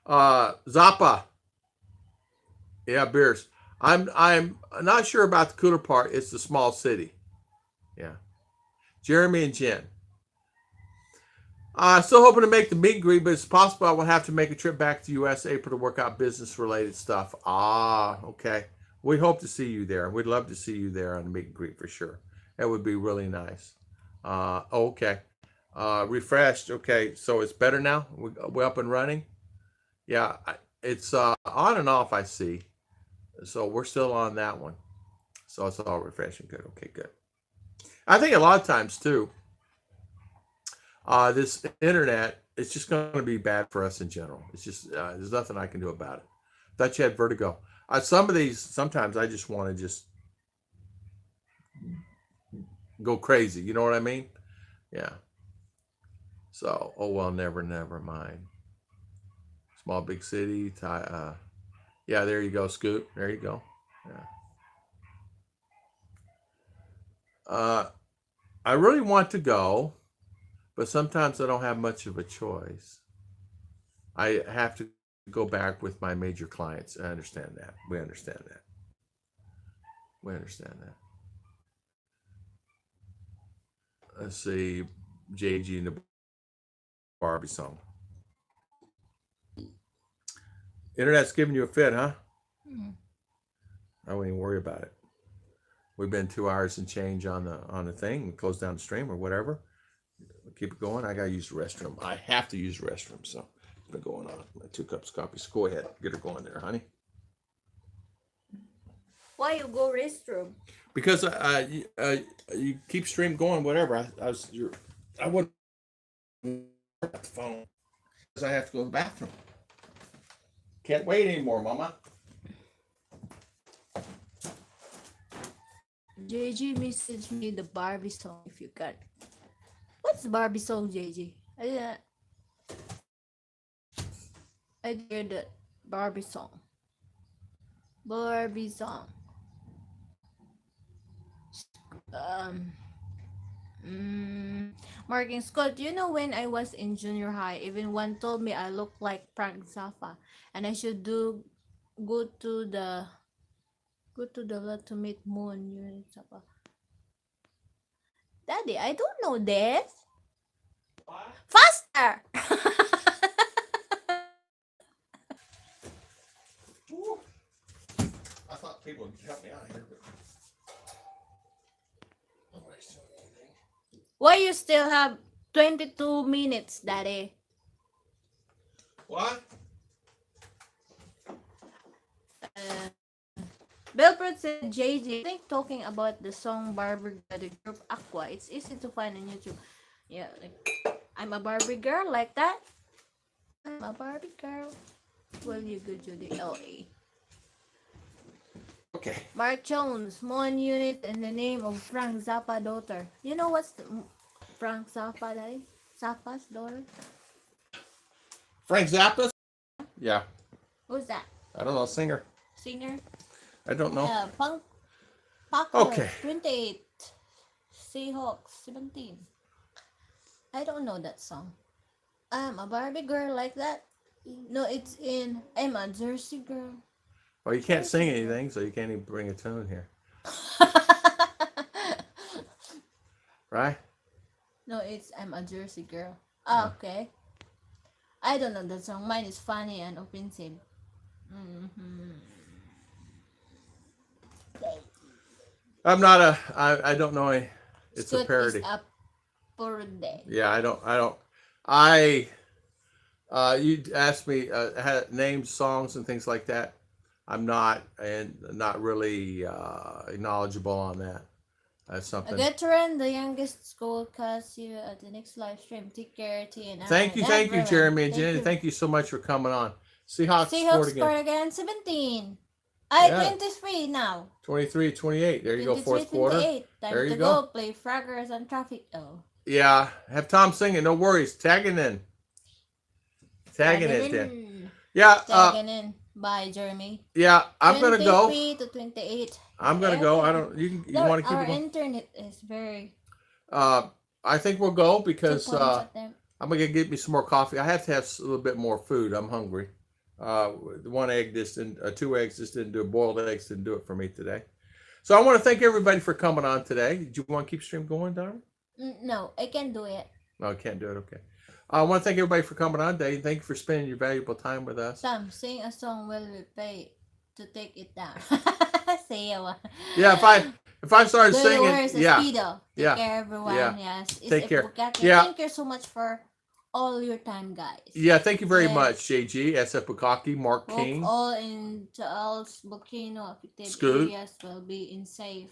Zappa. Yeah, beers. I'm not sure about the cooler part. It's the small city. Yeah. Jeremy and Jen. Still hoping to make the meet and greet, but it's possible I will have to make a trip back to US April to work out business related stuff. Okay. We hope to see you there. We'd love to see you there on the meet and greet for sure. That would be really nice. Okay. Refreshed. Okay. So it's better now. We're up and running. Yeah. It's on and off, I see. So we're still on that one. So it's all refreshing. Good. Okay, good. I think a lot of times too, this internet, it's just going to be bad for us in general. It's just, there's nothing I can do about it. Thought you had vertigo. Some of these, sometimes I just want to just go crazy. You know what I mean? Yeah. So, oh well, never mind. Small, big city. Yeah, there you go, Scoot. There you go. Yeah. I really want to go, but sometimes I don't have much of a choice. I have to go back with my major clients. I understand that. We understand that. We understand that. Let's see, JG and the Barbie song. Internet's giving you a fit, huh? I wouldn't even worry about it. We've been 2 hours and change on the thing. We close down the stream or whatever. We'll keep it going. I gotta use the restroom. I have to use the restroom, so it's been going on. My 2 cups of coffee. So go ahead, get her going there, honey. Why you go restroom? Because you keep stream going, whatever. I wouldn't at the phone because I have to go to the bathroom. Can't wait anymore, Mama. JG message me the Barbie song if you can. What's the Barbie song, JG? I heard the Barbie song. Barbie song. Marking Scott, you know when I was in junior high, even one told me I look like Frank Zappa and I should go to the lot to meet Moon Unit Zappa. Daddy, I don't know this. What? Faster! I thought people would help me out here, but nobody's doing anything. Why you still have 22 minutes, Daddy? What? Belfred said, JJ, I think talking about the song Barbie Girl, the group Aqua, it's easy to find on YouTube. Yeah, like, I'm a Barbie girl, like that. I'm a Barbie girl. Will you go to the LA? Okay. Mark Jones, Mon Unit, and the name of Frank Zappa daughter. You know what's Frank Zappa, Daddy? Zappa's daughter? Frank Zappa? Yeah. Who's that? I don't know. Singer. Singer? I don't know. Punk. Popular, Okay. 28. Seahawks, 17. I don't know that song. I'm a Barbie girl, like that. No, it's in I'm a Jersey girl. Well, you can't sing anything, so you can't even bring a tune here. Right? No, it's I'm a Jersey girl. Ah, okay. I don't know that song. Mine is funny and offensive. I'm not I don't know. It's Scott a parody. Is up for day. Yeah, you asked me names, songs, and things like that. I'm not really knowledgeable on that. That's A something. good trend, the youngest school cast you at the next live stream. Take care, TNR. Thank you, Everyone. Jeremy and Thank Jenny. you. Thank you so much for coming on. Seahawks Seahawks scored again. scored again, 17. Yeah. 23 now. 23-28. There you go, 23, fourth quarter. 28. Time There to you go. go. Play fraggers on traffic. Oh. Yeah, have Tom singing. No worries. Tagging in. Tagging in. Yeah. Tagging in. Bye, Jeremy. Yeah. I'm gonna go. 23 to 28. I'm gonna go. I don't. You want to keep Our it going? internet is very. I think we'll go 2 because points at them. I'm gonna get me some more coffee. I have to have a little bit more food. I'm hungry. One egg just didn't. 2 eggs just didn't do it. Boiled eggs didn't do it for me today. So I want to thank everybody for coming on today. Did you want to keep stream going, Darren? No, I can do it. No, I can't do it. Okay. I want to thank everybody for coming on today. Thank you for spending your valuable time with us. Sam, sing a song while we pay to take it down. Sayaw. Yeah, if I started singing, yeah, Speedo. Take yeah, care, everyone. yeah. Yes. Take care. Bukake. Yeah. Thank you so much for all your time, guys. yeah. Thank you very Yes. much, JG, SF Bukaki, Mark Hope King. all in Taal's Volcano affected Scoot. areas will be in safe.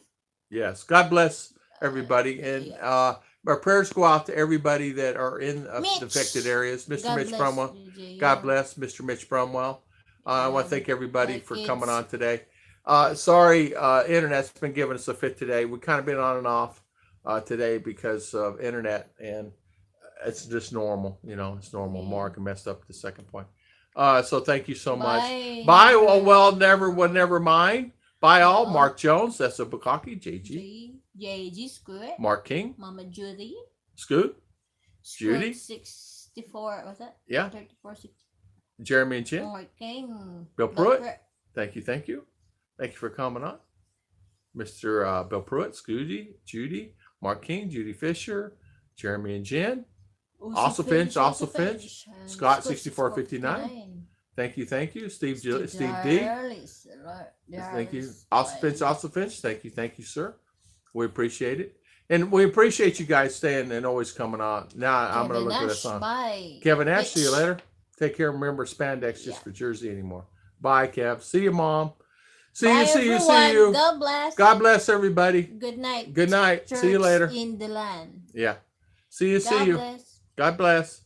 Yes. God bless everybody, and Yeah. our prayers go out to everybody that are in Mitch. affected areas. Mr. God Mitch bless Brumwell. JJ, God yeah. bless Mr. Mitch Brumwell. I want to thank everybody my for kids. coming on today. Sorry, internet's been giving us a fit today. We've kind of been on and off today because of internet, and it's just normal. You know, it's normal. Yeah. Mark messed up the second point. So thank you so much. Bye. Bye. Well, never mind. Bye all. Mark Jones. That's a Bukaki. JG. JG Squid. Mark King. Mama Judy. Scoot. Squid Judy? 64. What's that? Yeah. 34. 60. Jeremy and Chin. Mark King. Bill Pruitt. Thank you. Thank you for coming on. Mr. Bill Pruitt, Scooty, Judy, Mark King, Judy Fisher, Jeremy and Jen. Also Finch, and Scott, Scott 6459. Thank you. Steve D. Darlis, Thank you. Darlis. Also Finch. Thank you, sir. We appreciate it. And we appreciate you guys staying and always coming on. Now I'm going to look at this on. Bye. Kevin Ash, see you later. Take care. Remember, spandex just for Jersey anymore. Bye, Kev. See you, Mom. See Bye, you. everyone. God bless. God bless everybody. Good night. Good night. See you Church later. in the land. Yeah. See you. God bless. God bless.